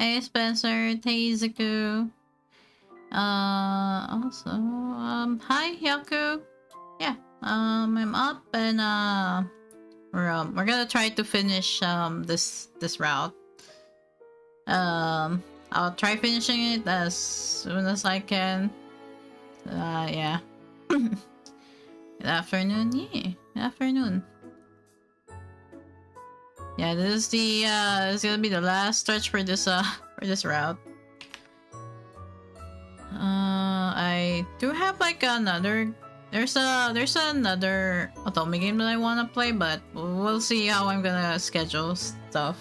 Hey Spencer, Teizuku. Also, hi Yaku. Yeah, I'm up and we're gonna try to finish this route. I'll try finishing it as soon as I can. Yeah. Good afternoon, yeah. Good afternoon. Yeah, this is the it's gonna be the last stretch for this route. I do have like another. There's another otome game that I wanna play, but we'll see how I'm gonna schedule stuff.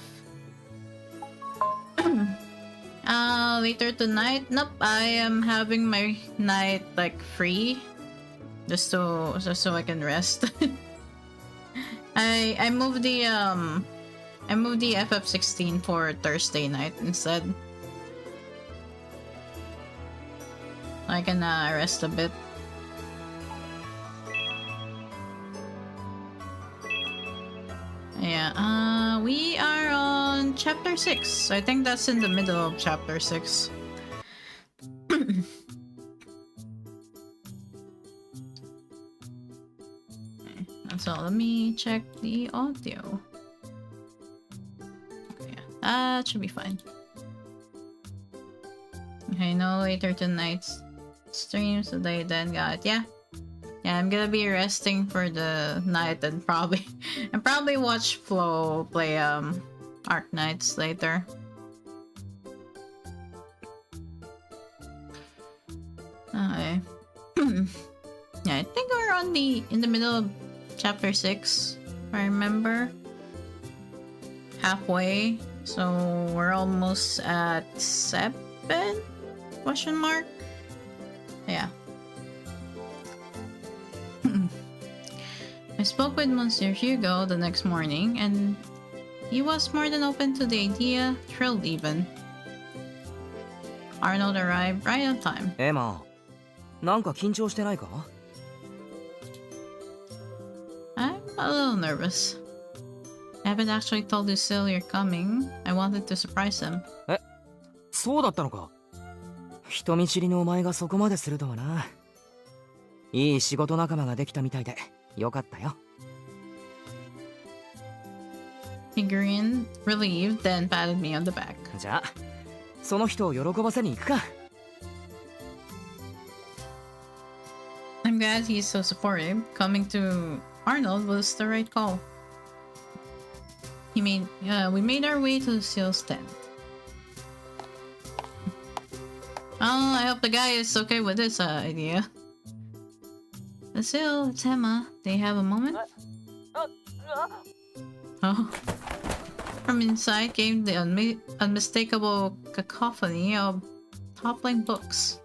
Later tonight. Nope, I am having my night like free, just so I can rest. I moved the FF16 for Thursday night instead. I can rest a bit. Yeah, we are on chapter 6. I think that's in the middle of chapter 6. So let me check the audio. Okay, that should be fine. Okay, no later tonight's stream, so they then got yeah, I'm gonna be resting for the night and probably watch Flo play Arc Knights later. Okay. Yeah, I think we're in the middle of chapter 6, if I remember. Halfway, so we're almost at 7? Question mark? Yeah. I spoke with Monsieur Hugo the next morning, and he was more than open to the idea, thrilled even. Arnold arrived right on time. Emma, なんか緊張してないか? I'm a little nervous. I haven't actually told Luciole you're coming. I wanted to surprise him. え、そうだったのか。人見知りのお前がそこまでするとはな。いい仕事仲間ができたみたいでよかったよ。He grinned, relieved, then patted me on the back. じゃあ、その人を喜ばせに行くか。I'm glad he's so supportive. Coming to Arnold was the right call. We made our way to Luciole's tent. Oh, I hope the guy is okay with this idea. Lucile, it's Emma. Do you have a moment? Oh. From inside came the unmistakable cacophony of toppling books.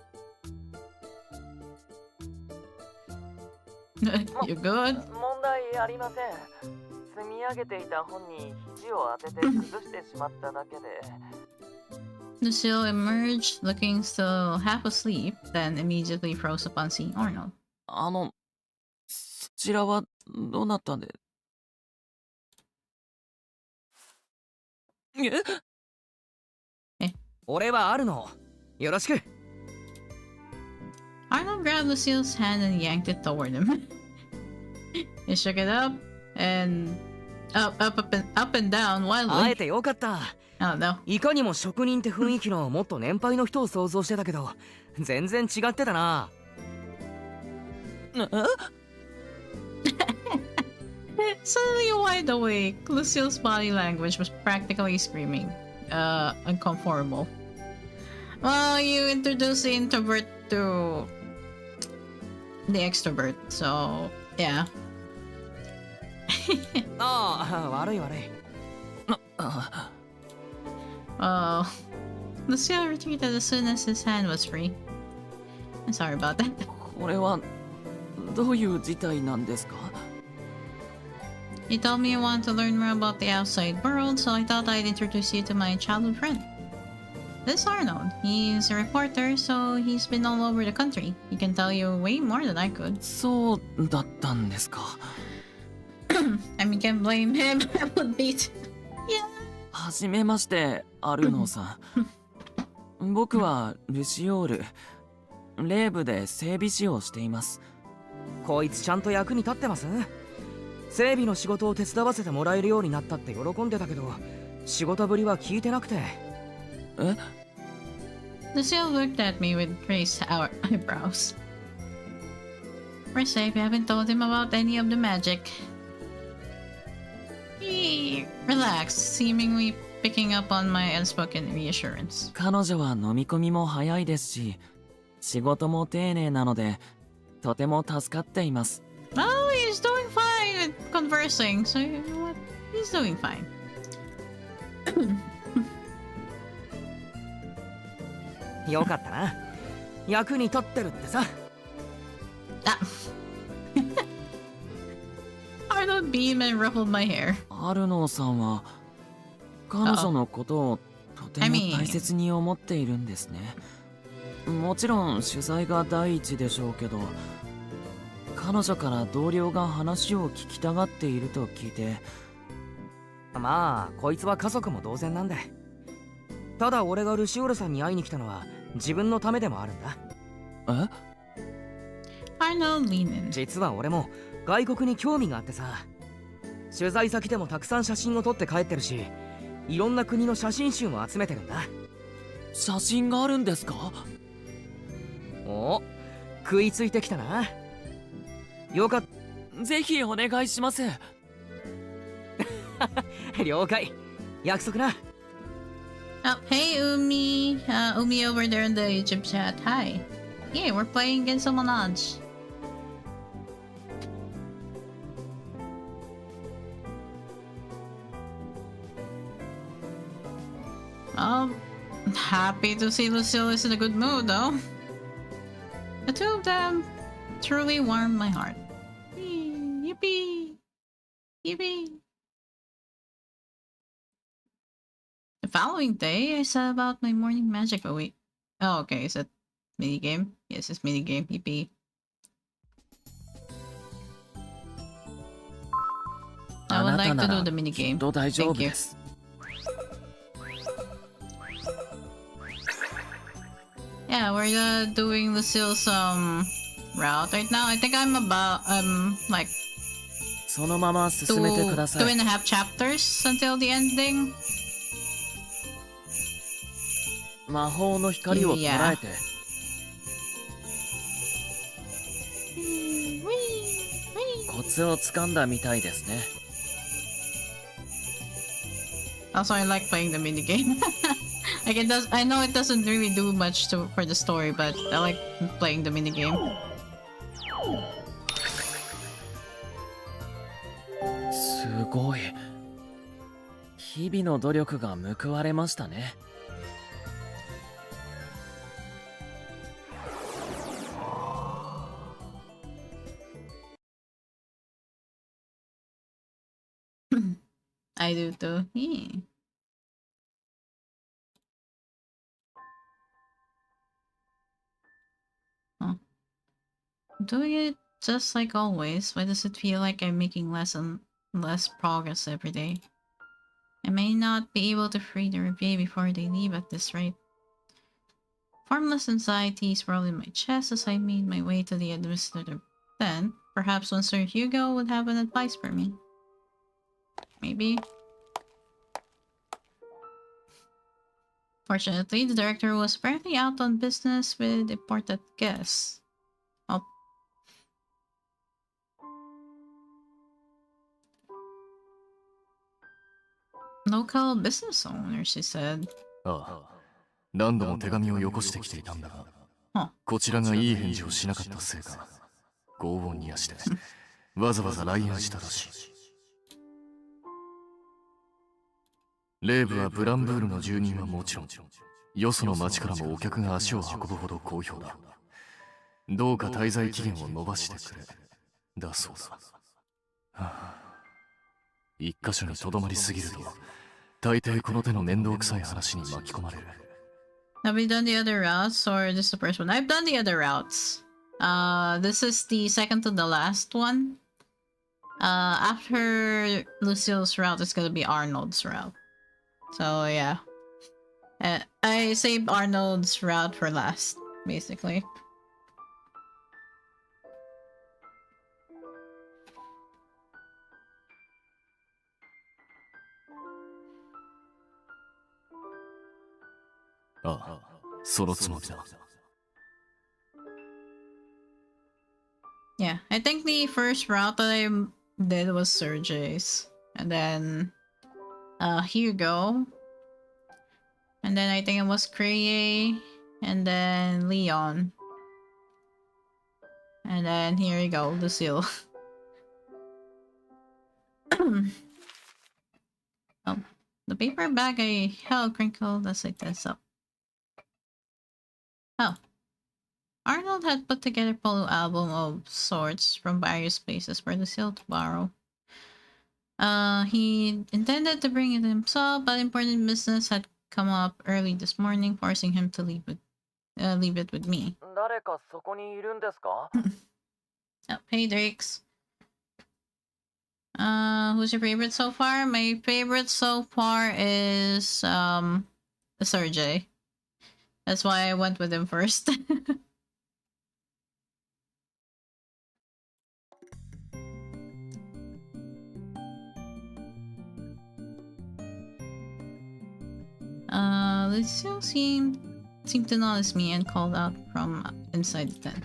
You good? Luciole emerged, looking still half asleep, then immediately froze upon seeing Arnold. そちらはどうなったんで？俺はあるの。よろしく。Arnold grabbed Lucille's hand and yanked it toward him. He shook it up and up and down wildly. 会えてよかった。Oh no. いかにも職人って雰囲気のもっと年配の人を想像してたけど、全然違ってたな。Suddenly wide awake, Lucille's body language was practically screaming. Uncomfortable. Well, you introduced the introvert to the extrovert, so yeah. ああ、悪い。Oh. Luciole retreated as soon as his hand was free. I'm sorry about that. これはどういう事態なんですか? You told me you wanted to learn more about the outside world, so I thought I'd introduce you to my childhood friend. This is Arnold. He's a reporter, so he's been all over the country. He can tell you way more than I could. そうだったんですか。I mean, can't blame him. I would beat. Yeah. はじめまして、アルノーさん。僕はルシオール。レーブで整備士をしています。こいつちゃんと役に立ってます？整備の仕事を手伝わせてもらえるようになったって喜んでたけど、仕事ぶりは聞いてなくて。え？ Luciole looked at me with raised eyebrows. We're safe, we haven't told him about any of the magic. He relaxed, seemingly picking up on my unspoken reassurance. 彼女は飲み込みも早いですし、仕事も丁寧なので、とても助かっています。Oh, he's doing fine with conversing, so you know what? He's doing fine. よかったな。役に立ってるってさ。Arnold beamed and ruffled my hair. アルノーさんは彼女のことをとても大切に思っているんですね。もちろん取材が第一でしょうけど、彼女から同僚が話を聞きたがっていると聞いて。まあこいつは家族も同然なんで。ただ俺がルシオールさんに会いに来たのは自分のためでもあるんだ。Arnold leaned in. 実は俺も外国に興味があってさ、取材先でもたくさん写真を撮って帰ってるし、いろんな国の写真集も集めてるんだ。写真があるんですか？お、食いついてきたな。よかった。ぜひお願いします。了解。約束な。Oh, hey Umi. Umi over there in the YouTube chat. Hi. Yeah, we're playing GENSOU MANÈGE. Happy to see Luciole is in a good mood, though. The two of them truly warmed my heart. Yippee! Yippee! The following day, I said about my morning magic. Oh, wait. Oh, okay. Is that minigame? Yes, it's minigame. Yippee. I would like to do the minigame. Thank you. Yeah, we're doing Lucille's route right now. I think I'm about like そのまま進めてください。 2.5 chapters until the ending. 魔法の光を捉えて。コツをつかんだみたいですね。Also, I like playing the minigame. Like it does. I know it doesn't really do much for the story, but I like playing the minigame. すごい。日々の努力が報われましたね。I do too. Yeah. Huh. Doing it just like always. Why does it feel like I'm making less and less progress every day? I may not be able to free the Revier before they leave at this rate. Formless anxiety swirled in my chest as I made my way to the administrator. Then, perhaps Sir Hugo would have an advice for me. Maybe. Fortunately, the director was apparently out on business with important guests. Oh. Local business owner, she said. ああ、何度も手紙をよこしてきていたんだが、こちらがいい返事をしなかったせいか、拷問にやしてわざわざ来園したらしい。レーブはブランブールの住人はもちろん、よその町からもお客が足を運ぶほど好評だ。どうか滞在期限を延ばしてくれ、だそうだ。はあ、一箇所にとどまりすぎると、大抵この手の面倒くさい話に巻き込まれる。Have we done the other routes or this is the first one? I've done the other routes. This is the second to the last one. After Lucille's route, it's gonna be Arnold's route. So yeah. I saved Arnold's route for last, basically. Ah, そのつもりだ。 Yeah, I think the first route that I did was Sergey's. And then Hugo. And then I think it was Creye. And then Leon. And then here you go, Lucille. Oh, the paper bag I held crinkled as I this up. Oh. Arnold had put together a polo album of sorts from various places for Lucille to borrow. He intended to bring it himself, but important business had come up early this morning, forcing him to leave it with me. Oh, hey, Drakes. Who's your favorite so far? My favorite so far is Sergey. That's why I went with him first. Luciole seemed to notice me and called out from inside the tent.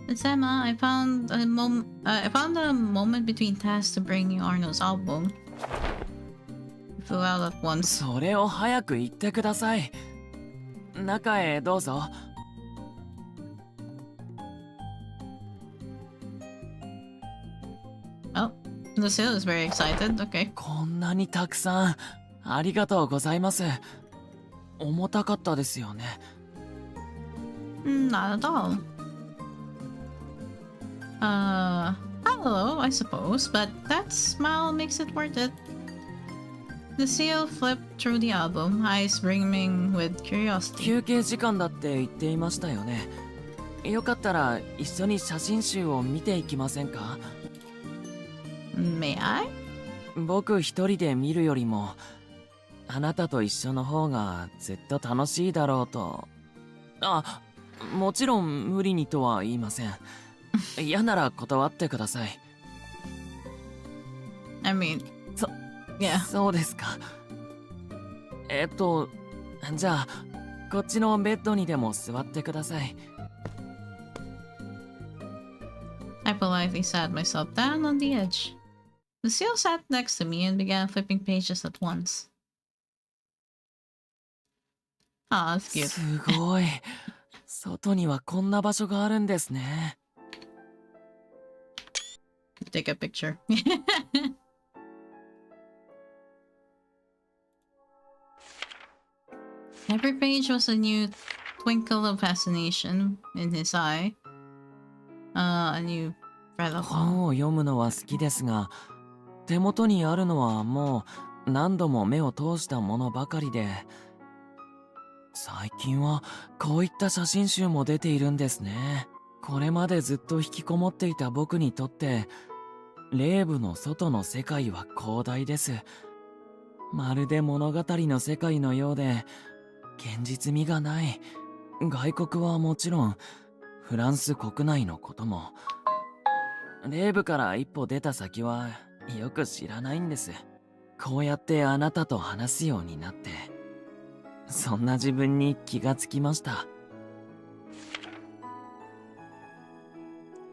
It's Emma. I found a moment between tasks to bring you Arnold's album. I flew out at once. それを早く言ってください。中へどうぞ。Oh, Lucille is very excited. Okay. こんなにたくさんありがとうございます。重たかったですよね。Not at all. Hello, I suppose, but that smile makes it worth it. Lucille flipped through the album, eyes brimming with curiosity. 休憩時間だって言っていましたよね。よかったら一緒に写真集を見ていきませんか？ May I? 僕一人で見るよりもあなたと一緒の方がずっと楽しいだろうと。あ、もちろん無理にとは言いません。嫌なら断ってください。I mean, yeah. そうですか。じゃあこっちのベッドにでも座ってください。I politely sat myself down on the edge. Lucille sat next to me and began flipping pages at once. Ah, that's cute. すごい。外にはこんな場所があるんですね。Take a picture. Every page was a new twinkle of fascination in his eye. A new thread of 本を読むのは好きですが、手元にあるのはもう何度も目を通したものばかりで、最近はこういった写真集も出ているんですね。これまでずっと引きこもっていた僕にとって、霊部の外の世界は広大です。まるで物語の世界のようで、現実味がない。外国はもちろん、フランス国内のことも。霊部から一歩出た先はよく知らないんです。こうやってあなたと話すようになって、そんな自分に気がつきました。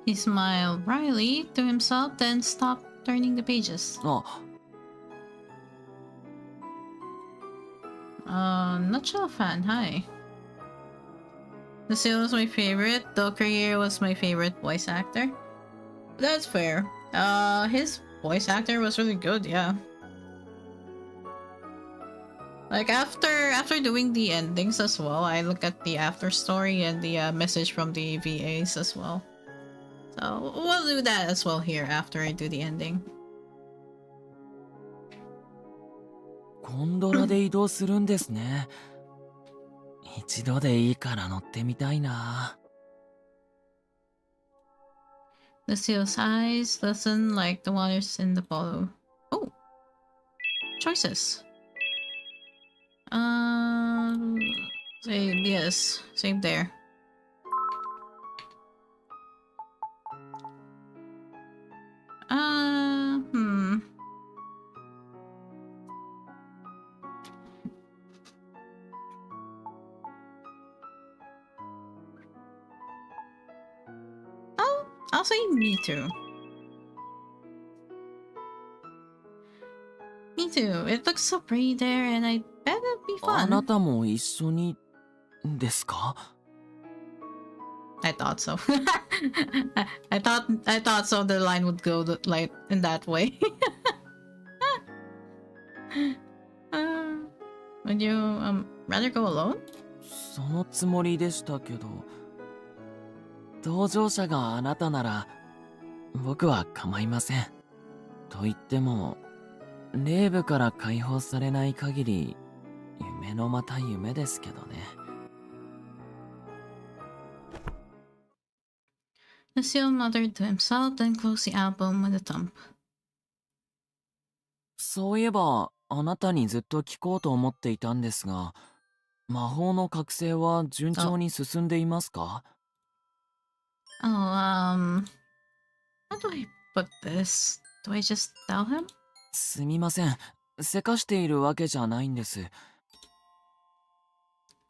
He smiled wryly to himself, then stopped turning the pages. Nutshell fan, hi. Lucille was my favorite, though Carrier was my favorite voice actor. That's fair. His voice actor was really good, yeah. Like after doing the endings as well, I look at the after story and the message from the VAs as well. So we'll do that as well here after I do the ending. ゴンドラで移動するんですね。一度でいいから乗ってみたいな。Lucille's eyes listen like the waters in the polo. Oh! choices. Save, yes, save there. Hmm. Oh, I'll say me too. Me too. It looks so pretty there, and I bet it'd be あな fun. たも一緒にですか？ I thought so. I thought so. The line would go like in that way. Would you rather go alone? そのつもりでしたけど、同乗者があなたなら僕は構いません。と言っても、霊部から解放されない限り夢のまた夢ですけどね。Luciole muttered to himself, then closed the album with a thump. そういえばあなたにずっと聞こうと思っていたんですが、魔法の覚醒は順調に進んでいますか？ Oh, how do I put this? Do I just tell him? すみません。せかしているわけじゃないんです。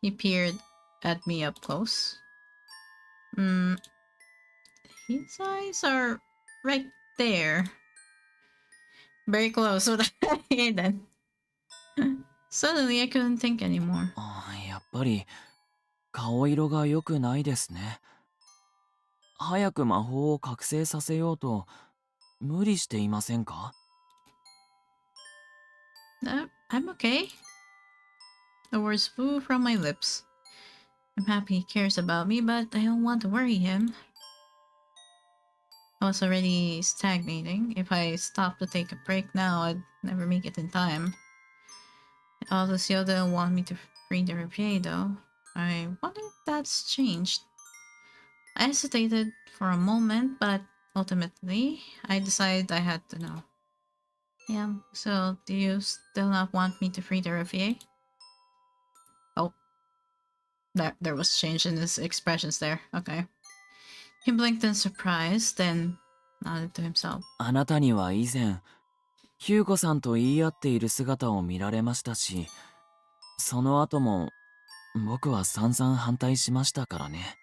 He peered at me up close. His eyes are right there. Very close. Okay then. Suddenly I couldn't think anymore. やっぱり顔色が良くないですね。早く魔法を覚醒させようと無理していませんか？ I'm okay. The words flew from my lips. I'm happy he cares about me, but I don't want to worry him. I was already stagnating. If I stopped to take a break now, I'd never make it in time. All Luciole didn't want me to free the Rivier, though. I wonder if that's changed. I hesitated for a moment, but ultimately, I decided I had to know. Yeah, so do you still not want me to free the Rivier? Oh. There was change in his expressions there. Okay. He blinked in surprise, then nodded to himself. あなたには以前、ヒューゴさんと言い合っている姿を見られましたし、その後も僕は散々反対しましたからね。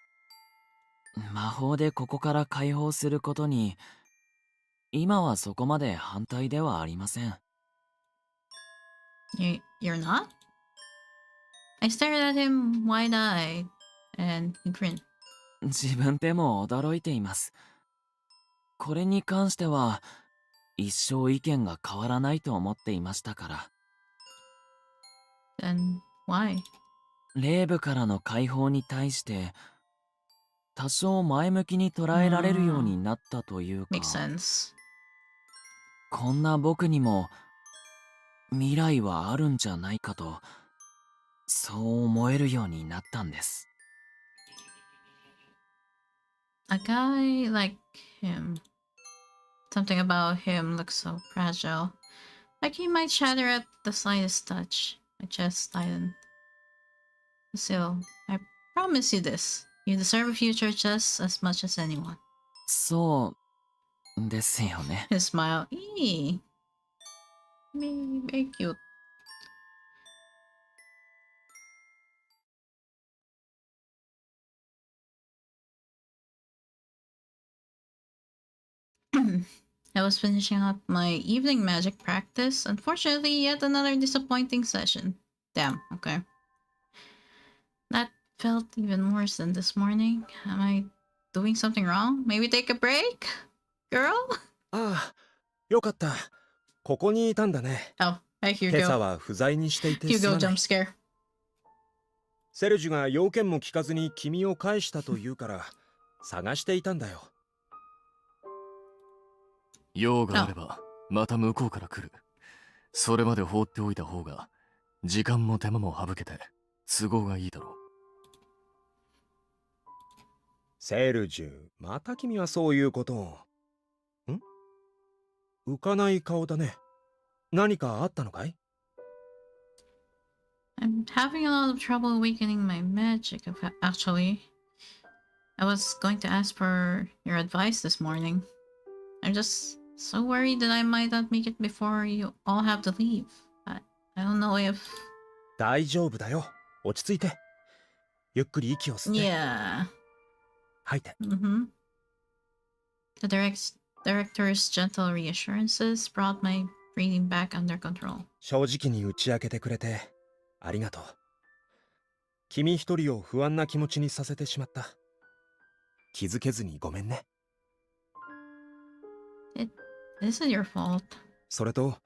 魔法でここから解放することに、今はそこまで反対ではありません。You're not? I stared at him wide-eyed, and he grinned. 自分でも驚いています。これに関しては、一生意見が変わらないと思っていましたから。Then why? 霊部からの解放に対して、多少前向きに捉えられるようになったというか、Makes sense. こんな僕にも未来はあるんじゃないかと、そう思えるようになったんです。A guy like him. Something about him looks so fragile. Like he might shatter at the slightest touch. My chest tightened. Lucille, I promise you this. You deserve a future just as much as anyone. そうですよね。His smile. Eee. Very cute. I was finishing up my evening magic practice. Unfortunately, yet another disappointing session. Damn, okay. That felt even worse than this morning. Am I doing something wrong? Maybe take a break? Girl? ああ、よかった。ここにいたんだね。Oh, hi 今朝 Hugo. は不在にしていてす Hugo まない。 jump scare. セルジュが用件も聞かずに君を返したと言うから探していたんだよ。用があればまた向こうから来る。それまで放っておいた方が時間も手間も省けて都合がいいだろう。セルジュ、また君はそういうことを。浮かない顔だね。何かあったのかい？ having a lot of trouble awakening my magic, actually. I was going to ask for your advice this morning. I'm just so worried that I might not make it before you all have to leave. I don't know if... 大丈夫だよ。落ち着いて。ゆっくり息を吸って。Yeah. 吐いて。The director's gentle reassurances brought my breathing back under control. 正直に打ち明けてくれてありがとう。君一人を不安な気持ちにさせてしまった。気づけずにごめんね。It isn't your fault. それと、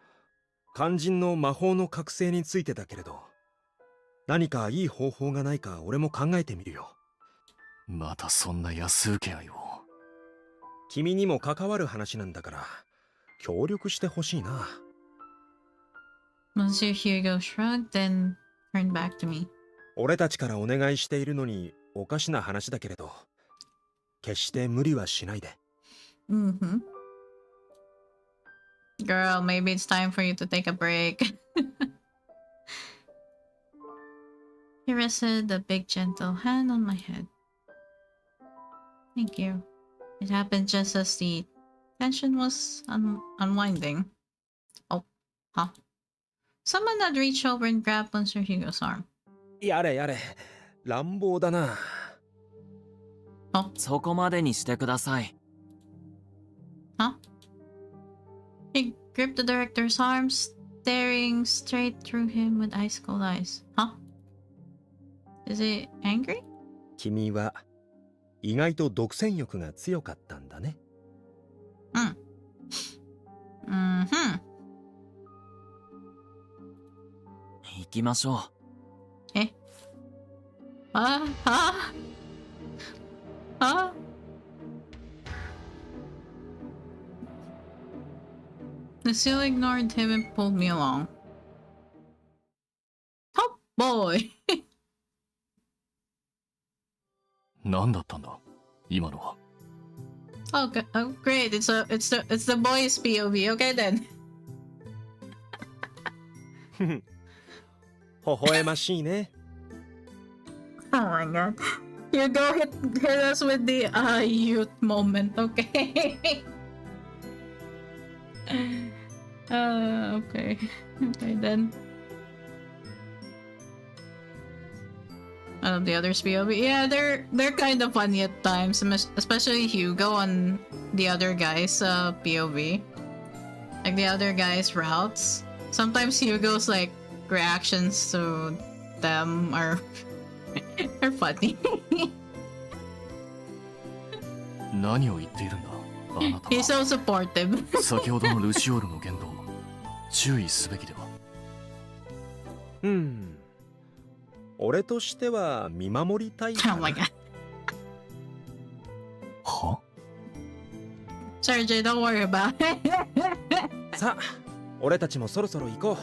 肝心の魔法の覚醒についてだけれど、何かいい方法がないか俺も考えてみるよ。またそんな安請け合いを。君にも関わる話なんだから、協力してほしいな。Monsieur Hugo shrugged, then turned back to me. 俺たちからお願いしているのにおかしな話だけれど、決して無理はしないで。Girl, maybe it's time for you to take a break. He rested a big gentle hand on my head. Thank you. It happened just as the tension was unwinding. Oh, huh. Someone had reached over and grabbed Monsieur Hugo's arm. やれやれ、乱暴だな。そこまでにしてください。Huh? He gripped the director's arm, staring straight through him with ice cold eyes. Huh? Is he angry? 君は意外と独占欲が強かったんだね。行きましょう。えLuciole ignored him and pulled me along. Top boy! 何だったんだ今のは。Oh, great! It's the boys' POV. Okay then. 微笑ましいね。Oh my god! You go hit us with the youth moment. Okay. Okay. Okay then. I love the others POV. Yeah, they're kind of funny at times, especially Hugo and the other guys' POV. Like the other guys' routes. Sometimes Hugo's like reactions to them are funny. 何を言っているんだあなたは。 He's so supportive. 先ほどのルシオールの言動、注意すべきでは。俺としては見守りたいかな。Oh my god. は Sergey, don't worry about it. さあ、俺たちもそろそろ行こう。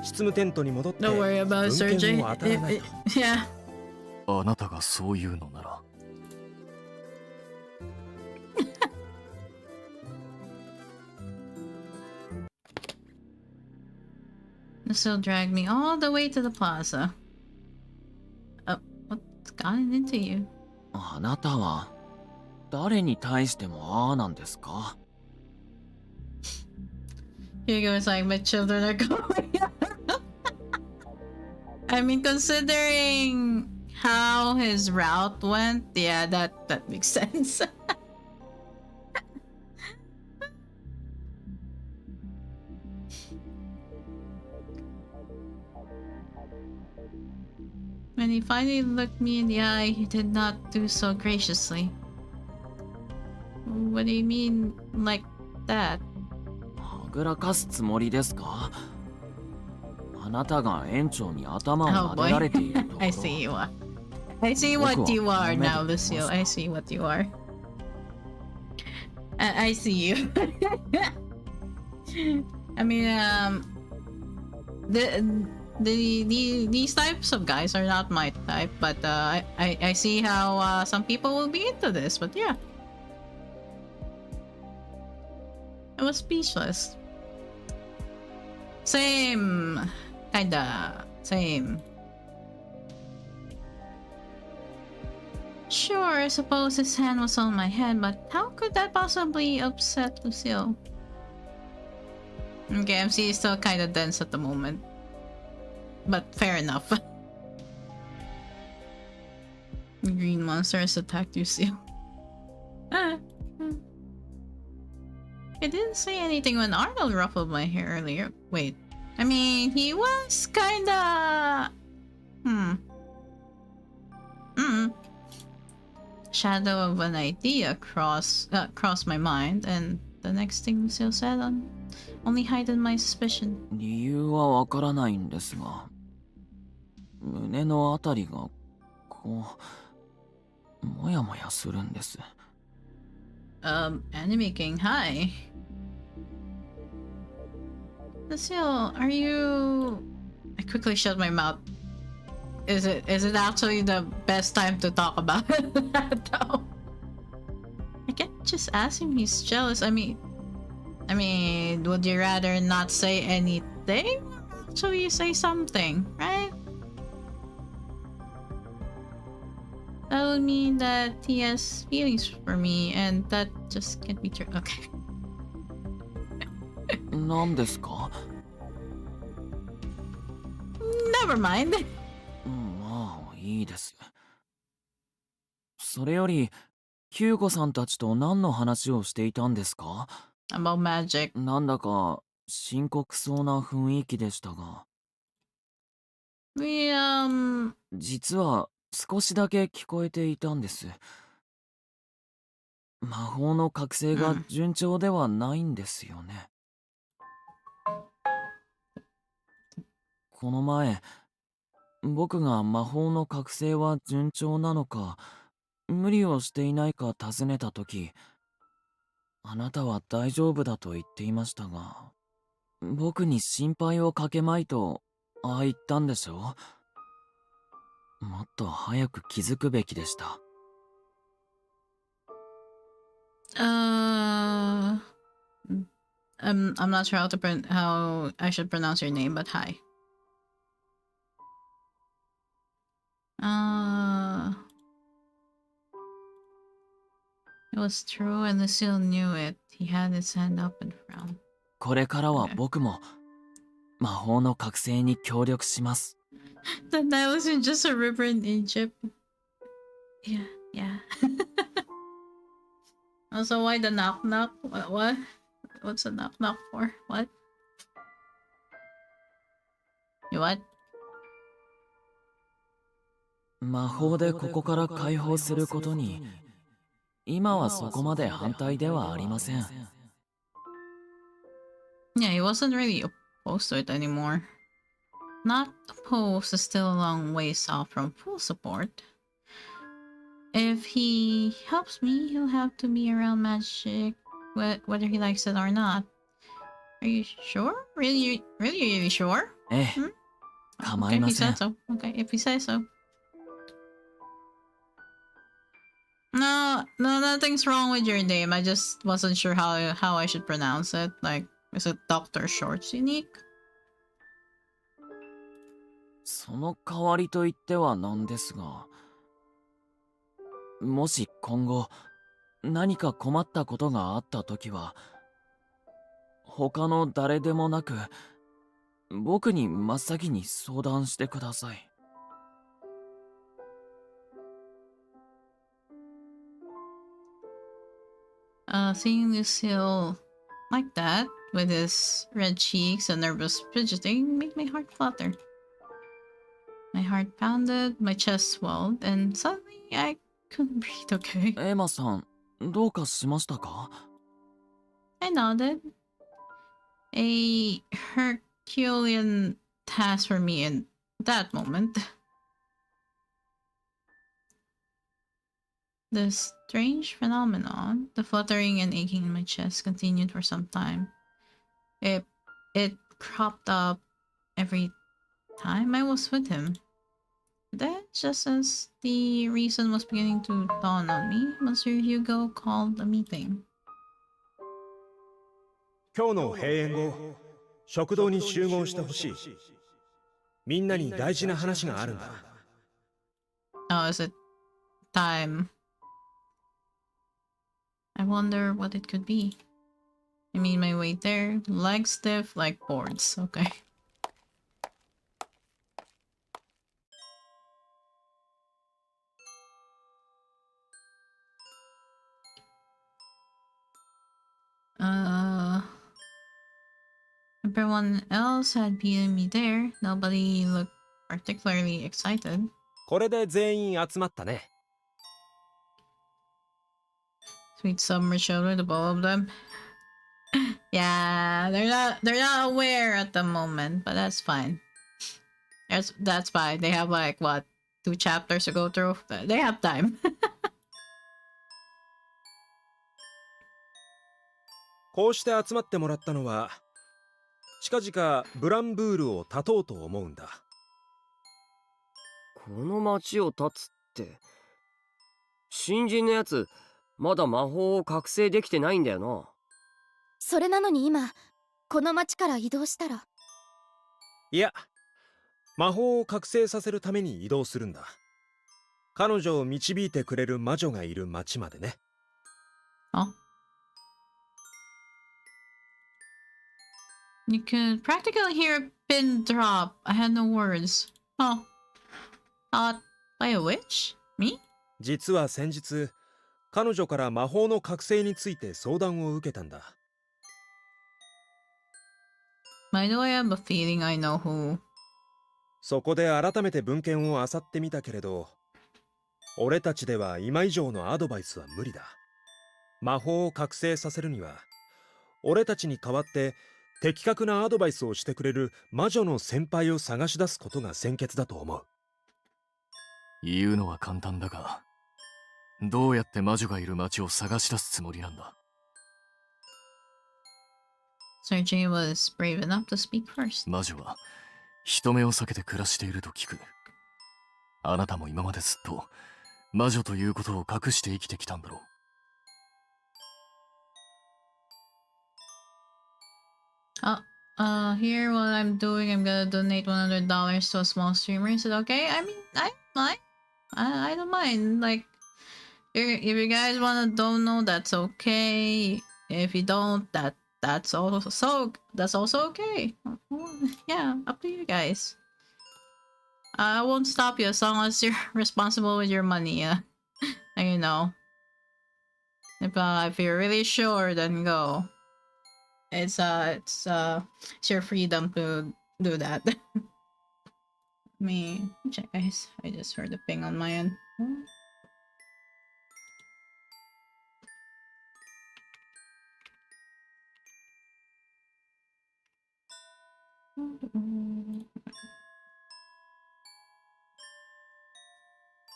執務テントに戻って Don't worry about it, 文 Sergey. 献を当たらないと。Yeah. あなたがそう言うのなら。Lucille dragged me all the way to the plaza. What's gotten into you? あなたは誰に対してもああなんですか？ Hugo is like, my children are going. I mean, considering how his route went, yeah, that makes sense. When he finally looked me in the eye, he did not do so graciously. What do you mean, like that? はぐらかすつもりですか？あなたが園長に頭を Oh 撫でら boy. れているところ。I see you are. I see what you are now, Luciole. I see what you are. I see you. I mean, these types of guys are not my type, but I see how some people will be into this. But yeah, I was speechless. Same, kinda, same. Sure, I suppose his hand was on my head, but how could that possibly upset Luciole? Okay, MC is still kind of dense at the moment. But fair enough. The green monster has attacked Luciole. I didn't say anything when Arnold ruffled my hair earlier. Wait. I mean, he was kinda... Shadow of an idea crossed my mind, and the next thing Lucille said only heightened my suspicion. 理由はわからないんですが、胸のあたりがこうもやもやするんです。Enemy King, hi. Lucille, are you... I quickly shut my mouth. Is it actually the best time to talk about that though? I can't just ask him he's jealous. I mean, would you rather not say anything? So you say something, right? That would mean that he has feelings for me, and that just can't be true. Okay. 何ですか? Never mind. まあいいです。それよりヒューゴさんたちと何の話をしていたんですか? About magic. なんだか深刻そうな雰囲気でしたが。実は少しだけ聞こえていたんです。魔法の覚醒が順調ではないんですよね。この前、僕が魔法の覚醒は順調なのか、無理をしていないか尋ねたとき、あなたは大丈夫だと言っていましたが、僕に心配をかけまいと、ああ言ったんでしょ? もっと早く気づくべきでした。I'm not sure how I should pronounce your name, but hi. It was true, and Lucille knew it. He had his hand up and frowned. これからは僕も魔法の覚醒に協力します。The Nile wasn't just a river in Egypt. Yeah. Also, why the knock knock? What? What's the knock knock for? What? You what? 魔法でここから解放することに、今はそこまで反対ではありません。Yeah, he wasn't really opposed to it anymore. Not opposed is still a long ways off from full support. If he helps me, he'll have to be around magic, whether he likes it or not. Are you sure? Really sure? ええ、構いません。 Okay, if he says so. No, nothing's wrong with your name. I just wasn't sure how I should pronounce it. Like, is it Dr. Short's unique? その代わりと言ってはなんですが、もし今後何か困ったことがあったときは、他の誰でもなく僕に真っ先に相談してください。Seeing Lucille like that, with his red cheeks and nervous fidgeting, made my heart flutter. My heart pounded, my chest swelled, and suddenly I couldn't breathe, okay? エマさん、どうかしましたか? I nodded. A Herculean task for me in that moment. The strange phenomenon, the fluttering and aching in my chest, continued for some time. It cropped up every time I was with him. Then, just as the reason was beginning to dawn on me, Monsieur Hugo called a meeting. 今日の閉園後、食堂に集合してほしい。みんなに大事な話があるんだ。Oh, is it time. I wonder what it could be. I made my way there. Legs stiff like boards. Okay. Everyone else had beaten me there. Nobody looked particularly excited. これで全員集まったね。 Sweet summer showed the both of them. Yeah, they're not aware at the moment, but that's fine. That's fine. They have like what, 2 chapters to go through. They have time. こうして集まってもらったのは、近々ブランブールを断とうと思うんだ。この町を立つって新人のやつまだ魔法を覚醒できてないんだよな。それなのに今この町から移動したら。いや、魔法を覚醒させるために移動するんだ。彼女を導いてくれる魔女がいる町までね。Oh. You could practically hear a pin drop. I had no words. Oh. By a witch? Me? 実は先日、彼女から魔法の覚醒について相談を受けたんだ。By the way, I have a feeling I know who. そこで改めて文献を漁ってみたけれど、俺たちでは今以上のアドバイスは無理だ。魔法を覚醒させるには、俺たちに代わって的確なアドバイスをしてくれる魔女の先輩を探し出すことが先決だと思う。言うのは簡単だが、どうやって魔女がいる町を探し出すつもりなんだ。Sergei was brave enough to speak first. 魔女は人目を避けて暮らしていると聞く。あなたも今までずっと魔女ということを隠して生きてきたんだろう。Here what I'm doing, I'm gonna donate $100 to a small streamer. Is it okay? I mean, I don't mind. Like, if you guys wanna don't know, that's okay. If you don't, that's also okay. Yeah, up to you guys. I won't stop you as long as you're responsible with your money. And you know, if you're really sure, then go. It's your freedom to do that. Let me check, guys. I just heard a ping on my end. Oh.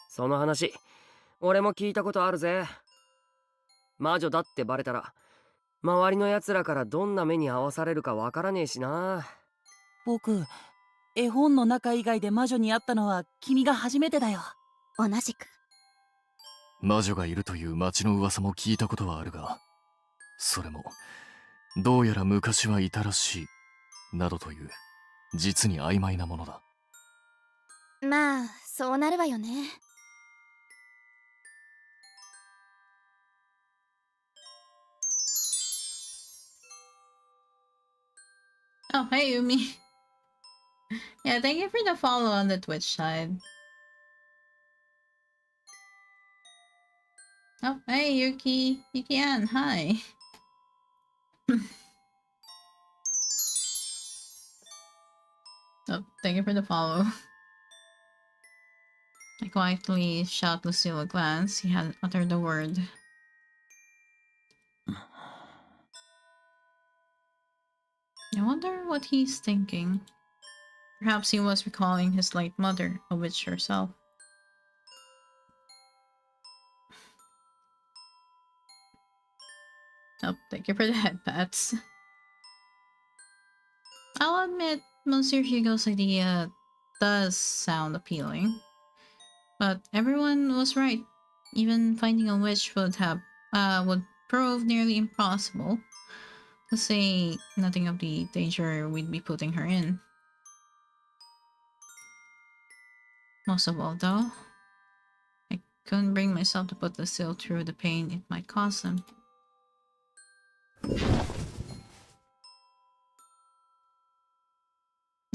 その話俺も聞いたことあるぜ。魔女だってバレたら周りの奴らからどんな目に遭わされるかわからねえしな。僕、絵本の中以外で魔女に会ったのは君が初めてだよ。同じく。魔女がいるという町の噂も聞いたことはあるが、それもどうやら昔はいたらしいなどという実に曖昧なものだ。まあそうなるわよね。Oh, hey Yumi. Yeah, thank you for the follow on the Twitch side. Oh, hey Yuki-Ann, hi. Oh, thank you for the follow. I quietly shot Luciole a glance. He hadn't uttered a word. I wonder what he's thinking. Perhaps he was recalling his late mother, a witch herself. Oh, thank you for the head pats. I'll admit, Monsieur Hugo's idea does sound appealing. But everyone was right. Even finding a witch would prove nearly impossible. To say nothing of the danger we'd be putting her in. Most of all, though, I couldn't bring myself to put the seal through the pain it might cause him.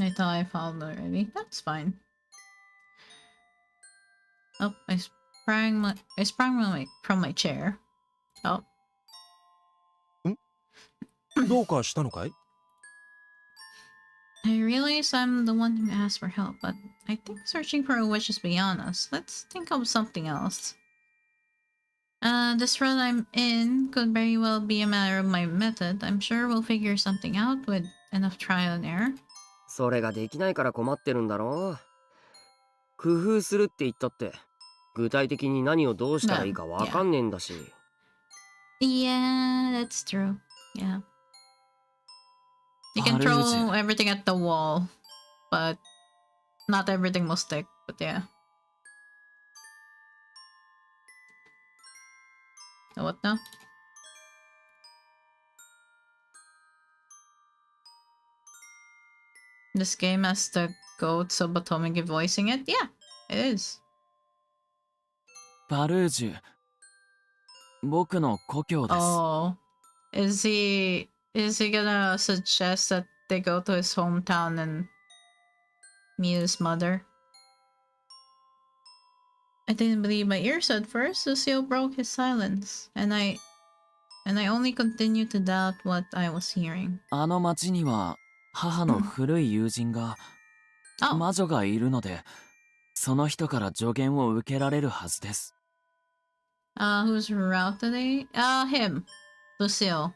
I thought I followed already. That's fine. Oh, I sprang from my chair. Oh. どうかしたのかい？ I realize I'm the one who asked for help, but I think searching for a witch is beyond us. Let's think of something else. This run I'm in could very well be a matter of my method. I'm sure we'll figure something out with enough trial and error. それができないから困ってるんだろう。工夫するって言ったって、具体的に何をどうしたらいいかわかんねえんだし。Yeah, that's true. Yeah. You can throw everything at the wall, but not everything will stick, but yeah. What now? This game has the goats of Otome voicing it? Yeah, it is. パルージュ、僕の故郷です。Oh. Is he gonna suggest that they go to his hometown and meet his mother? I didn't believe my ears at first. Luciole broke his silence, and I only continued to doubt what I was hearing. あの町には母の古い友人が、魔女がいるので、その人から助言を受けられるはずです。Whose route today? Him. Luciole.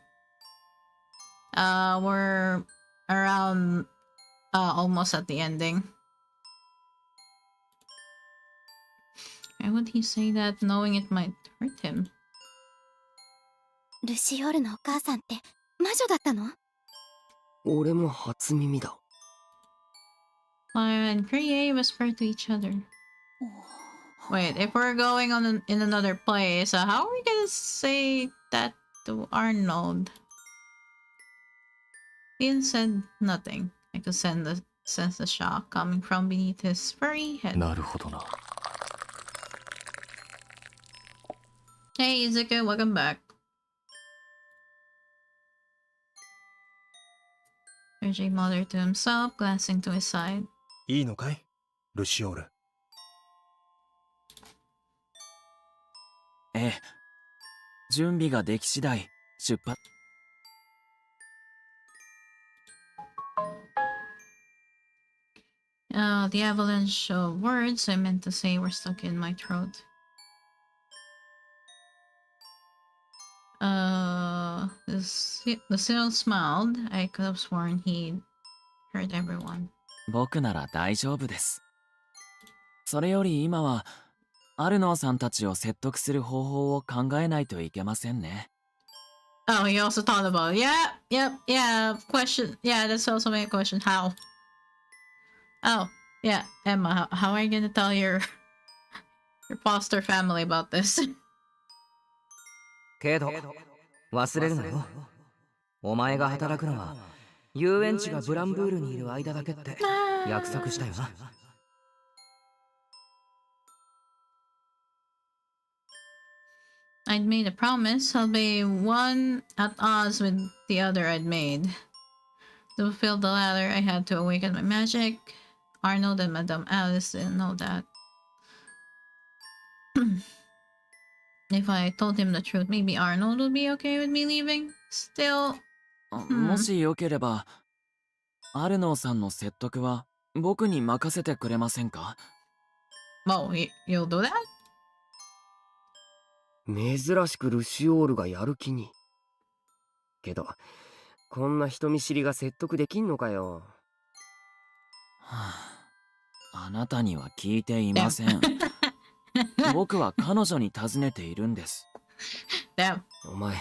We're around almost at the ending. Why would he say that knowing it might hurt him? ルシオールのお母さんって魔女だったの？俺も初耳だ。Fire and Kriye whisper to each other. Wait, if we're going on in another place, how are we gonna say that to Arnold? Ian said nothing. I could sense the shock coming from beneath his furry head. なるほどな。Hey, Izuku, welcome back. Urging mother to himself, glancing to his side. いいのかい？ルシオール。ええ。準備ができ次第、出発。The avalanche of words I meant to say were stuck in my throat. Lucille smiled. I could have sworn he'd heard everyone. 僕なら大丈夫です。それより今は、アルノーさんたちを説得する方法を考えないといけませんね。Oh, he also thought about it. Yeah. Question. Yeah, that's also my question. How? Oh, yeah, Emma. How are you gonna tell your foster family about this? けど忘れるなよ。お前が働くのは遊園地がブランブールにいる間だけって約束したよな。I'd made a promise. I'll be one at odds with the other I'd made. To fulfill the latter, I had to awaken my magic. Arnold and Madame Alice didn't know that. If I told him the truth, maybe Arnold would be okay with me leaving? Still... もしよければ、アルノーさんの説得は僕に任せてくれませんか？ Oh, you'll do that? 珍しくルシオールがやる気に。けど、こんな人見知りが説得できんのかよ。はあ、あなたには聞いていません。僕は彼女に尋ねているんです。お前、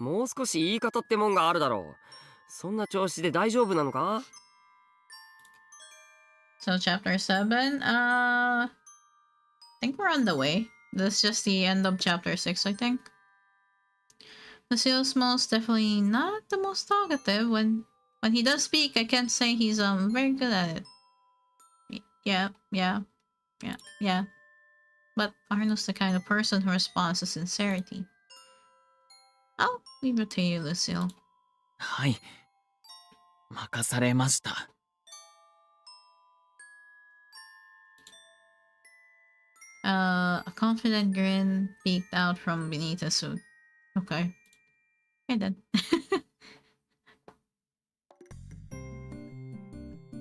もう少し言い方ってもんがあるだろう。そんな調子で大丈夫なのか？ So chapter 7, I think we're on the way. This is just the end of chapter 6, I think. Lucille's most definitely not the most talkative. When he does speak, I can't say he's very good at it. Yeah. but Arno's the kind of person who responds to sincerity. I'll leave it to you, Lucille. はい。任されました。A confident grin peeked out from beneath his suit. Okay. Okay then.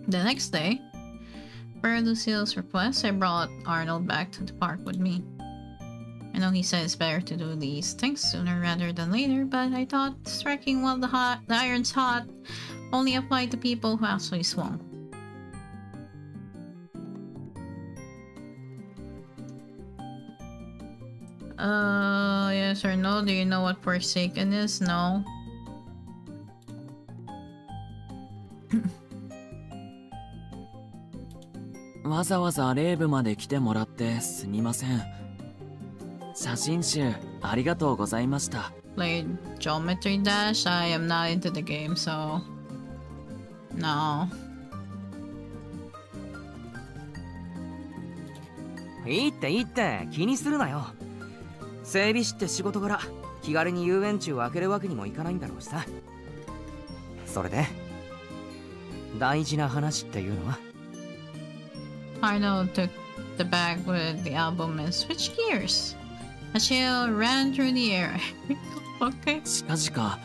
The next day, per Lucille's request, I brought Arnold back to the park with me. I know he said it's better to do these things sooner rather than later, but I thought striking while the iron's hot only applied to people who actually swung. Yes or no? Do you know what Forsaken is? No. Played わざわざレーブまで来てもらってすみません。写真集ありがとうございました。Geometry Dash? I am not into the game, so... No. いいって気にするなよ。整備士って仕事柄気軽に遊園地を開けるわけにもいかないんだろうしさ。それで大事な話っていうのは？ Arnold took the bag with the album and switched gears. A chill ran through the air. Okay. 近々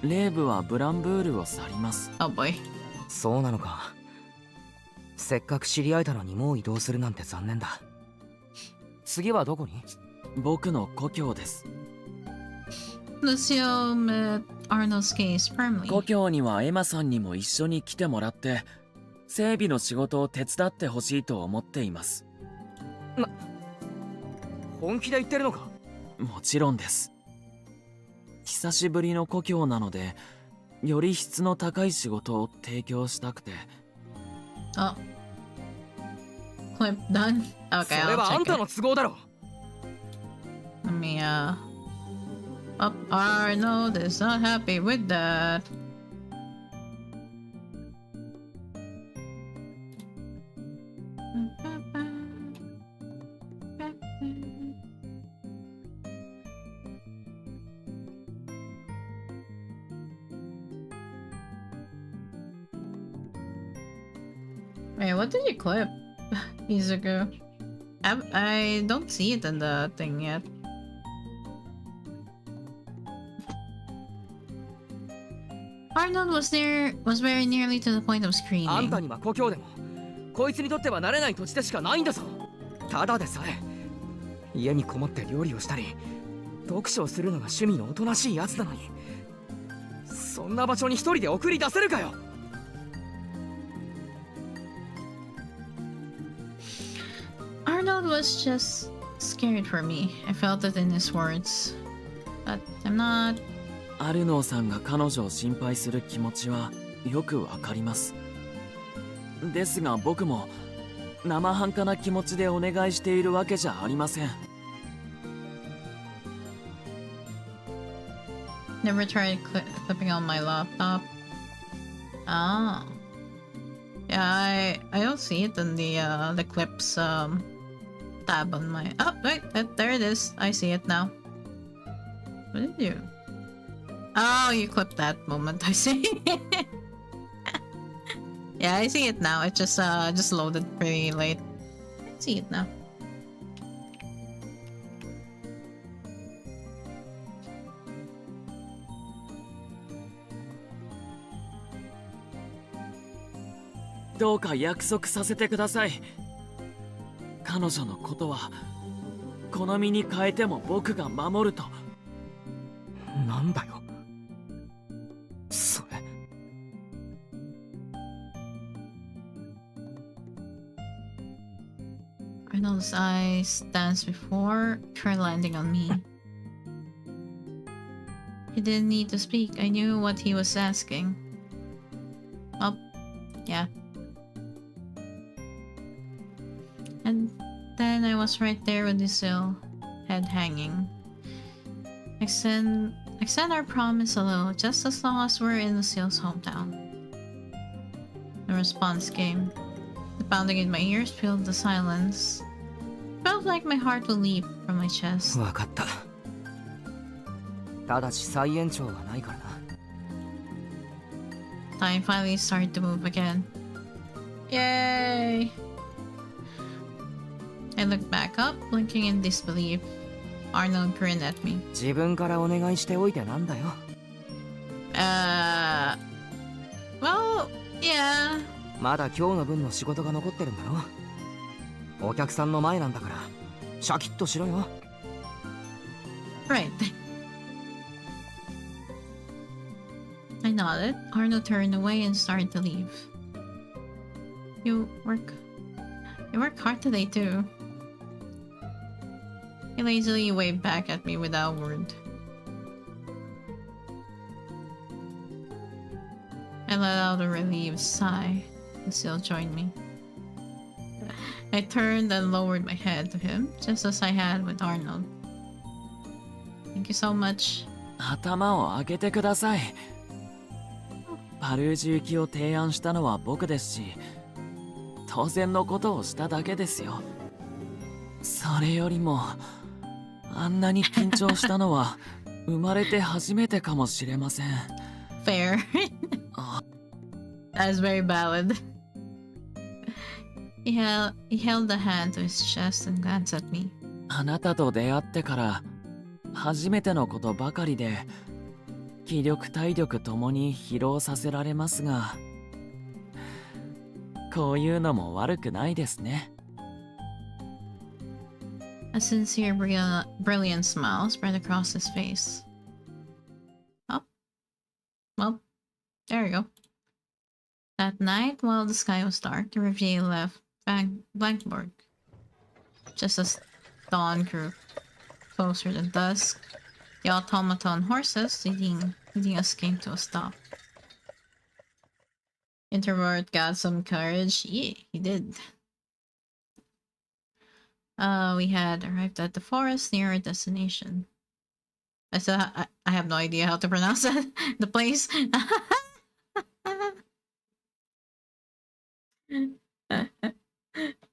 レーブはブランブールを去ります。 Oh boy. そうなのか。せっかく知り合えたのにもう移動するなんて残念だ。次はどこに？僕の故郷です。 Luciole met Arnold's gaze firmly. 故郷にはエマさんにも一緒に来てもらって整備の仕事を手伝ってほしいと思っています。本気で言ってるのか？もちろんです。久しぶりの故郷なのでより質の高い仕事を提供したくて。Oh. Clip done? Okay, それ I'll はあん check た it. の都合だろ。 Let me, Oh, Arnold is not happy with that. Wait, what did you clip, Izuku? I don't see it in the thing yet. Arnold was very nearly to the point of あん screaming. たには故郷でもこいつにとっては慣れない土地でしかないんだぞ。ただでさえ家にこもって料理をしたり読書をするのが趣味のおとなしいやつなのに、そんな場所に一人で送り出せるかよ。 Arnold was just scared for me. I felt it in his words. But I'm not. アルノーさんが彼女を心配する気持ちはよくわかります。ですが僕も生半可な気持ちでお願いしているわけじゃありません。 Never tried clipping on my laptop. Oh. Yeah, I don't see it in the clips tab on my. Oh wait, there it is. I see it now. What did you? Oh, you clipped that moment. I see. Yeah, I see it now. It just loaded pretty late. I see it now.「どうか約束させてください。彼女のことは好みに変えても僕が守ると。」なんだよそれ。 Arnold's eyes danced before her landing on me. He didn't need to speak. I knew what he was asking. Oh, yeah. And then I was right there with Lucille, head hanging. Extend our promise a little, just as long as we're in Lucille's hometown. The response came. The pounding in my ears filled the silence. Felt feels like my heart will leap from my chest. わかった。ただし再延長はないからな。Time finally started to move again. Yay! I looked back up, blinking in disbelief. Arnold grinned at me. 自分からお願いしておいてなんだよ。Well, yeah. まだ今日の分の仕事が残ってるんだろ。お客さんの前なんだからシャキッとしろよ。 Right. I nodded. Arnold turned away and started to leave. You work hard today too. He lazily waved back at me without a word. I let out a relieved sigh. Lucille joined me. I turned and lowered my head to him, just as I had with Arnold. Thank you so much. 頭を上げてください。パルージ行きを提案したのは僕ですし、当然のことをしただけですよ。それよりも、あんなに緊張したのは生まれて初めてかもしれません。Fair. That's very valid. He held the hand to his chest and glanced at me. あなたと出会ってから初めてのことばかりで、気力体力ともに疲労させられますが、こういうのも悪くないですね。A sincere, brilliant smile spread across his face. Oh. Well, there you go. That night, while the sky was dark, the reveille left Blankborg. Just as dawn grew closer to dusk, the automaton horses leading us came to a stop. Introvert got some courage. Yeah, he did. We had arrived at the forest near our destination. I have no idea how to pronounce that. The place.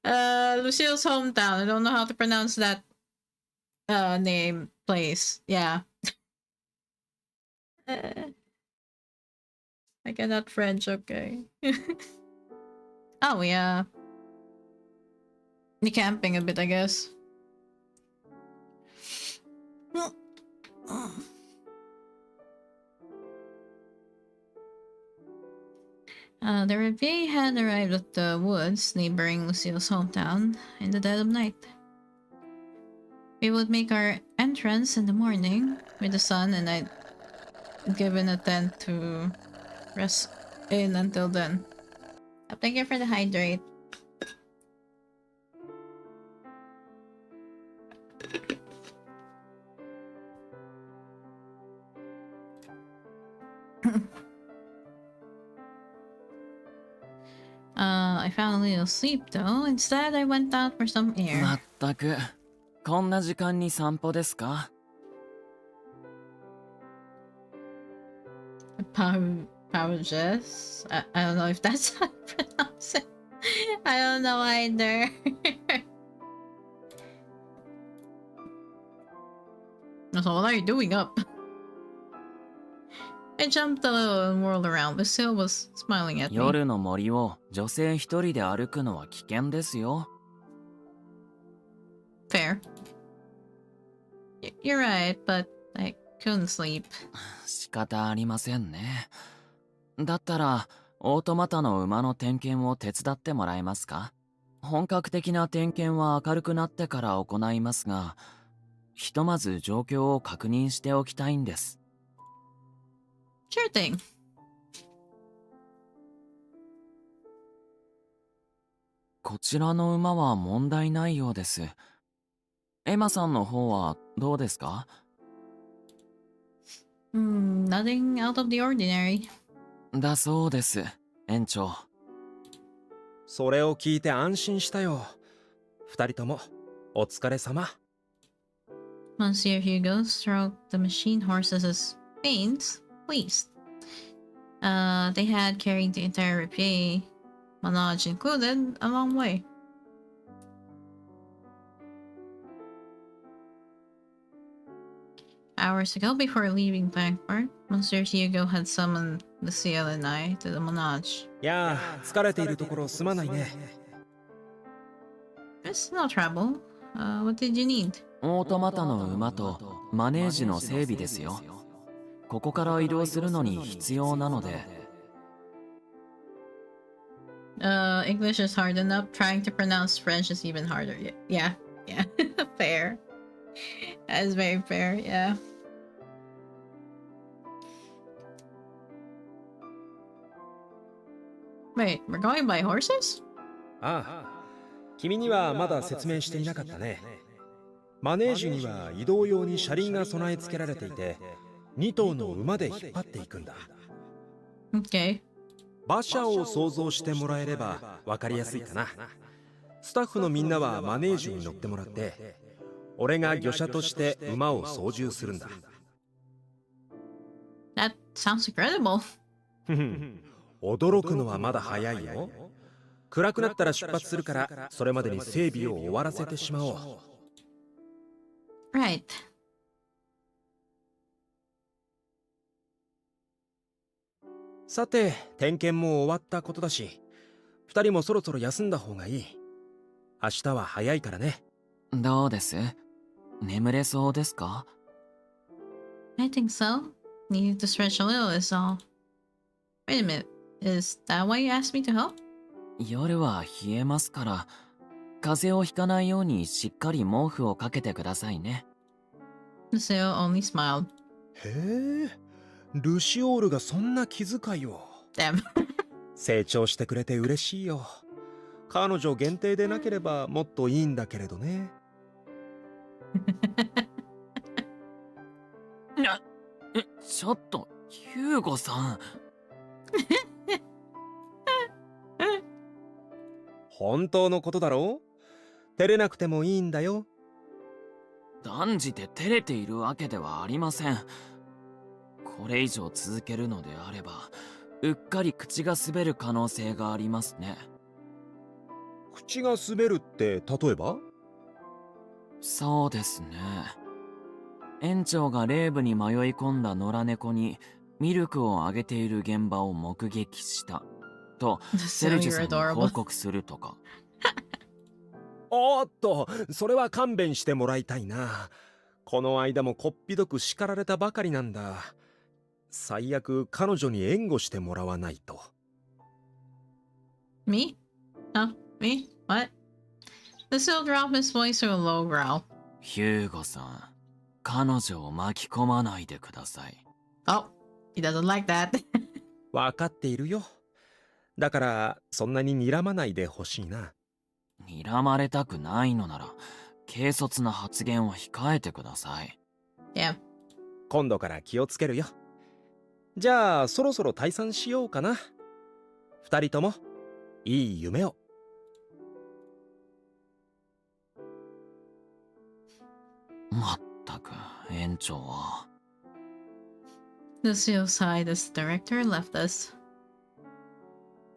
Lucille's hometown. I don't know how to pronounce that name, place. Yeah. I cannot French, okay. Oh, yeah. Camping a bit, I guess. The reveille had arrived at the woods neighboring Lucille's hometown in the dead of night. We would make our entrance in the morning with the sun, and I'd given a tent to rest in until then. Thank you for the hydrate. I found a little sleep though. Instead, I went out for some air. まったく、こんな時間に散歩ですか? Pauges? I don't know if that's how you pronounce it. I don't know either. So what are you doing up? I jumped a little and whirled around. Lucille was smiling at me. 夜の森を女性一人で歩くのは危険ですよ。Fair. You're right, but I couldn't sleep. 仕方ありませんね。だったら、オートマタの馬の点検を手伝ってもらえますか？本格的な点検は明るくなってから行いますが、ひとまず状況を確認しておきたいんです。Sure thing. こちらの馬は問題ないようです。エマさんの方はどうですか？ Nothing out of the ordinary. だそうです、園長。それを聞いて安心したよ。二人ともお疲れ様。Monsieur Hugo stroked the machine horses' manes, pleased. They had carried the entire repair, manage included, a long way. hours ago before leaving Blackboard. Monsieur Hugo had summoned Luciole and I to the MANÈGE. やあ、疲れているところすまないね。It's no trouble. What did you need? オートマタの馬とマネージの整備ですよ。ここから移動するのに必要なので。English is hard enough. Trying to pronounce French is even harder. Yeah. Fair. That is very fair, yeah. Wait, we're going by horses? ああ、君にはまだ説明していなかったね。マネージには移動用に車輪が備え付けられていて、2頭の馬で引っ張っていくんだ。Okay. 馬車を想像してもらえれば分かりやすいかな。スタッフのみんなはマネージに乗ってもらって、俺が御車として馬を操縦するんだ。That sounds incredible. 驚くのはまだ早いよ。暗くなったら出発するから、それまでに整備を終わらせてしまおう。Right. さて、点検も終わったことだし、2人もそろそろ休んだ方がいい。明日は早いからね。どうです？眠れそうですか？ I think so. Need to stretch a little is all. Wait a minute. Is that why you asked me to help? 夜は冷えますから、風邪をひかないようにしっかり毛布をかけてくださいね。Lucille only smiled. へえ、ルシオールがそんな気遣いを。Damn. 成長してくれて嬉しいよ。彼女限定でなければもっといいんだけれどね。ちょっと、ヒューゴさん。本当のことだろう？照れなくてもいいんだよ。断じて照れているわけではありません。これ以上続けるのであれば、うっかり口が滑る可能性がありますね。口が滑るって例えば？そうですね。園長がレーブに迷い込んだ野良猫にミルクをあげている現場を目撃したとセルジュさんに報告するとか。おーっと、それは勘弁してもらいたいな。この間もこっぴどく叱られたばかりなんだ。最悪彼女に援護してもらわないと。Me? No, me? What? Lucille dropped his voice to a low growl. ヒューゴさん、彼女を巻き込まないでください。Oh, he doesn't like that. わかっているよ。だからそんなに睨まないでほしいな。睨まれたくないのなら、軽率な発言を控えてください。Yeah. 今度から気をつけるよ。じゃあそろそろ退散しようかな。二人ともいい夢を。まったく園長は。Lucille sighed as the director left us.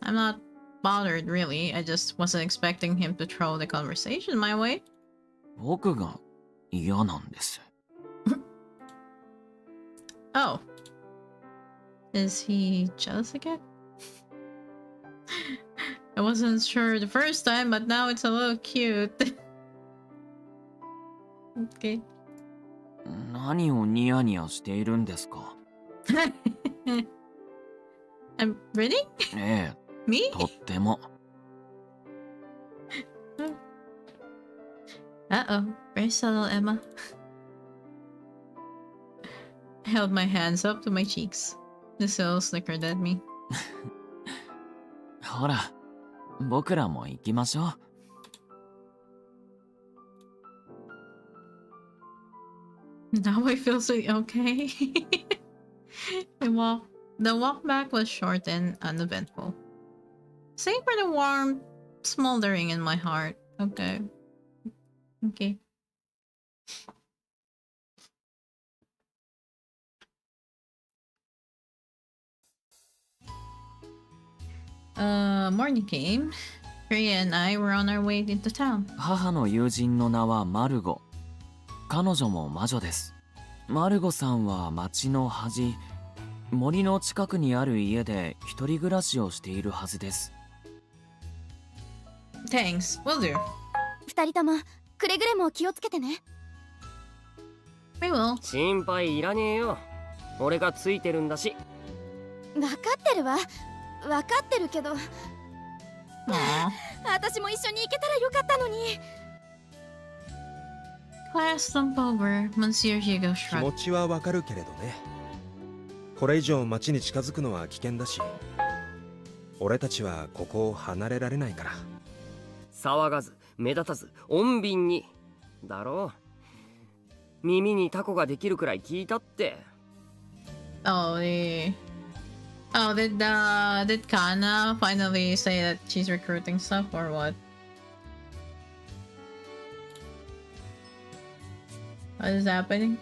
I'm not bothered, really. I just wasn't expecting him to throw the conversation my way. 僕が嫌なんです。Oh. Is he jealous again? I wasn't sure the first time, but now it's a little cute. Okay. 何をニヤニヤしているんですか？I'm ready? ええ、 Me? とっても。Uh-oh. Very subtle, Emma. I held my hands up to my cheeks. Lucille snickered at me. ほら、僕らも行きましょう。Now I feel so okay. The walk back was short and uneventful. Save for the warm smoldering in my heart. Okay. Okay. Morning came. Rhea and I were on our way into town. 母の友人の名はマルゴ。彼女も魔女です。マルゴさんは町の端、森の近くにある家で一人暮らしをしているはずです。Thanks, will do. 二人ともくれぐれも気をつけてね。 We will. 心配いらねえよ。俺がついてるんだし。分かってるわ。分かってるけど、 Aww. 私も一緒に行けたらよかったのに。 Class slump over. Monsieur Hugo 気持 shrugged. ちはわかるけれどね。これ以上町に近づくのは危険だし、俺たちはここを離れられないから。騒がず目立たず穏便にだろう。耳にタコができるくらい聞いたって。 Oh, did Kana finally say that she's recruiting stuff or what? What is happening?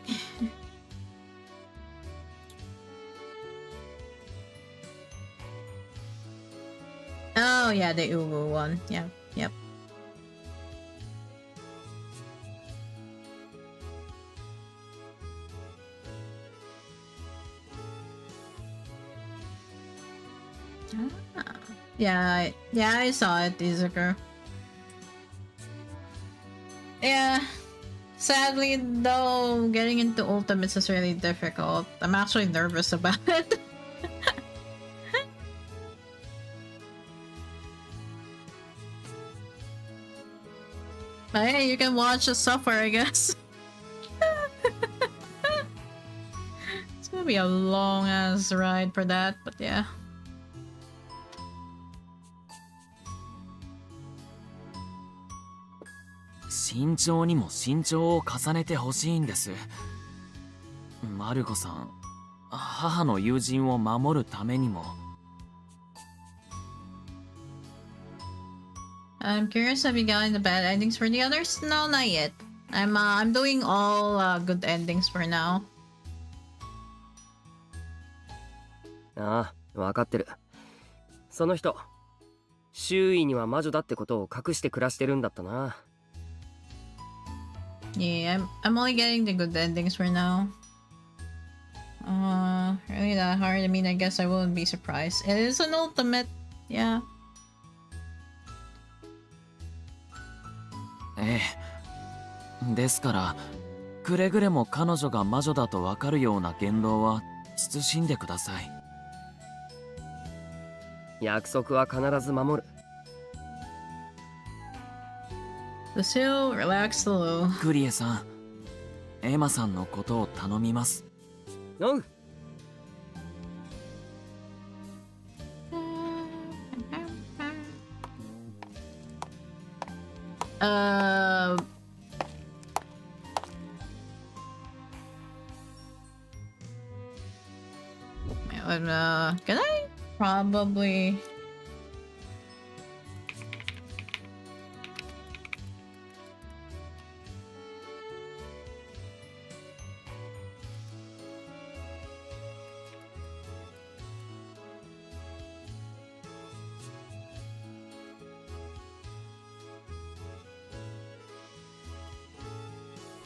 Oh yeah, the Uwu one. Yep, yep. Yeah, I saw it, Izuku. Yeah. Sadly, though, getting into ultimates is really difficult. I'm actually nervous about it. But hey, you can watch the suffer, I guess. It's gonna be a long ass ride for that, but yeah.慎重にも慎重を重ねてほしいんです。マルゴさん、母の友人を守るためにも。I'm curious, have you gotten the bad endings for the others? No, not yet. I'm doing all good endings for now. ああ、分かってる。その人、周囲には魔女だってことを隠して暮らしてるんだったな。Yeah, I'm only getting the good endings for now. Really that hard? I mean, I guess I wouldn't be surprised. It is an ultimate, yeah. ええ。ですから、くれぐれも彼女が魔女だとわかるような言動は慎んでください。約束は必ず守る。Luciole, relax the low. クリエさん、エマさんのことを頼みます。おう。Can I probably?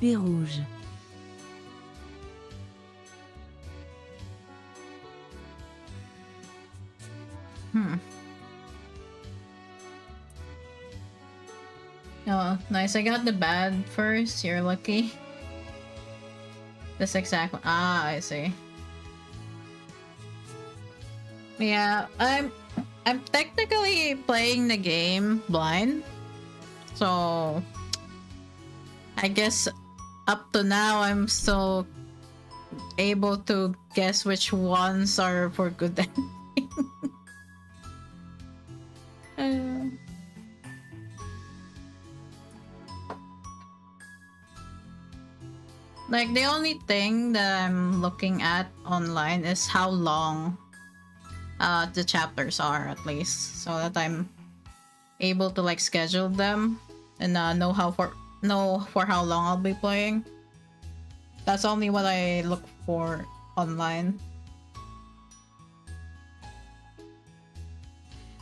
P rouge. Oh, nice. I got the bad first. You're lucky. This exact one. Ah, I see. Yeah, I'm technically playing the game blind. So I guess up to now I'm still able to guess which ones are for good ending. Like the only thing that I'm looking at online is how long the chapters are, at least, so that I'm able to like schedule them and know for how long I'll be playing. That's only what I look for online.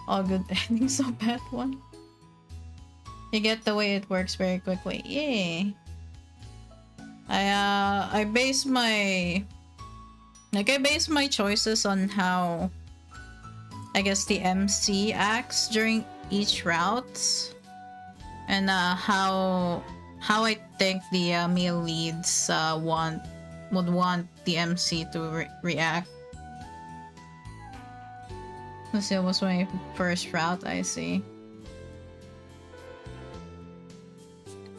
All good endings, so bad one. You get the way it works very quickly. Yay. I base my choices on how I guess the MC acts during each route, and how I think the male leads would want the MC to react. This was my first route, I see.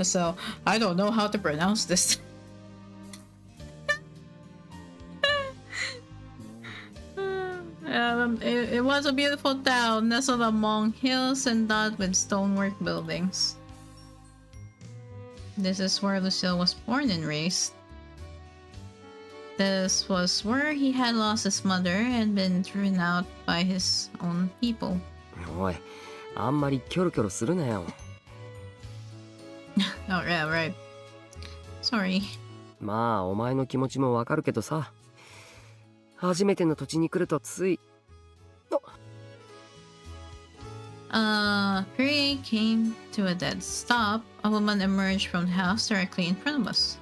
So I don't know how to pronounce this. It was a beautiful town nestled among hills and dotted with stonework buildings. This is where Luciole was born and raised. This was where he had lost his mother and been driven out by his own people. おい、あんまりキョロキョロするなよ。Oh yeah, right. Sorry. まあ、お前の気持ちもわかるけどさ。初めての土地に来るとつい。Puri came to a dead stop. A woman emerged from the house directly in front of us.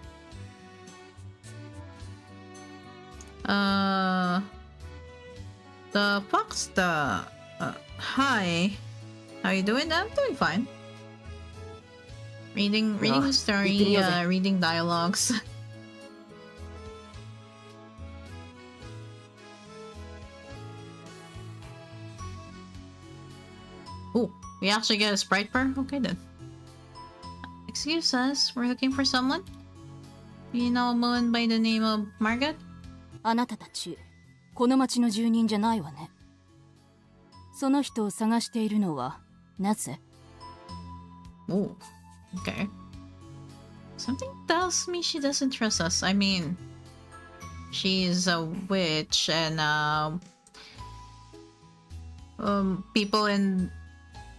The fox, hi. How you doing? I'm doing fine. Reading the story, reading dialogues. Oh, we actually get a sprite per? Okay then. Excuse us, we're looking for someone? You know a woman by the name of Margaret? あなたたちこの町の住人じゃないわね。その人を探しているのはなぜ？ Oh, okay. Something tells me she doesn't trust us. I mean, she's a witch, and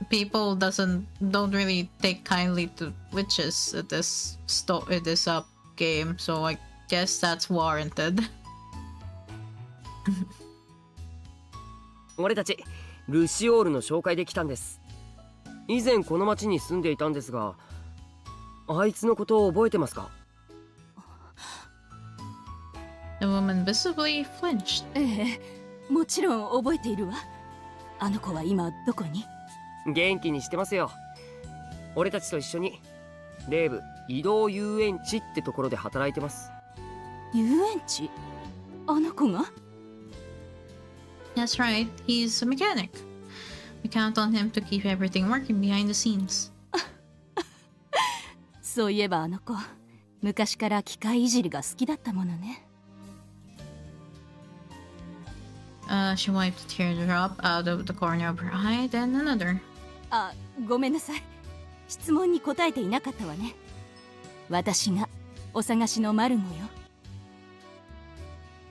people don't really take kindly to witches at this game, so I guess that's warranted. 俺たちルシオールの紹介で来たんです。以前この町に住んでいたんですが、あいつのことを覚えてますか？ The woman visibly flinched. ええ、もちろん覚えているわ。あの子は今どこに？元気にしてますよ。俺たちと一緒にレーブ移動遊園地ってところで働いてます。遊園地？あの子が？ That's right, he's a mechanic. We count on him to keep everything working behind the scenes. そういえばあの子、昔から機械いじりが好きだったものね。She wiped a teardrop out of the corner of her eye, then another. あ、ごめんなさい。質問に答えていなかったわね。私がお探しのマルゴよ。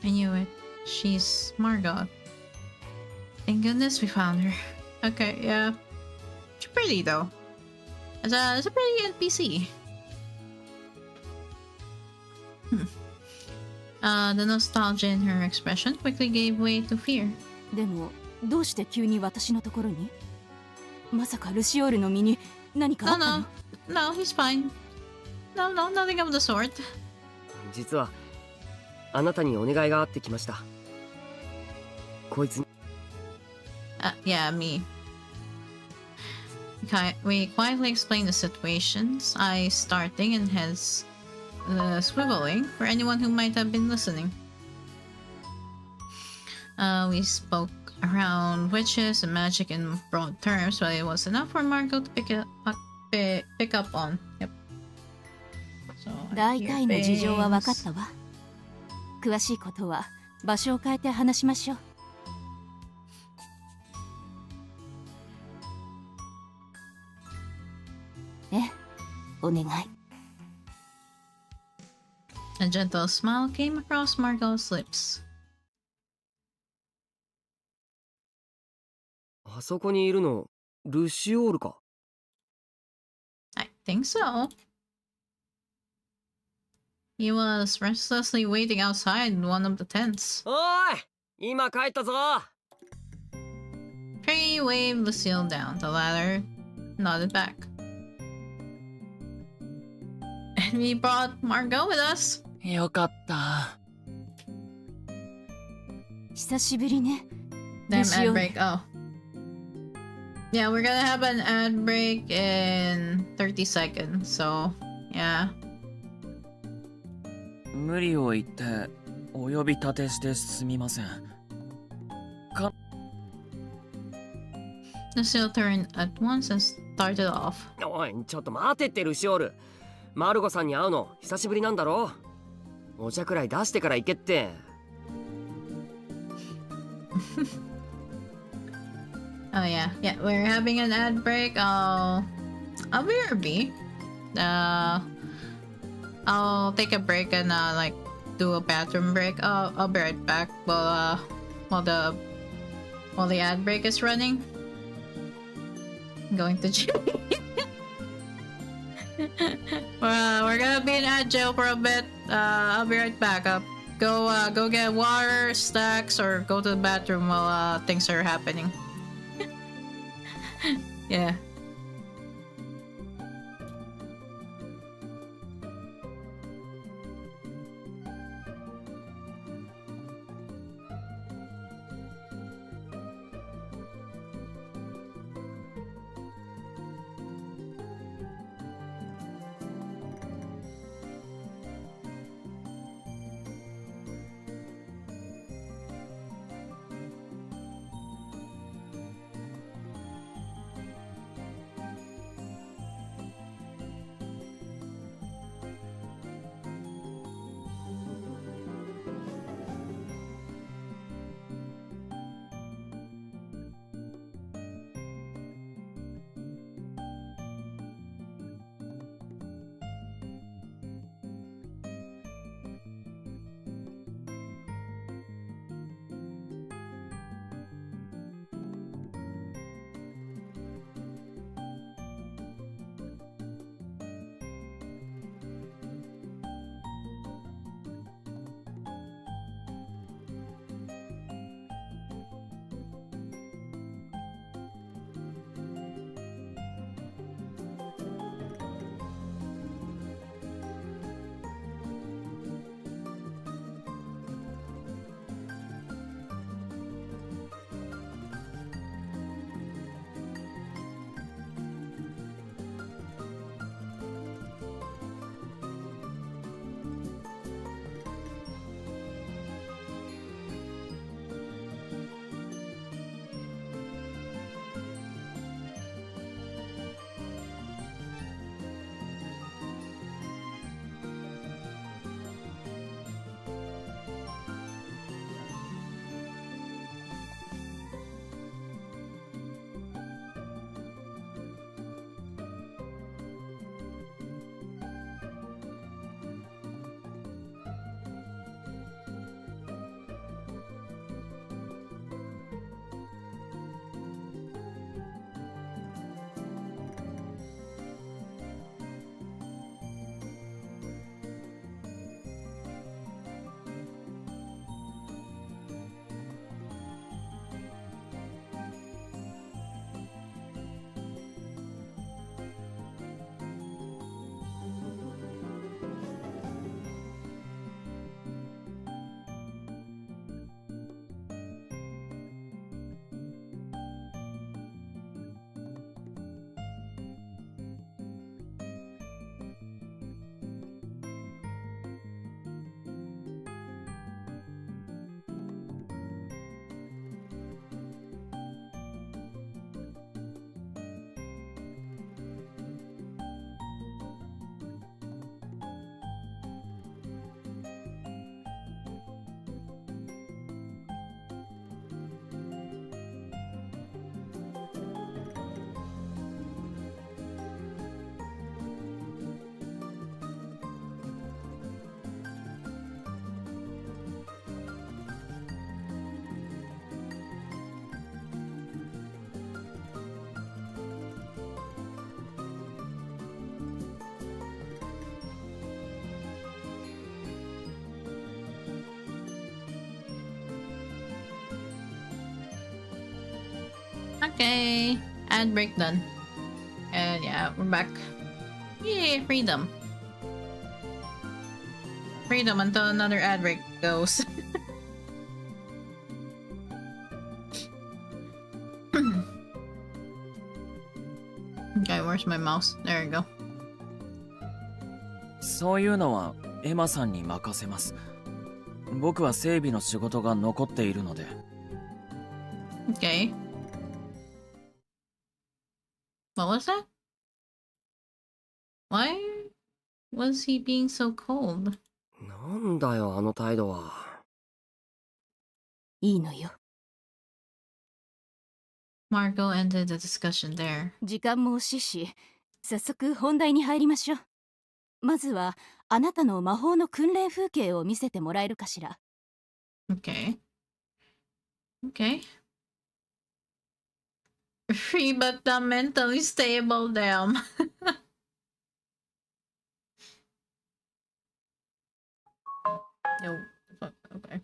I knew it. She's Margot. Thank goodness we found her. Okay, yeah. She's pretty though. It's a pretty NPC. The nostalgia in her expression quickly gave way to fear. でも、どうして急に私のところに？まさかルシオールの身に何かあったの？ No, he's fine. No, nothing of the sort. 実はあなたにお願いがあってきました。こいつに。Yeah, me. We quietly explained the situations, eyes starting and heads swiveling for anyone who might have been listening. We spoke around witches and magic in broad terms, but it was enough for Margot to pick up on. Yep. So, 大体の事情は分かったわ。詳しいことは場所を変えて話しましょう。ね、お願い。A gentle smile came across Margot's lips. あそこにいるのルシオールか？ I think so. He was restlessly waiting outside one of the tents. おい、今帰ったぞ。Prey waved Lucille down. The latter nodded back. And we brought Margot with us. よかった。久しぶりね。 Damn, ad Luciole. break. Oh. Yeah, we're gonna have an ad break in 30 seconds, so yeah. 無理を言ってお呼び立てしてすみません。Luciole turned at once and started off. おい、ちょっと待てってルシオール。マルゴさんに会うの久しぶりなんだろ。お茶くらい出してから行けって。Oh yeah, we're having an ad break. I'll BRB. I'll take a break and like do a bathroom break. I'll be right back while the ad break is running. I'm going to jail. We're gonna be in ad jail for a bit. I'll be right back. Go get water, snacks, or go to the bathroom while things are happening. Yeah. Okay, ad break done. And yeah, we're back. Yay, freedom. freedom until another ad break goes. Okay, where's my mouse? There you go. そういうのはエマさんに任せます。僕は整備の仕事が残っているので。Okay. What was that? Why was he being so cold? なんだよあの態度は。いいのよ。Margot ended the discussion there. 時間も惜しいし、早速本題に入りましょう。まずはあなたの魔法の訓練風景を見せてもらえるかしら。Okay. Okay. Free but not mentally stable, damn. No. Okay.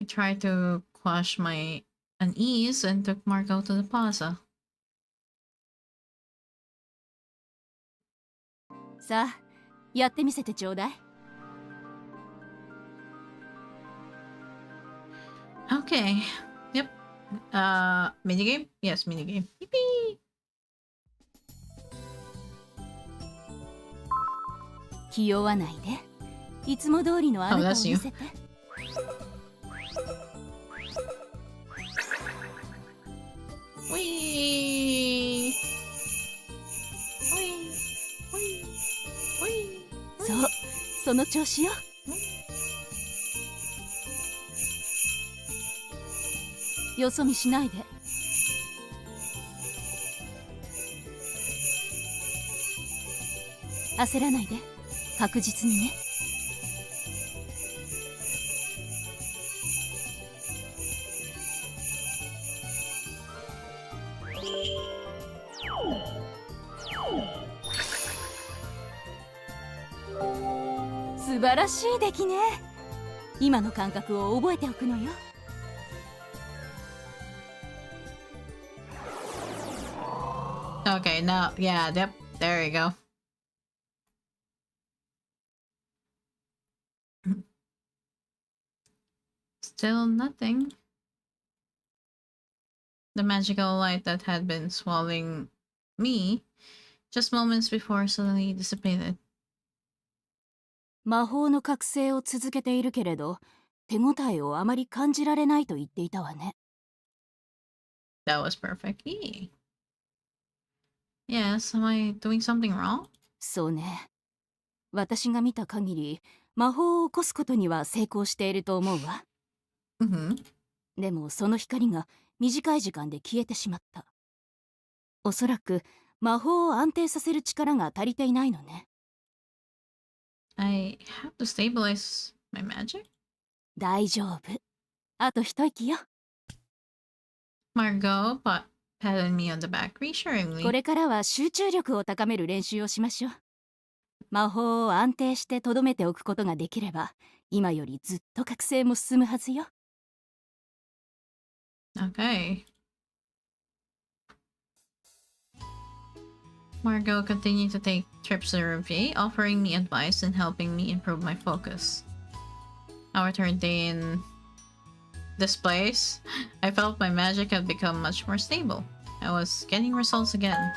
I tried to quash my unease and took Margot to the plaza. さあ、やってみせてちょうだい。Okay. Yep. Minigame? Yes, minigame. Yippee! 気負わないで。いつも通りのあなたを見せて。Whee! Whee! そう、その調子よ。よそ見しないで。焦らないで。確実にね。素晴らしい出来ね。今の感覚を覚えておくのよ。Okay, now, yeah, yep, there you go. Still nothing. The magical light that had been swallowing me just moments before suddenly dissipated. 魔法の覚醒を続けているけれど、手応えをあまり感じられないと言っていたわね。That was perfect. Yes, am I doing something wrong? そうね。私が見た限り、魔法を起こすことには成功していると思うわ。でもその光が短い時間で消えてしまった。おそらく魔法を安定させる力が足りていないのね。I have to stabilize my magic? 大丈夫。あと一息よ。Margot patted me on the back reassuringly. これからは集中力を高める練習をしましょう。魔法を安定して留めておくことができれば、今よりずっと覚醒も進むはずよ。Okay. Margot continued to take trips to Rivier, offering me advice and helping me improve my focus. Our third day in this place, I felt my magic had become much more stable. I was getting results again.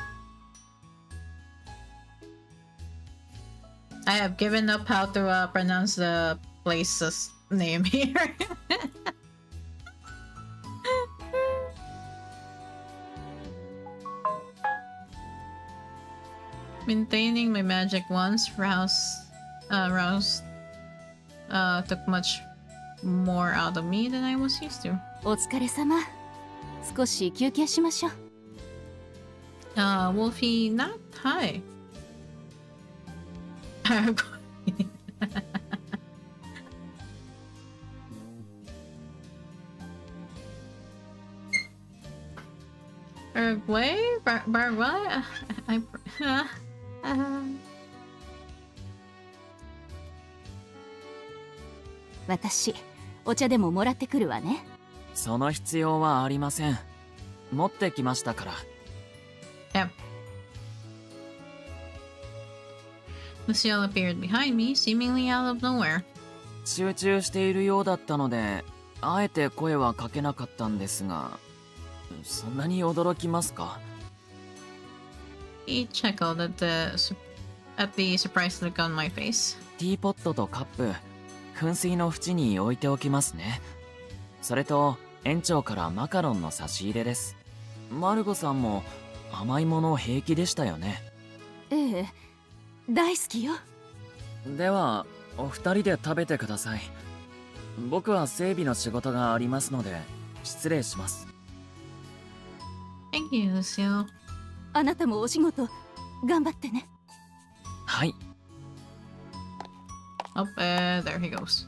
I have given up how to pronounce the place's name here. Maintaining my magic once took much more out of me than I was used to. お疲れ様。少し休憩しましょう。Wolfie, not hi. Uruguay? Paraguay? I 私、お茶でももらってくるわね。その必要はありません。持ってきましたから。Yep. Luciole appeared behind me, seemingly out of nowhere. 集中しているようだったので、あえて声はかけなかったんですが、そんなに驚きますか？ He chuckled at the surprised look on my face. ティーポットとカップ、噴水の縁に置いておきますね。それと、園長からマカロンの差し入れです。マルゴさんも甘いもの平気でしたよね。ええ、大好きよ。では、お二人で食べてください。僕は整備の仕事がありますので、失礼します。Thank you, Luciole. あなたもお仕事頑張ってね。はい。Oh, there he goes.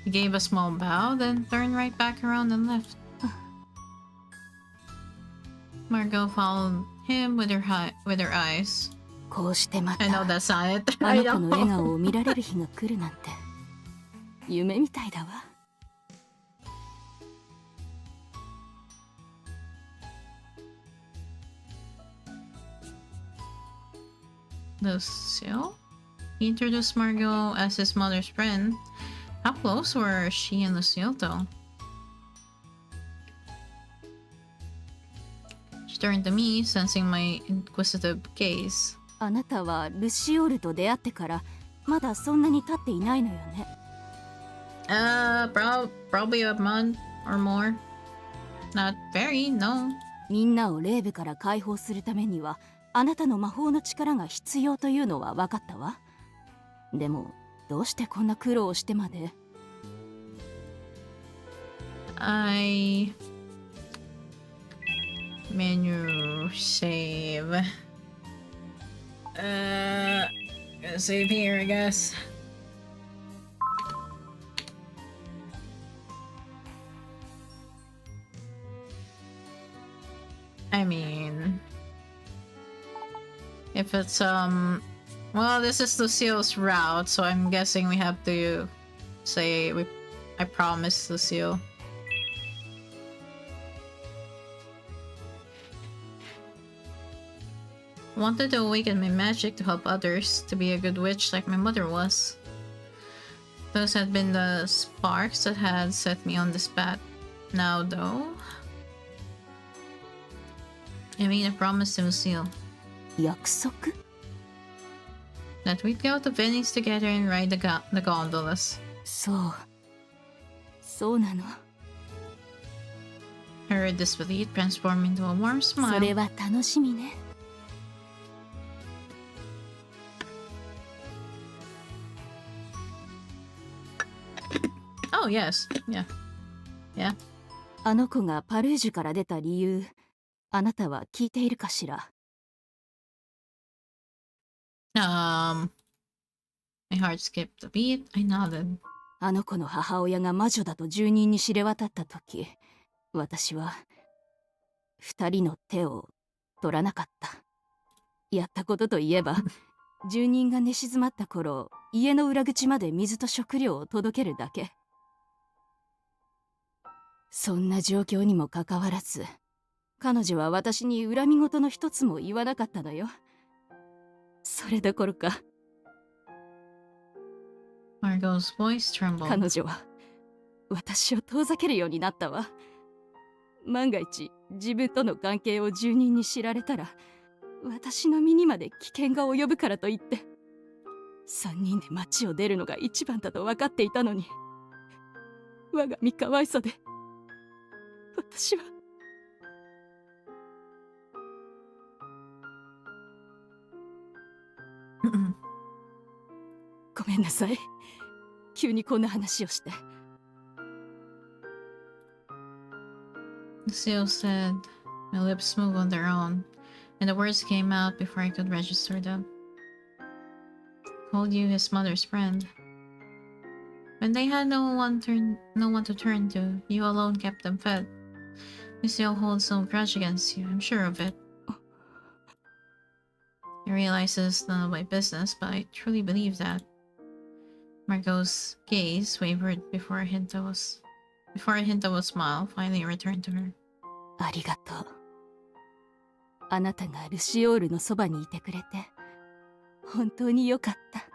He gave a small bow, then turned right back around and left. Margot followed him with her eyes. こうしてまた I know that's not it. あ I の子の know. 笑顔を見られる日が来るなんて夢みたいだわ。Luciole? He introduced Margot as his mother's friend. How close were she and Luciole, though? She turned to me, sensing my inquisitive gaze. あなたはルシオールと出会ってからまだそんなに経っていないのよね。Probably a month or more. Not very, no. みんなを霊部から解放するためにはあなたの魔法の力が必要というのは分かったわ。でもどうしてこんな苦労をしてまで。Menu save. Save here, I guess. I mean, if it's well, this is Luciole's route, so I'm guessing we have to say I promise Luciole. Wanted to awaken my magic to help others, to be a good witch like my mother was. Those had been the sparks that had set me on this path. Now, though, I made a promise to Luciole. 約束？ That we'd go to Venice together and ride the gondolas. そうなの。 Her disbelief transformed into a warm そ smile. れは楽しみね。Oh, yes. Yeah. Yeah. あの子がパルージュから出た理由、あなたは聞いているかしら？ My heart skipped a beat. I nodded. あの子の母親が魔女だと住人に知れ渡った時、私は二人の手を取らなかった。やったことといえば、住人が寝静まった頃、家の裏口まで水と食料を届けるだけ。そんな状況にもかかわらず、彼女は私に恨み事の一つも言わなかったのよ。それどころか、 Margot's voice trembled. 彼女は私を遠ざけるようになったわ。万が一自分との関係を住人に知られたら、私の身にまで危険が及ぶからと言って、3人で街を出るのが一番だと分かっていたのに、我が身かわいさで私は。ごめんなさい、急にこんな話をして。 Luciole said. My lips moved on their own, and the words came out before I could register them. Called you his mother's friend. When they had no one to turn to, you alone kept them fed. Luciole holds no grudge against you, I'm sure of it. I realize this is none of my business, but I truly believe that. Margot's gaze wavered before a hint of a smile finally returned to her. ありがとう。あなたがルシオールのそばにいてくれて本当によかった。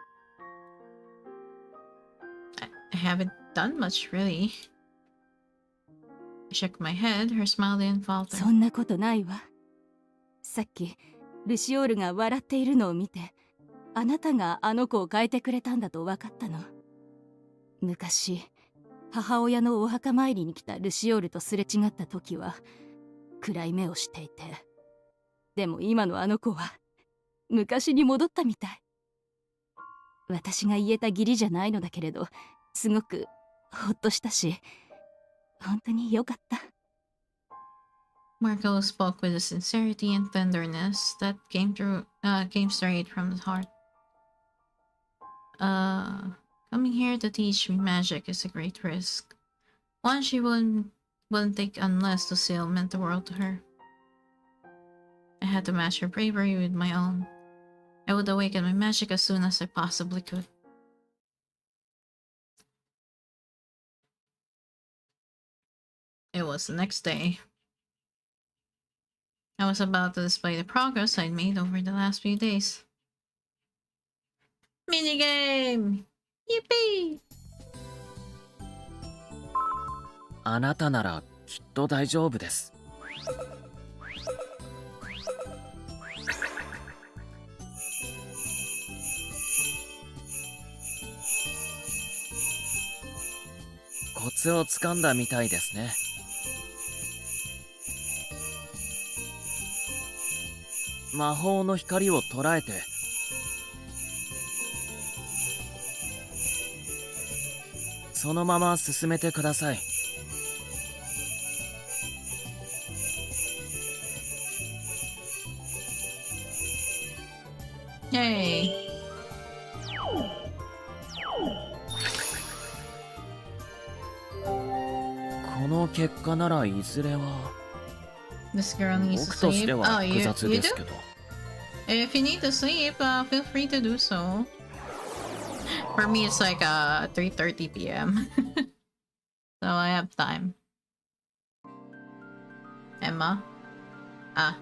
I haven't done much, really. I shook my head, her smile didn't falter. そんなことないわ。さっき、ルシオールが笑っているのを見て、あなたがあの子を変えてくれたんだと分かったの。昔、母親のお墓参りに来たルシオールとすれ違った時は、暗い目をしていて。でも今のあの子は、昔に戻ったみたい。私が言えた義理じゃないのだけれど、すごくほっとしたし、本当によかった。Marco spoke with a sincerity and tenderness that came straight from his heart. Coming here to teach me magic is a great risk. One she wouldn't take unless Luciole meant the world to her. I had to match her bravery with my own. I would awaken my magic as soon as I possibly could. It was the next day. I was about to display the progress I'd made over the last few days. Minigame! Yippee! あなたならきっと大丈夫です。コツをつかんだみたいですね。魔法の光を捉えて、そのまま進めてください。Yay! この結果ならいずれは This girl needs 僕 to として sleep. は Oh, 複 you 雑ですけ do? ど。If you need to sleep, feel free to do so. For me, it's like 3:30 p.m. So I have time. Emma? Ah.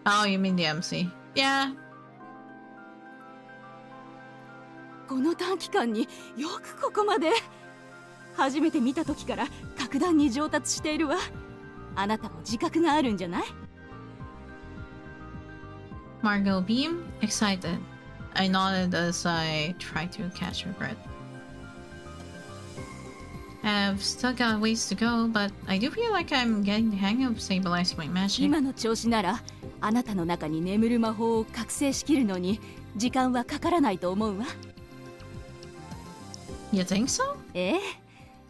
Oh, you mean the MC? Yeah. この短期間によくここまで。初めて見た時から格段に上達しているわ。あなたも自覚があるんじゃない？ Margot beamed, excited. I nodded as I tried to catch her breath. I've still got ways to go, but I do feel like I'm getting the hang of stabilizing my magic. 今の調子なら、あなたの中に眠る魔法を覚醒しきるのに時間はかからないと思うわ。You think so? ええ、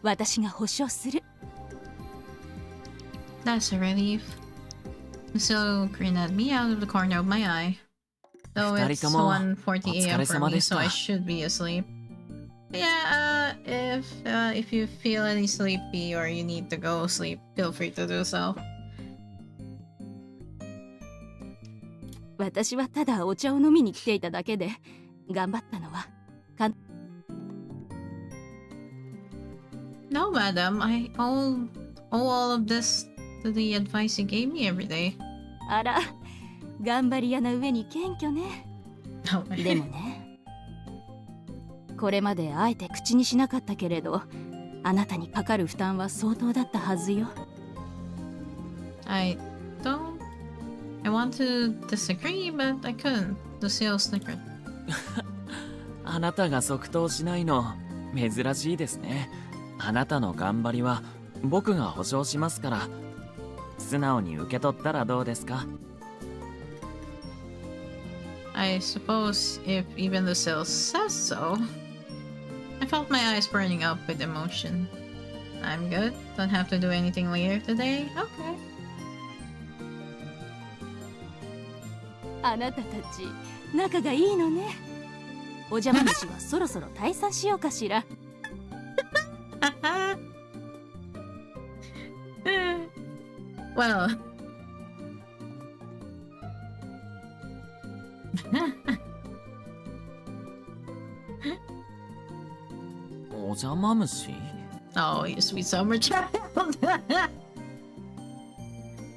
私が保証する。That's a relief. Luciole grinned at me out of the corner of my eye. Though it's 二人とも 1:40 a.m. for me, お疲れ様でした。 so I should be asleep. Yeah, if you feel any sleepy or you need to go sleep, feel free to do so. 私はただお茶を飲みに来ていただけで、頑張ったのは。No, madam, I owe all of this to the advice you gave me every day. あら、頑張り屋な上に謙虚ね。でもね、これまであえて口にしなかったけれど、あなたにかかる負担は相当だったはずよ。I want to disagree, but I couldn't. Luciole snickered. あなたが即答しないの珍しいですね。あなたの頑張りは僕が保証しますから、素直に受け取ったらどうですか？ I suppose if even Luciole says so. I felt my eyes burning up with emotion. I'm good. Don't have to do anything later today. Okay. あなたたち仲がいいのね。お邪魔虫はそろそろ退散しようかしら。Well.お邪魔虫？ Oh, you sweet summer child. What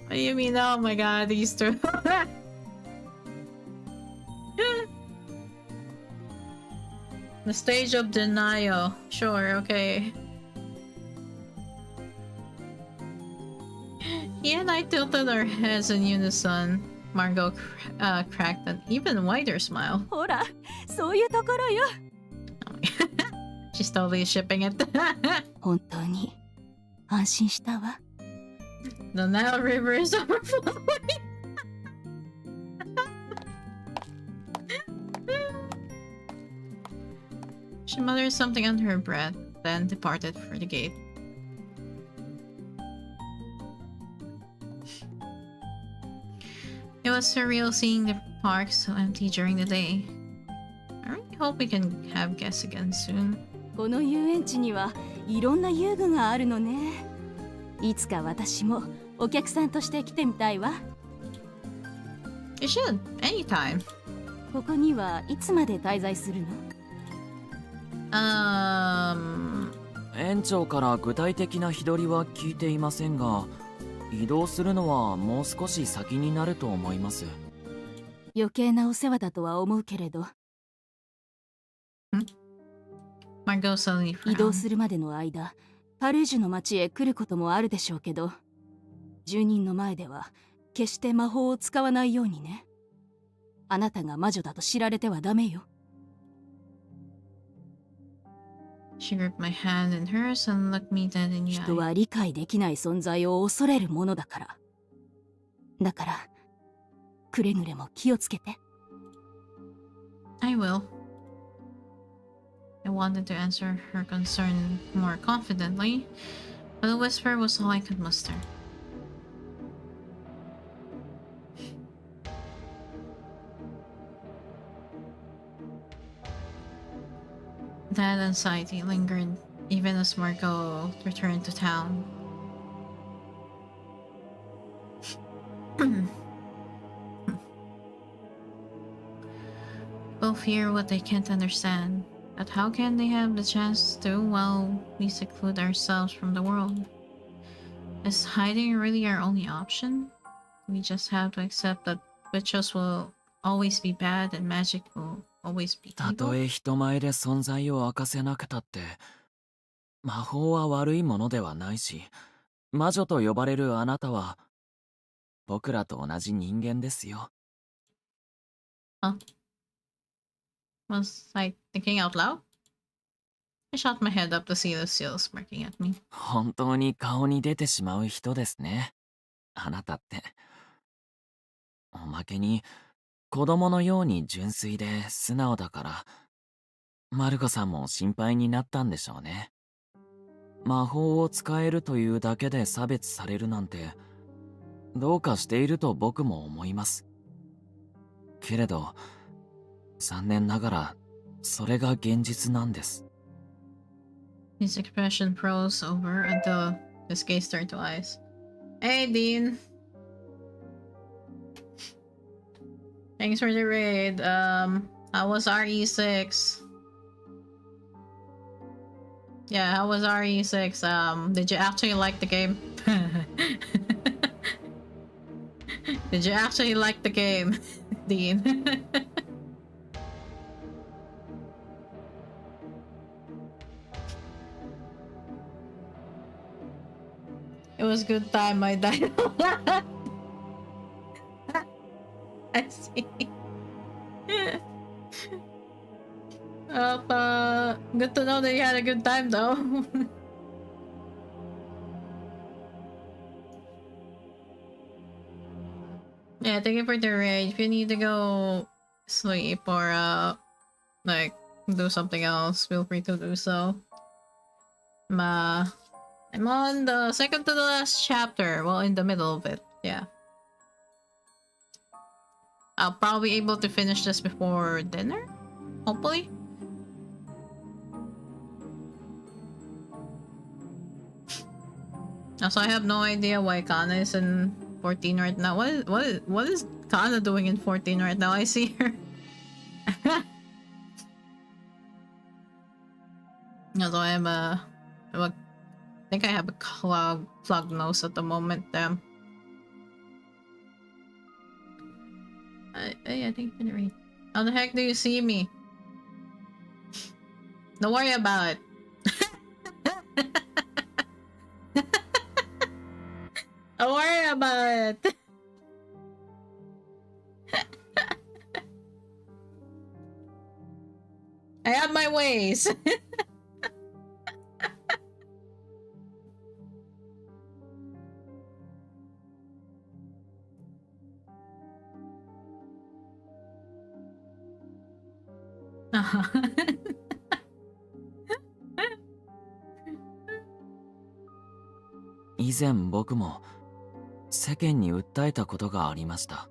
do you mean? Oh my god, these two. The stage of denial. Sure, okay. He and I tilted our heads in unison. Margot cracked an even wider smile. ほら、そういうところよ。She's totally shipping it. 本当に安心したわ。The Nile River is overflowing. She muttered something under her breath, then departed for the gate. It was surreal seeing the park so empty during the day. I really hope we can have guests again soon. この遊園地にはいろんな遊具があるのね。いつか私もお客さんとして来てみたいわ。You should, anytime. ここにはいつまで滞在するの？園長から具体的な日取りは聞いていませんが、移動するのはもう少し先になると思います。余計なお世話だとは思うけれど。Margot suddenly frowned. 移動するまでの間、パルージュの町へ来ることもあるでしょうけど、住人の前では決して魔法を使わないようにね。あなたが魔女だと知られてはダメよ。She gripped my hand in hers and looked me dead in the 人 eye. は理解できない存在を恐れるものだから。だから、くれぐれも気をつけて。I will. I wanted to answer her concern more confidently, but a whisper was all I could muster. That anxiety lingered even as Margot returned to town. People fear what they can't understand, but how can they have the chance to while we seclude ourselves from the world? Is hiding really our only option? We just have to accept that witches will always be bad and magic will always be た evil? とえ人前で存在を明かせなくたって、魔法は悪いものではないし、魔女と呼ばれるあなたは僕らと同じ人間ですよ。Was I thinking out loud? I shot my head up to see Luciole smirking at me. 本当に顔に出てしまう人ですね、あなたって。おまけに子供のように純粋で素直だから、マルコさんも心配になったんでしょうね。魔法を使えるというだけで差別されるなんて、どうかしていると僕も思います。けれど、残念ながらそれが現実なんです。His expression froze over until his gaze turned to eyes. Hey, Dean. Thanks for the raid. How was RE6? Yeah, how was RE6? Did you actually like the game? Did you actually like the game, Dean? It was good time, I died a lot. I see. Good to know that you had a good time though. Yeah, thank you for the raid. If you need to go sleep or like do something else, feel free to do so. I'm on the second to the last chapter. Well, in the middle of it, yeah. I'll probably be able to finish this before dinner, hopefully. Also, I have no idea why Kana is in 14 right now. What is Kana doing in 14 right now? I see her. Although I think I have a clogged nose at the moment. Damn. I think I'm gonna read. How the heck do you see me? Don't worry about it. Don't worry about it. I have my ways.以前僕も世間に訴えたことがありました。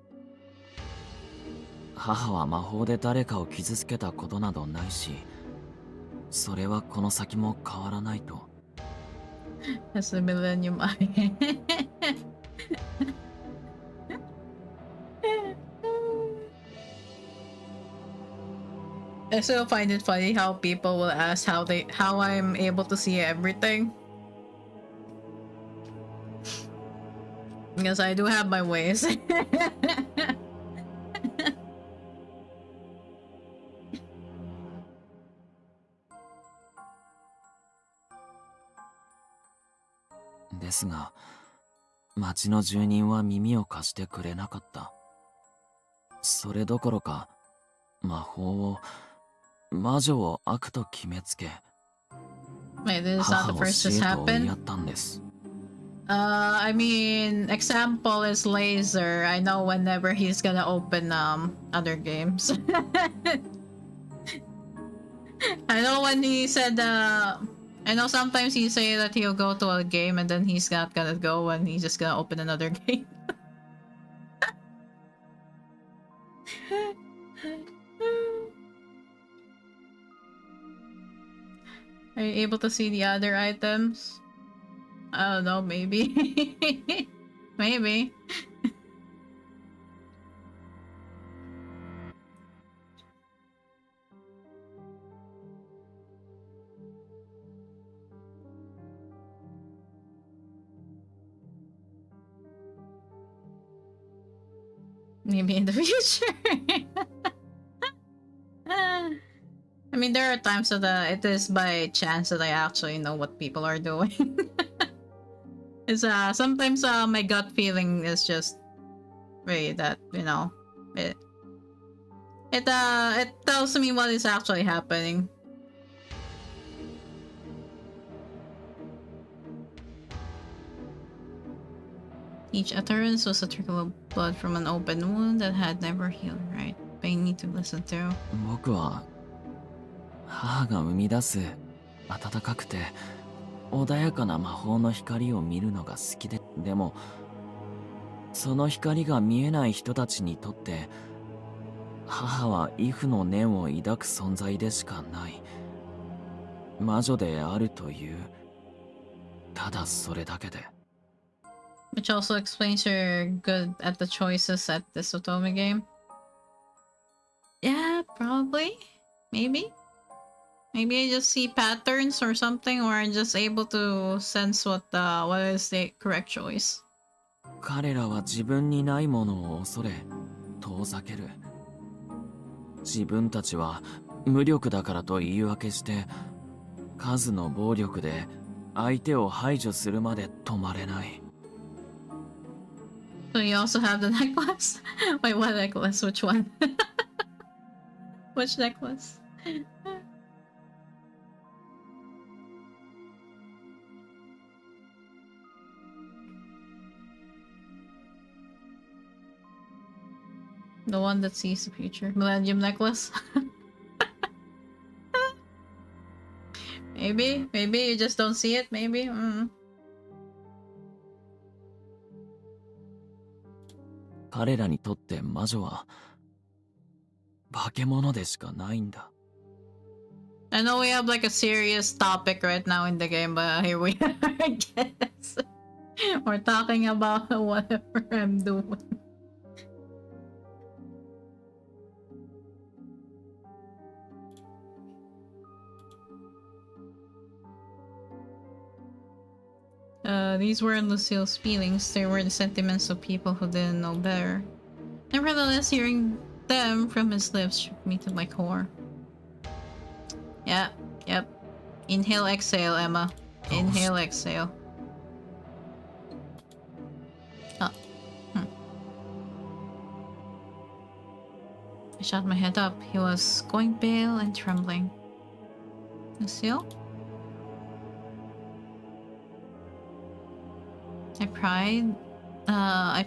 母は魔法で誰かを傷つけたことなどないし、それはこの先も変わらないと。That's the Millennium Eye. I still find it funny how people will ask how I'm able to see everything. Because I do have my ways.ですが、町の住人は耳を貸してくれなかった。それどころか、魔女を悪と決めつけ、 Wait, this is not the first this 母を教えと追い happened? やったんです。I mean, example is Laser. I know whenever he's gonna open other games. I know when he said I know sometimes he say that he'll go to a game and then he's not gonna go and he's just gonna open another game. Are you able to see the other items? I don't know, maybe. Maybe. Maybe in the future. I mean, there are times that it is by chance that I actually know what people are doing. It's sometimes my gut feeling is just way that, you know, it tells me what is actually happening. Each utterance was a trickle of blood from an open wound that had never healed, right? Pain to listen to. 僕は母が生み出す温かくて穏やかな魔法の光を見るのが好きで、でもその光が見えない人たちにとって母は畏怖の念を抱く存在でしかない。魔女であるという、ただそれだけで。Which also explains you're good at the choices at this otome game. Yeah, probably. Maybe. Maybe I just see patterns or something, or I'm just able to sense what is the correct choice. 彼らは自分にないものを恐れ、遠ざける。自分たちは無力だからと言い訳して、数の暴力で相手を排除するまで止まれない。So you also have the necklace? Wait, what necklace? Which one? Which necklace? The one that sees the future. Millennium necklace? Maybe you just don't see it, maybe? Mm. 彼らにとって魔女は化け物でしかないんだ。I know we have like a serious topic right now in the game, but here we are, I guess. We're talking about whatever I'm doing. These weren't Lucille's feelings, they were the sentiments of people who didn't know better. Nevertheless, hearing them from his lips shook me to my core. Yeah, Yep. Inhale, exhale, Emma. Inhale, exhale. Oh. I shot my head up. He was going pale and trembling. Luciole? I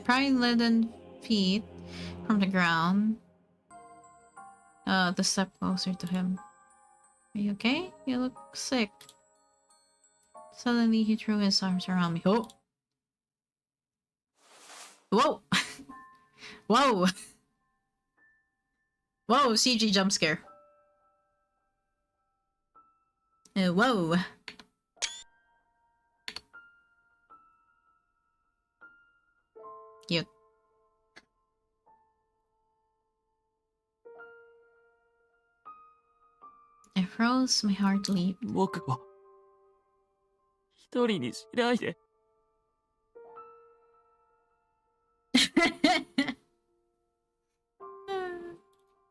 pried leaden feet from the ground. To step closer to him. Are you okay? You look sick. Suddenly he threw his arms around me. Oh! Whoa! Whoa! Whoa, CG jump scare. Whoa! Cute. I froze, my heart leaped. 僕を一人にしないで。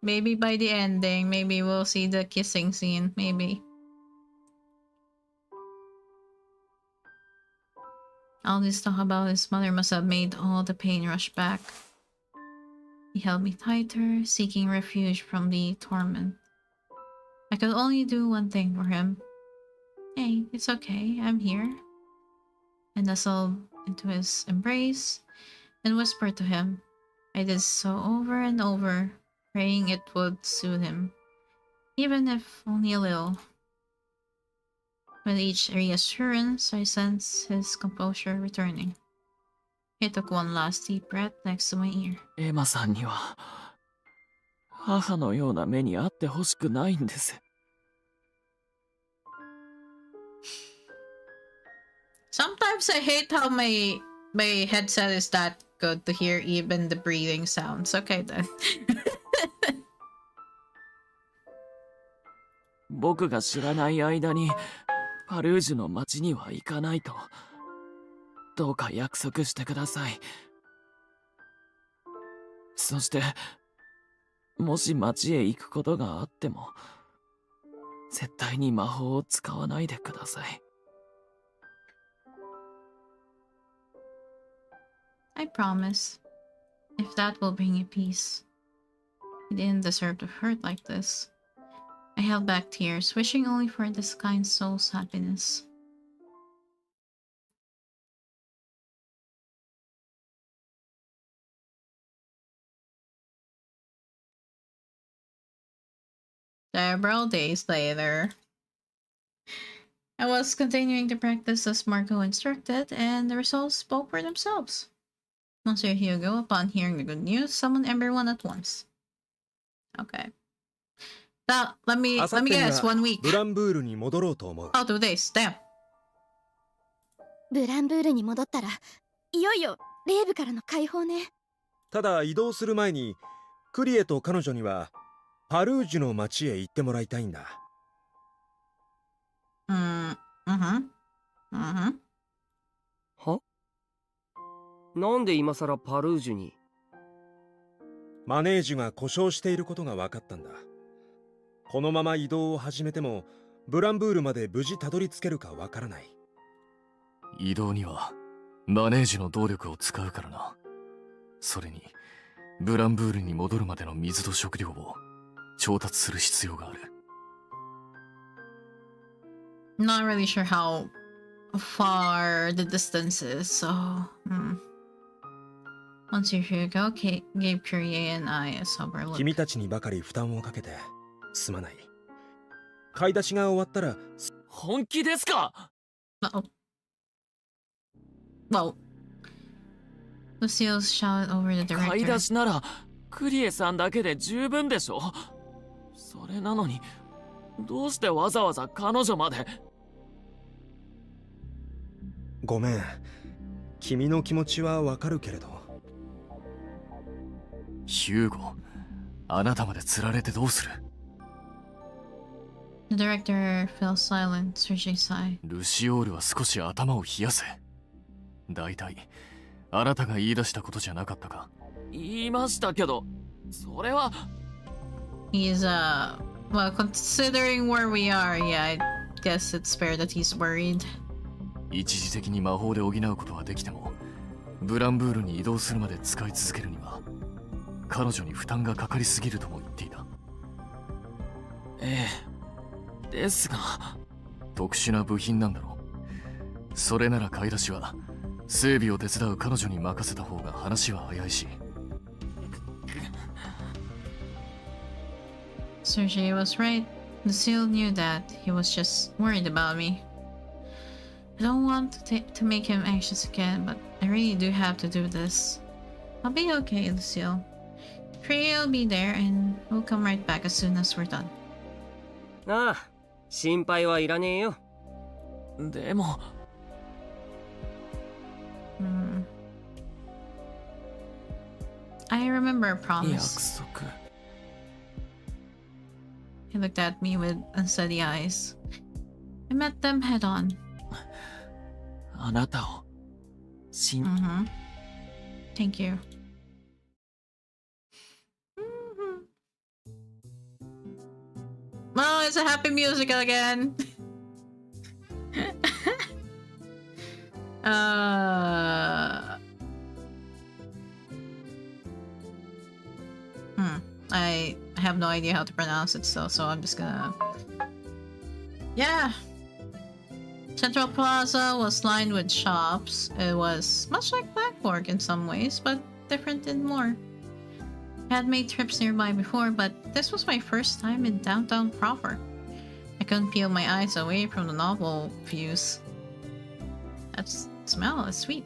Maybe by the ending, maybe we'll see the kissing scene, maybe. All this talk about his mother must have made all the pain rush back. He held me tighter, seeking refuge from the torment. I could only do one thing for him. Hey, it's okay, I'm here. I nestled into his embrace and whispered to him. I did so over and over, praying it would soothe him, even if only a little. With each reassurance, I sensed his composure returning. He took one last deep breath next to my ear. エマさんには母のような目にあってほしくないんです。Sometimes I hate how my headset is that good to hear even the breathing sounds. Okay then. 僕が知らない間にパルージュの町には行かないと。どうか約束してください。そしてもし町へ行くことがあっても絶対に魔法を使わないでください。I promise. If that will bring you peace. He didn't deserve to hurt like this. I held back tears, wishing only for this kind soul's happiness. Several days later, I was continuing to practice as Marco instructed, and the results spoke for themselves. Monsieur Hugo, upon hearing the good news, summoned everyone at once. Okay. Now, let me guess, 1 week. ブランブールに戻ろうと思う。Oh, 2 days. Damn. ブランブールに戻ったらいよいよレイブからの解放ね。ただ移動する前にクリエと彼女にはパルージュの町へ行ってもらいたいんだ。は？なんで今さらパルージュに？マネージュが故障していることが分かったんだ。このまま移動を始めてもブランブールまで無事たどり着けるかわからない。移動にはマネージの動力を使うからな。それにブランブールに戻るまでの水と食料を調達する必要がある。Not really sure how far the distance is, so once you're here, go gave Curie and I a sober look. 君たちにばかり負担をかけてすまない。買い出しが終わったら。本気ですか？ Well, Luciole shouted over the director. 買い出しならクリエさんだけで十分でしょ。それなのにどうしてわざわざ彼女まで。ごめん、君の気持ちはわかるけれど。ヒューゴ、あなたまで釣られてどうする？ The director fell silent, searching sigh. ルシオールは少し頭を冷やせ。だいたいあなたが言い出したことじゃなかったか？言いましたけど、それは。He's Well, considering where we are, yeah, I guess it's fair that he's worried. 一時的に魔法で補うことはできても、ブランブールに移動するまで使い続けるには、彼女に負担がかかりすぎるとも言っていた。ええ、ですが。特殊な部品なんだろう。それなら買い出しは、整備を手伝う彼女に任せた方が話は早いし。Sergei was right. Lucille knew that. He was just worried about me. I don't want to make him anxious again, but I really do have to do this. I'll be okay, Lucille. Trey will be there and we'll come right back as soon as we're done. ああ、心配はいらねえよ。でも。I remember a promise. 約束。He looked at me with unsteady eyes. I met them head on. あなたを。Thank you. Oh, it's a happy musical again. I have no idea how to pronounce it still, so I'm just gonna... Yeah! Central Plaza was lined with shops. It was much like Blackboard in some ways, but different in more. I had made trips nearby before, but this was my first time in downtown proper. I couldn't peel my eyes away from the novel views. That smell is sweet.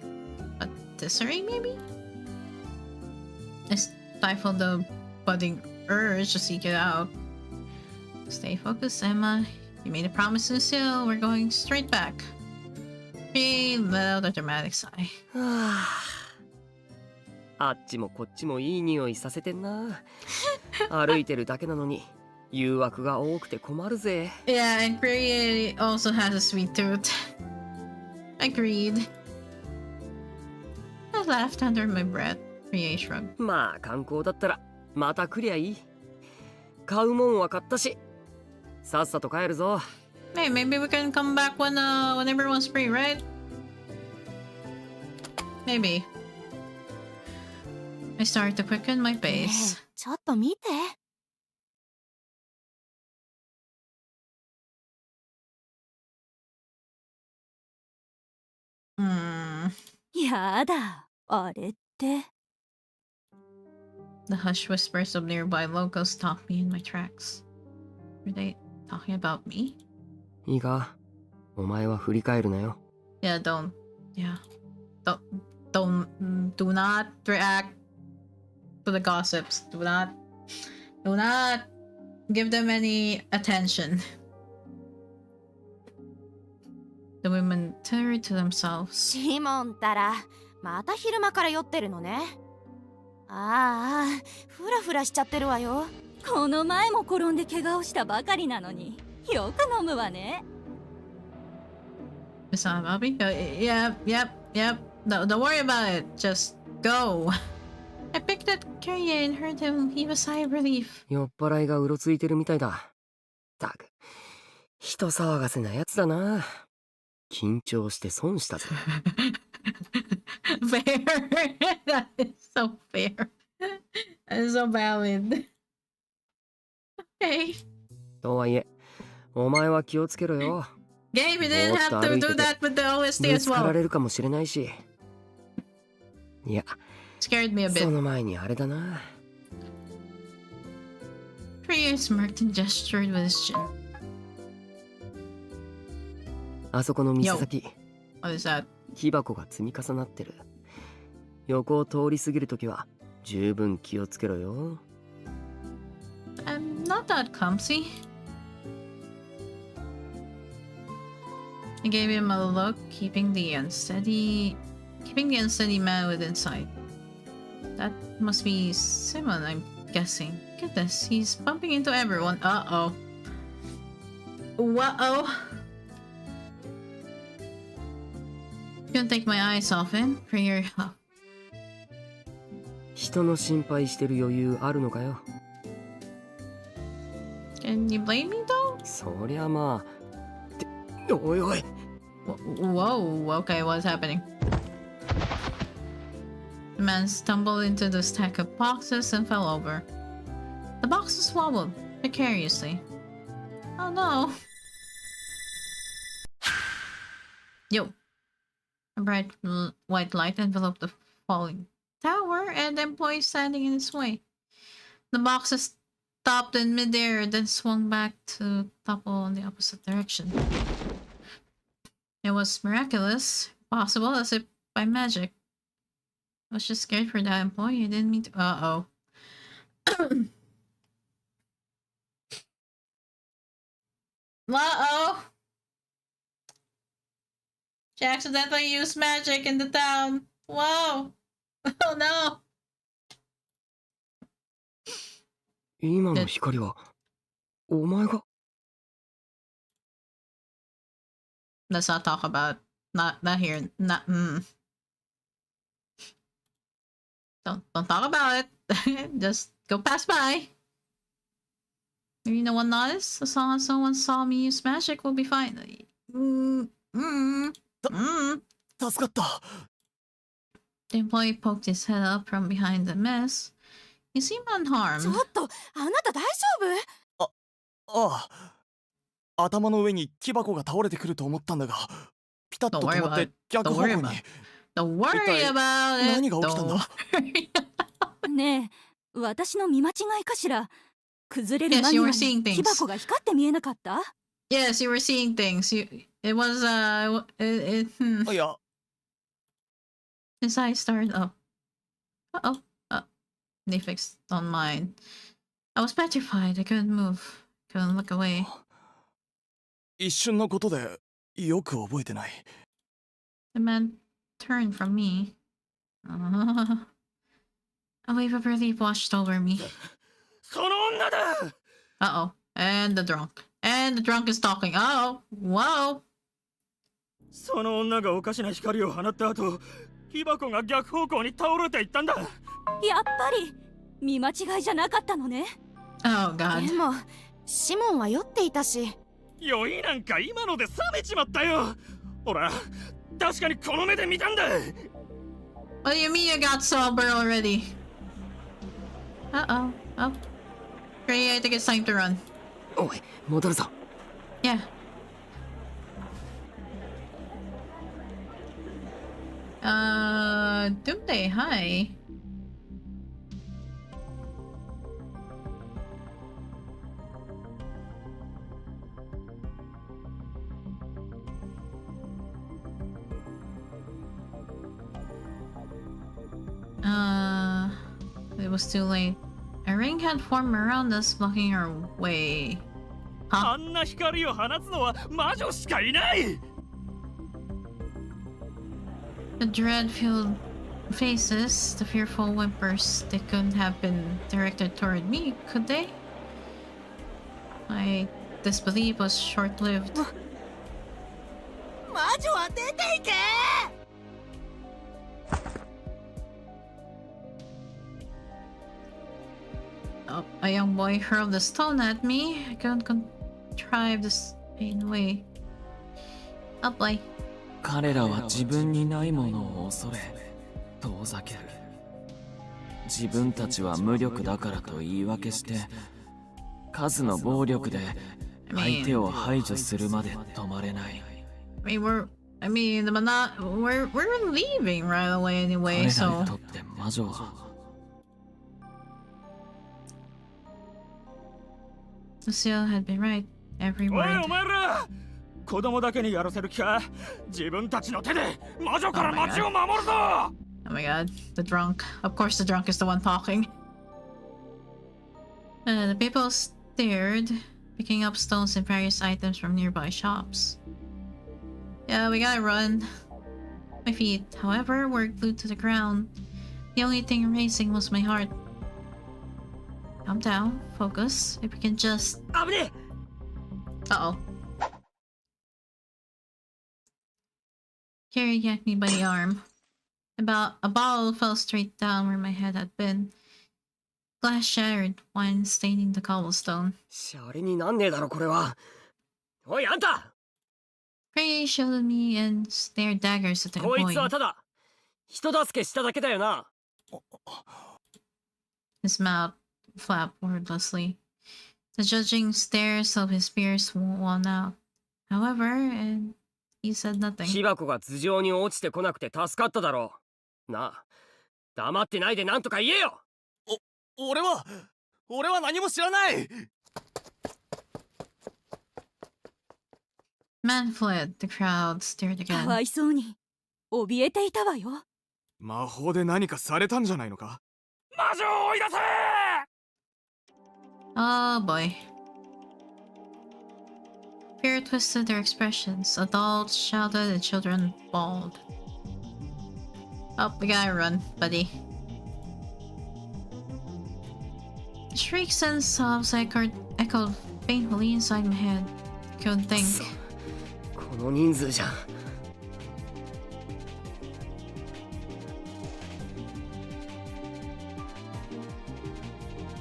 Patisserie, maybe? I stifled the budding urge to seek it out. Stay focused, Emma. You made a promise, Lucille. We're going straight back. She let out a dramatic sigh. あっちもこっちもいい匂いさせてんな。歩いてるだけなのに誘惑が多くて困るぜ。Yeah, and Gray also has a sweet tooth. Agreed. I laughed under my breath. Gray shrugged. まあ観光だったらまた来りゃいい。買うもんは買ったし、さっさと帰るぞ。Hey, maybe we can come back when everyone's free, right? Maybe. I started to quicken my pace. ちょっと見て。やだ、あれって。The hush whispers of nearby locals stopped me in my tracks. Were they talking about me? いいか、お前は振り返るなよ。Yeah, don't. Yeah. Do not react to the gossips. Do not give them any attention. The women turned to themselves. シモンったら、また昼間から酔ってるのね。ああ、フラフラしちゃってるわよ。この前も転んで怪我をしたばかりなのに、よく飲むわね。It's not Bobby? Yep. Don't worry about it. Just go. I picked at Kyrie and heard him heave a sigh of relief. 酔っ払いがうろついてるみたいだ。たく、人騒がせなやつだな。緊張して損したぜ。Fair. That is so fair. That is so valid. Okay. とはいえ、お前は気をつけろよ。Gabe, you didn't have to do that with the OST ぶ as つから well. れるかもしれないし。いや、 Scared me a そ bit. の前にあれだな。Priya smirked and gestured with his chin. あそこの店先、 What is that? 木箱が積み重なってる。横を通り過ぎるときは十分気をつけろよ。I'm not that clumsy. I gave him a look, keeping the unsteady man within sight. That must be Simon, I'm guessing. Goodness, he's bumping into everyone. Uh-oh. Uh-oh. Couldn't take my eyes off him. Prayer. 人の心配してる余裕あるのかよ。 Can You blame me though? そりゃまあ。おいおい。Whoa, okay, what's happening? The man stumbled into the stack of boxes and fell over. The boxes wobbled precariously. Oh no. Yo. A bright white light enveloped the falling tower and the employee standing in its way. The boxes stopped in midair, then swung back to topple in the opposite direction. It was miraculous, possible as if by magic. I was just scared for that employee. I didn't mean to. Uh-oh. Uh-oh. She accidentally used magic in the town. Whoa. Oh no. 今の光はお前が。 Let's not talk about not here. Not Don't talk about it. Just go pass by. Maybe no one noticed. As long as someone saw me use magic, we'll be fine. 助かった。 The employee poked his head up from behind the mess. He seemed unharmed. ちょっと、あなた大丈夫？ああ。頭の上に木箱が倒れてくると思ったんだが、ピタッと止まって逆方向に。 Don't worry about it. 何が起きたんだ？ねえ、私の見間違いかしら。崩れる間際に木箱が光って見えなかった？ Yes, you were seeing things. It wasいや。 His eyes started up. Uh-oh. They fixed on mine. I was petrified. I couldn't move. Couldn't look away. 一瞬のことでよく覚えてない。 The man turned from me. A wave of relief washed over me. その女だ! Uh-oh. And the drunk. And the drunk is talking. Uh-oh. Whoa. その女がおかしな光を放った後、木箱が逆方向に倒れていったんだ。やっぱり見間違いじゃなかったのね。Oh God. でもシモンは酔っていたし。酔いなんか今ので冷めちまったよ。ほら、確かにこの目で見たんだ。 What do you mean you got sober already? Uh-oh. Oh. Great, I think it's time to run. おい、戻るぞ。 Yeah. Doomday, hi. It was too late. A ring had formed around us, blocking our way. Huh? あんな光を放つのは魔女しかいない。 The dread-filled faces, the fearful whimpers, they couldn't have been directed toward me, could they? My disbelief was short-lived. 魔女は出ていけ! A young boy hurled a stone at me. I couldn't contrive this pain away. Oh boy. 彼らは自分にないものを恐れ遠ざける。自分たちは無力だからと言い訳して数の暴力で相手を排除するまで止まれない。we're leaving right away anyway, so. 彼らにとって魔女は Luciole had been right. Every おい word. お前ら、子供だけにやらせる気か？自分たちの手で魔女から町を守るぞ! Oh my god, the drunk. Of course the drunk is the one talking. The people stared, picking up stones and various items from nearby shops. Yeah, we gotta run. My feet, however, were glued to the ground. The only thing racing was my heart. Calm down, focus. If we can just... Uh-oh. Carrie yanked me by the arm. A bottle fell straight down where my head had been. Glass shattered, wine staining the cobblestone. シャレになんねえだろこれは。おいあんた、 Prey shielded me and stared daggers at the こいつは employee. ただ人助けしただけだよな。 His mouth flapped wordlessly. The judging stares of his peers won out. However, and he said nothing. 木箱が頭上に落ちてこなくて助かっただろう。なあ、黙ってないでなんとか言えよ。俺は何も知らない。 Man fled. The crowd stared か again. わいそうに怯えていたわよ。魔法で何かされたんじゃないのか。魔女を追い出せ。 Oh boy. Fear twisted their expressions. Adults shouted and children bawled. Oh, we gotta run, buddy. Shrieks and sobs echoed faintly inside my head. Couldn't think. この人数じゃ。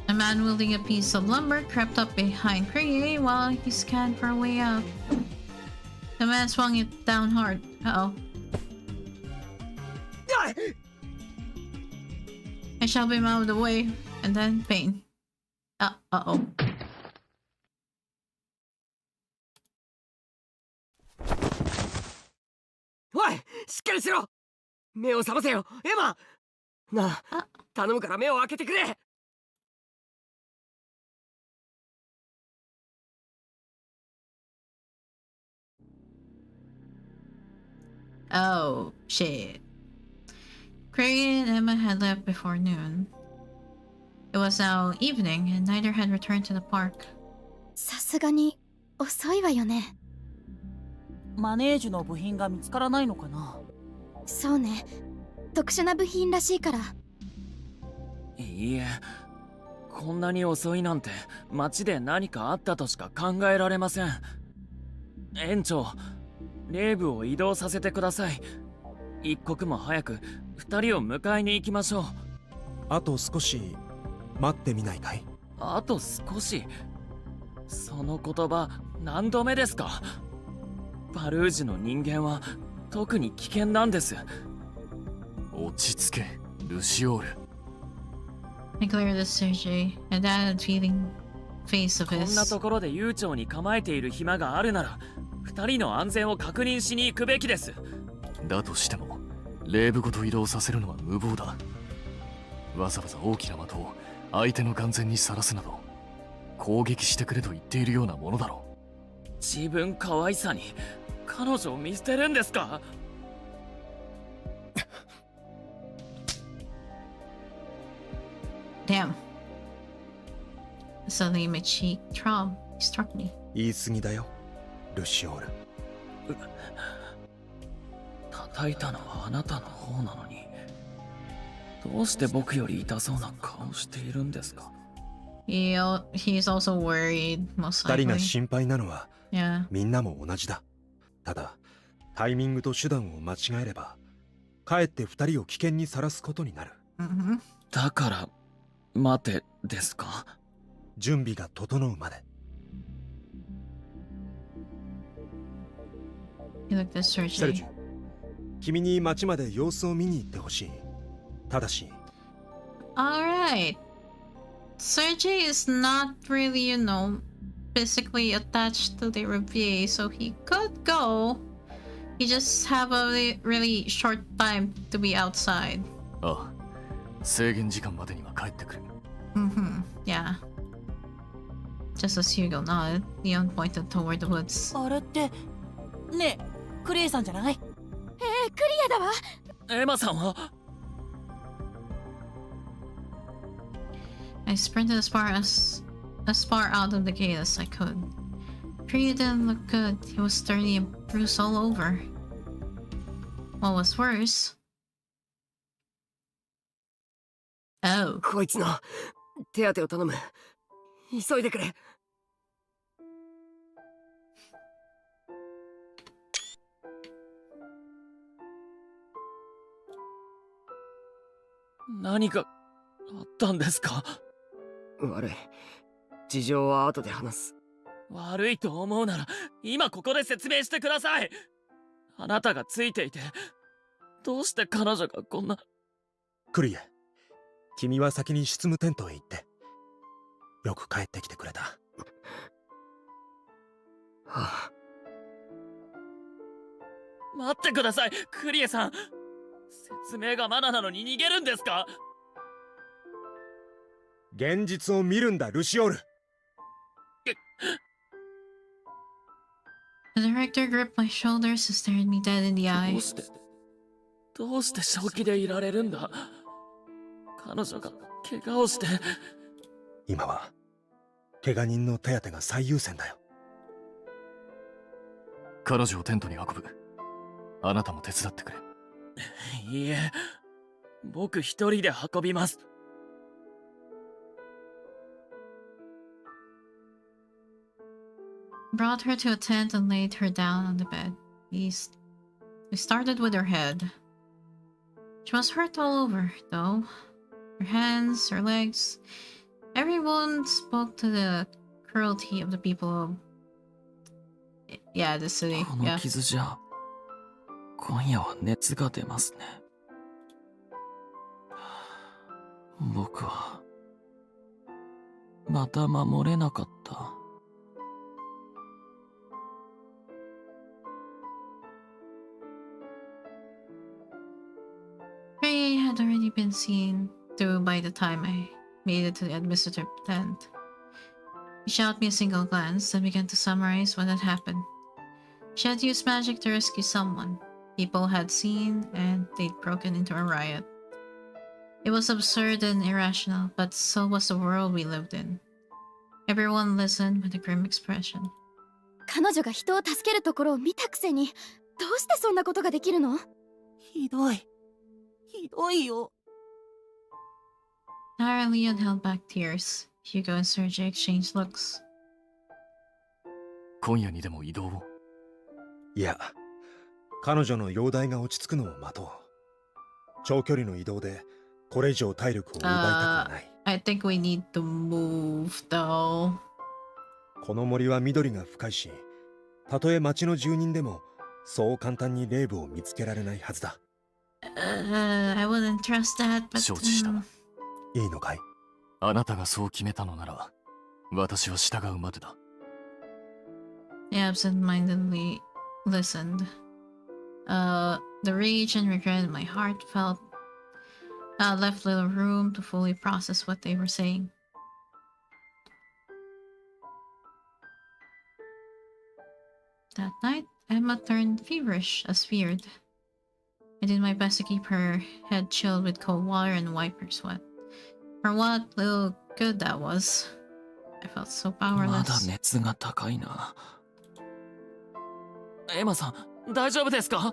A man wielding a piece of lumber crept up behind Kriye while he scanned for a way out. The man swung it down hard. Uh-oh. I shoved him out of the way, and then pain. Uh-oh. おい、しっかりしろ。目を覚ませよ、エマ。なあ、頼むから目を開けてくれ。 Oh, shit. Craig and Emma had left before noon. It was now evening, and neither had returned to the park. さすがに遅いわよね。マネージュの部品が見つからないのかな。そうね。特殊な部品らしいから。いいえ、こんなに遅いなんて街で何かあったとしか考えられません。園長、レーブを移動させてください。一刻も早く二人を迎えに行きましょう。あと少し待ってみないかい？あと少し。その言葉何度目ですか？バルージュの人間は特に危険なんです。落ち着け、ルシオール。 I glared at Sergei, and that feeling face of こんな his. ところで悠長に構えている暇があるなら二人の安全を確認しに行くべきです。だとしてもレーブごと移動させるのは無謀だ。わざわざ大きな的を相手の眼前にさらすなど攻撃してくれと言っているようなものだろう。自分可愛さに彼女を見捨てるんですか？ Damn. Suddenly my cheek throbbed. He struck me. 言い過ぎだよ、ルシオール。叩いたのはあなたの方なのに、どうして僕より痛そうな顔しているんですか？ He's also worried, most 二人が likely. 心配なのは Yeah. みんなも同じだ。ただタイミングと手段を間違えればかえって二人を危険にさらすことになる。Mm-hmm. だから待てですか？準備が整うまで。 He looked at セルジ Sergei. ュ、君に町まで様子を見に行ってほしい。ただし Alright. Sergei is not really, physically attached to the Revier, so he could go. He just have a really short time to be outside. ああ、制限時間までには帰ってくる。 Mm-hmm. Yeah. Just as Hugo nodded, Leon pointed toward the woods. あれってねえクレイさんじゃない？クリアだわ。エマさんは？ I sprinted as far out of the gate as I could. Priya didn't look good. He was dirty and bruised all over. What was worse? Oh. こいつの手当てを頼む。急いでくれ。何かあったんですか？悪い。事情は後で話す。悪いと思うなら今ここで説明してください。あなたがついていてどうして彼女がこんな。クリエ、君は先に執務テントへ行って。よく帰ってきてくれた。はあ、待ってください、クリエさん。説明がまだなのに逃げるんですか？現実を見るんだ、ルシオール。The director gripped my shoulders and stared me dead in the eye. どうして正気でいられるんだ？彼女が怪我をして。今は怪我人の手当てが最優先だよ。彼女をテントに運ぶ。あなたも手伝ってくれ。いいえ、僕一人で運びます。Brought her to a tent and laid her down on the bed. We started with her head. She was hurt all over, though. Her hands, her legs. Everyone spoke to the cruelty of the people of... Yeah, the city. この傷じゃ、今夜は熱が出ますね。僕はまた守れなかった。Prey had already been seen through by the time I made it to the administrative tent. She shot me a single glance and began to summarize what had happened. She had used magic to rescue someone people had seen, and they'd broken into a riot. It was absurd and irrational, but so was the world we lived in. Everyone listened with a grim expression. 彼女が人を助けるところを見たくせに、どうしてそんなことができるの？ひどい。ひどいよ。Tara and Leon held back tears. Hugo and Sergei exchanged looks. 今夜にでも移動を。いや、彼女の容体が落ち着くのを待とう。長距離の移動でこれ以上体力を奪いたくはない。I think we need to move, though. この森は緑が深いし、たとえ町の住人でもそう簡単にレイブを見つけられないはずだ。I wouldn't trust that, but... 承知した。いいのかい？あなたがそう決めたのなら、私は従うまでだ。I absent-mindedly listened. The rage and regret in my heart left little room to fully process what they were saying. That night, Emma turned feverish as feared. I did my best to keep her head chilled with cold water and wipe her sweat. For what little good that was. I felt so まだ powerless. 熱が高いな。エマさん、大丈夫ですか？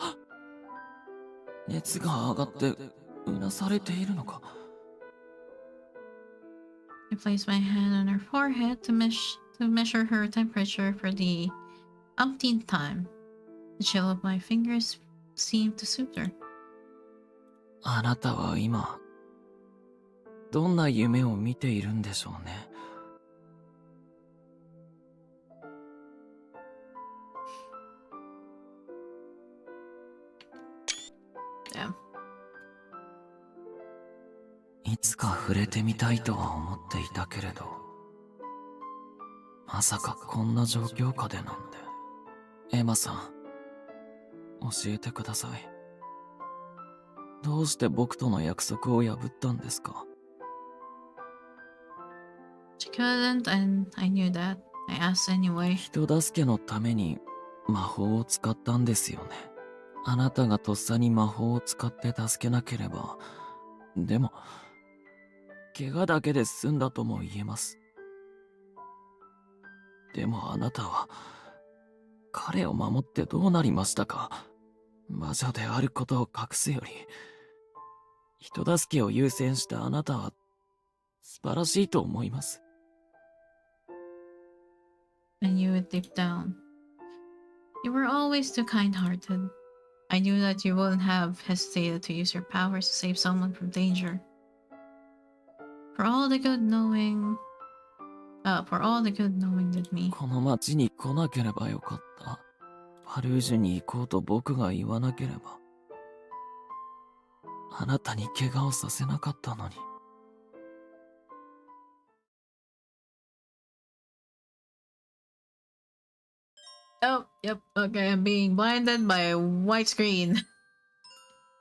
熱が上がってうなされているのか？ I placed my hand on her forehead to measure her temperature for the umpteenth time. The chill of my fingers seemed to soothe her. あなたは今、どんな夢を見ているんでしょうね。Damn. いつか触れてみたいとは思っていたけれど、まさかこんな状況下でなんて。エマさん、教えてください。どうして僕との約束を破ったんですか？ She couldn't, and I knew that. I asked anyway. 人助けのために魔法を使ったんですよね。あなたがとっさに魔法を使って助けなければ、でも怪我だけで済んだとも言えます。でもあなたは彼を守ってどうなりましたか？魔女であることを隠すより人助けを優先したあなたは素晴らしいと思います。 I knew it deep down. You were always too kind-hearted. I knew that you wouldn't have hesitated to use your powers to save someone from danger. For all the good knowing for all the good knowing with me. この町に来なければよかった。パルージュに行こうと僕が言わなければ。あなたに怪我をさせなかったのに。Oh, yep, okay, I'm being blinded by a white screen.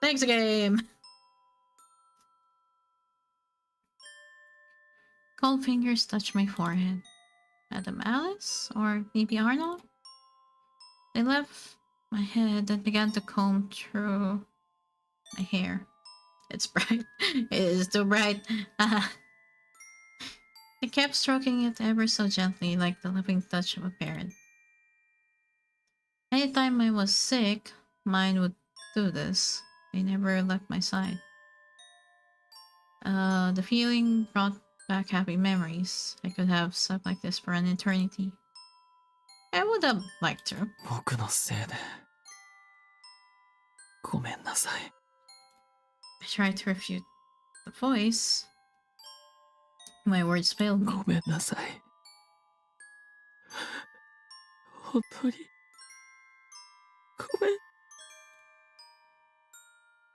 Thanks, game! Cold fingers touch my forehead. Madam Alice? Or maybe Arnold? They left my head and began to comb through my hair. It's bright. It is too bright. They kept stroking it ever so gently, like the loving touch of a parent. Anytime I was sick, mine would do this. They never left my side. The feeling brought back happy memories. I could have slept like this for an eternity. I would have liked to. 僕のせいで。ごめんなさい。I tried to refute the voice. My words failed me. ごめんなさい。本当に。ごめん。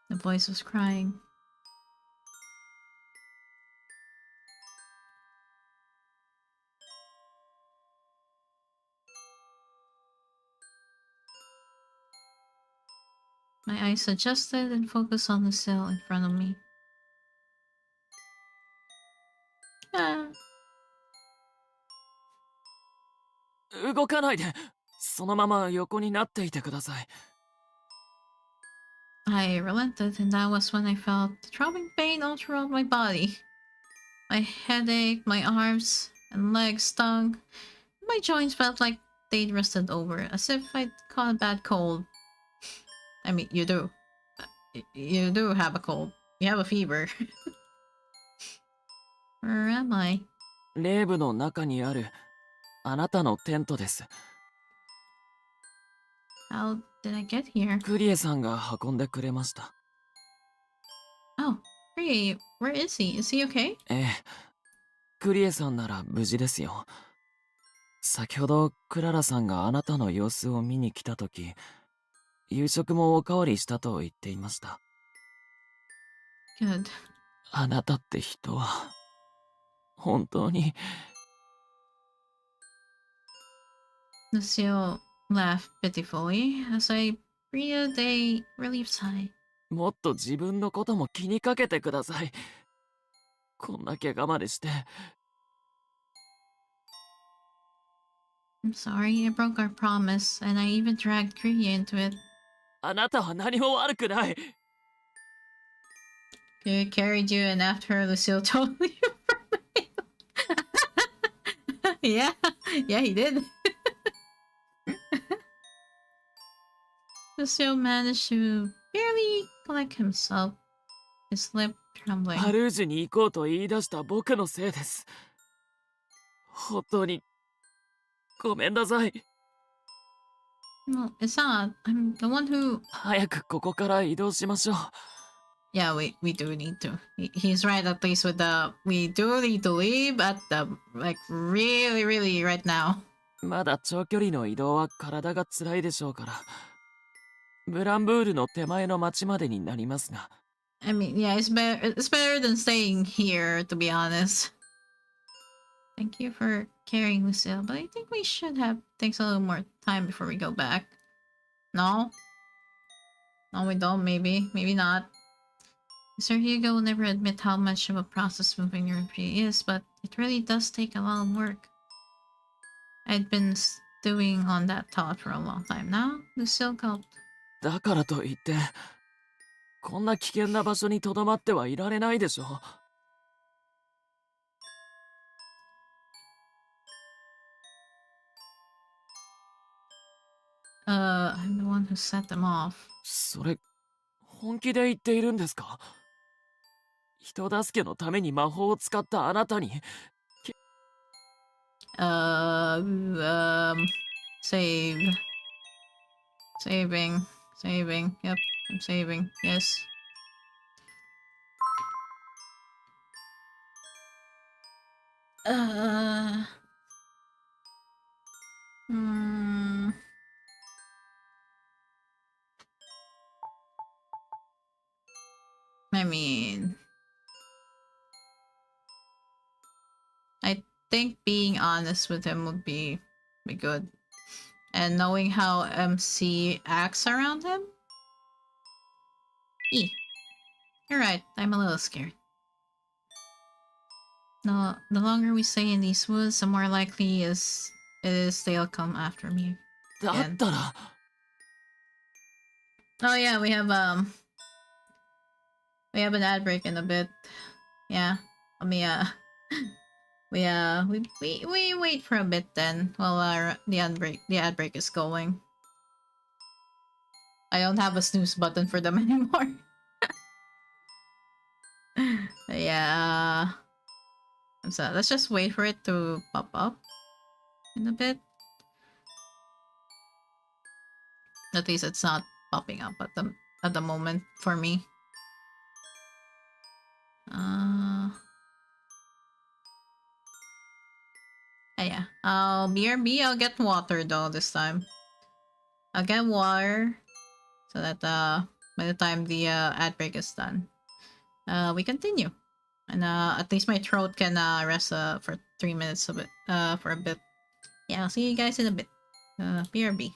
The voice was crying. My eyes adjusted and focused on the sill in front of me. Ah. 動かないで。そのまま横になっていてください。I relented, and that was when I felt the throbbing pain all throughout my body. My head ached, my arms and legs stung. My joints felt like they'd rusted over, as if I'd caught a bad cold. I mean, you do. You do have a cold. You have a fever. Where am I? レーブの中にあるあなたのテントです。How did I get here? クリエさんが運んでくれました。Oh, Ree, where is he? Is he okay? ええ、クリエさんなら無事ですよ。先ほどクララさんがあなたの様子を見に来たとき、夕食もおかわりしたと言っていました。Good. あなたって人は本当に。Luciole laughed pitifully as I breathed a relief sigh. もっと自分のことも気にかけてください。こんな怪我までして。I'm sorry, I broke our promise, and I even dragged Kriya into it. あなたは何も悪くない。He carried you, and after Lucille told you from yeah, he did. Lucille managed to barely collect himself, his lip trembling. パルージュに行こうと言い出した僕のせいです。本当にごめんなさい。No, it's not. I'm the one who... 早くここから移動しましょう。Yeah, we do need to. He's right, at least with the... We do need to leave at the... Like, really, really right now. まだ長距離の移動は体が辛いでしょうから。ブランブールの手前の町までになりますが。I mean, yeah, it's better than staying here, to be honest. Thank you for carrying Lucille, but I think we should have takes a little more time before we go back. No? No, we don't, maybe. Maybe not. Mr. Hugo will never admit how much of a process moving your tree is, but it really does take a lot of work. I'd been stewing on that thought for a long time now. Lucille gulped. だからといって、こんな危険な場所にとどまってはいられないでしょ。I'm the one who set them off. それ、本気で言っているんですか？人助けのために魔法を使ったあなたに。Save. Saving. Saving. Yep, I'm saving. Yes. think being honest with him would be good. And knowing how MC acts around him? You're right, I'm a little scared. No, the longer we stay in these woods, the more likely it is they'll come after me again. Oh yeah, we have an ad break in a bit. Yeah, let me we wait for a bit then while the ad break is going. I don't have a snooze button for them anymore. Yeah. So let's just wait for it to pop up in a bit. At least it's not popping up at the moment for me. Yeah. BRB, I'll get water though this time. I'll get water so that by the time the ad break is done, we continue. And at least my throat can rest for 3 minutes of it, for a bit. Yeah, I'll see you guys in a bit. BRB.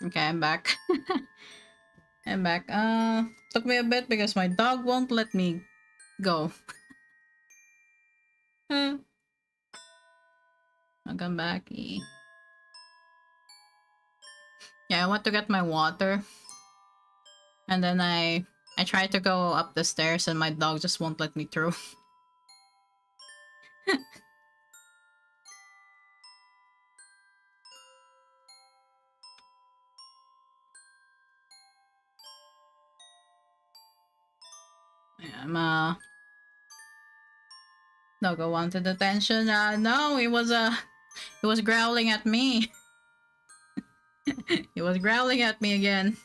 Okay, I'm back. I'm back. Took me a bit because my dog won't let me go. I'll come back. Yeah, I went to get my water. And then I tried to go up the stairs and my dog just won't let me through. Yeah, Doggo wanted attention. No, he was growling at me. He was growling at me again.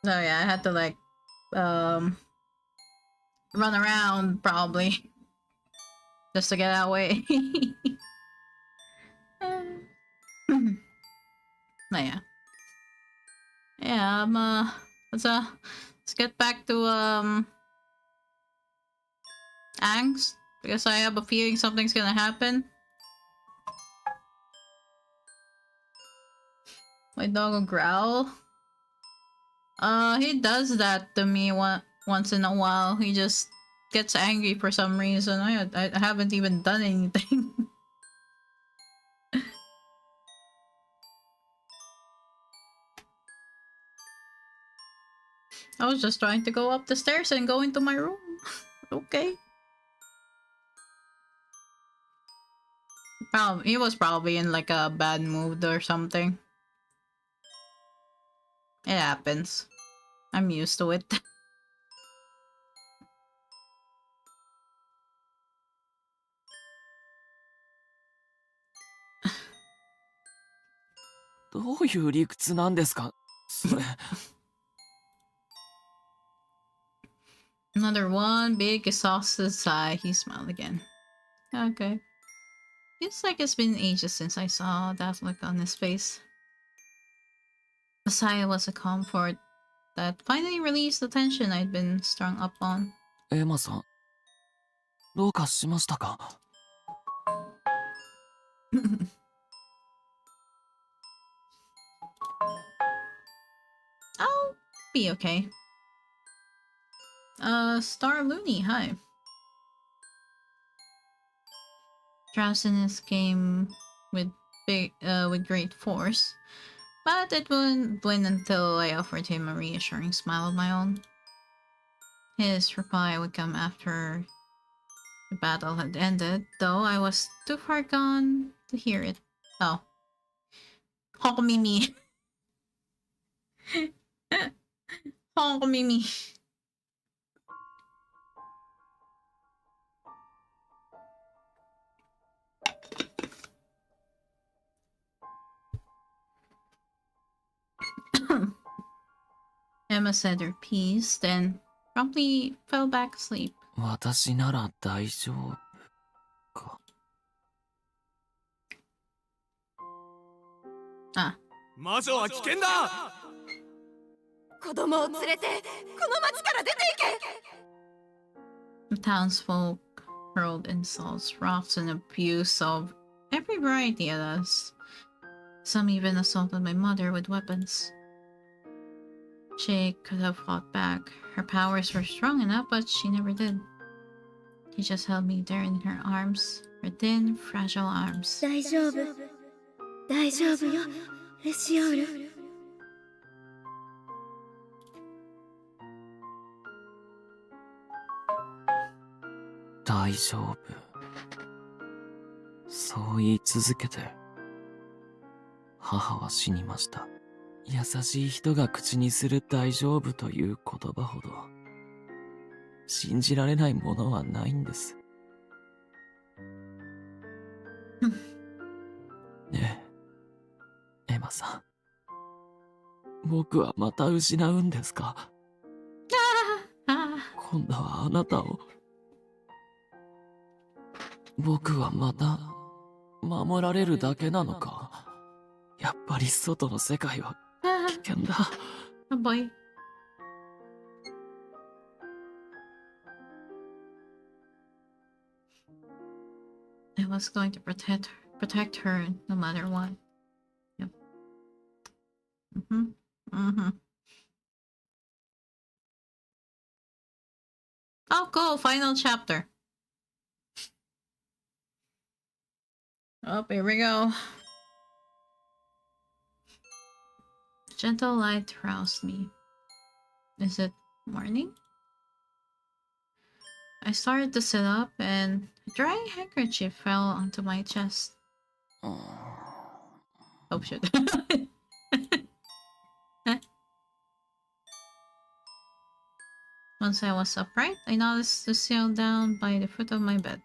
So yeah, I had to like run around probably just to get away. But yeah. Yeah, let's get back to angst because I have a feeling something's gonna happen. My dog will growl. He does that to me once in a while. He just gets angry for some reason. I haven't even done anything. I was just trying to go up the stairs and go into my room. Okay. He was probably in like a bad mood or something. It happens. I'm used to it. どういう理屈なんですか、それ。Another one big exhausted sigh. He smiled again. Okay. Feels like it's been ages since I saw that look on his face. The sigh was a comfort that finally released the tension I'd been strung up on. エマさん、どうかしましたか？ I'll be okay. Star Looney, hi. Drowsiness came with great force, but it wouldn't blend until I offered him a reassuring smile of my own. His reply would come after the battle had ended, though I was too far gone to hear it. Oh. Honk Mimi. Honk Mimi. Emma said her piece, then promptly fell back asleep. 私なら大丈夫か。あ。魔女は危険だ。子供を連れてこの町から出て行け。 The townsfolk hurled insults, rocks, and abuse of every variety at us. Some even assaulted my mother with weapons. She could have fought back. Her powers were strong enough, but she never did. She just held me there in her arms, her thin, fragile arms. 大丈夫。大丈夫よ、ルシオール。大丈夫。そう言い続けて、母は死にました。優しい人が口にする大丈夫という言葉ほど、信じられないものはないんです。ねえ、エマさん。僕はまた失うんですか？今度はあなたを。僕はまた守られるだけなのか？やっぱり外の世界は危険だ。Oh boy. I was going to protect her no matter what. Yep. Oh, cool! Final chapter. Oh, here we go. Gentle light roused me. Is it morning? I started to sit up and a dry handkerchief fell onto my chest. Oh shit. Once I was upright, I noticed Luciole down by the foot of my bed.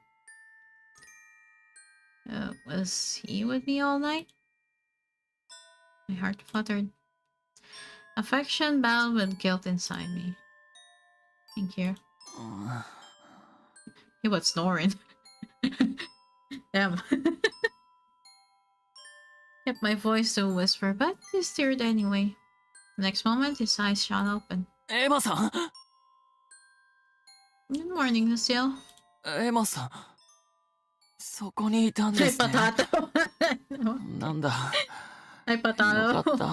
Was he with me all night? My heart fluttered. Affection battled with guilt inside me. Thank you. He was snoring. Damn. Kept my voice to a whisper, but he stirred anyway. The next moment, his eyes shot open. エマさん Good morning, Luciole. エマさん、そこにいたんですね。 Potato. なんだ。 Hi, Potato. よかった。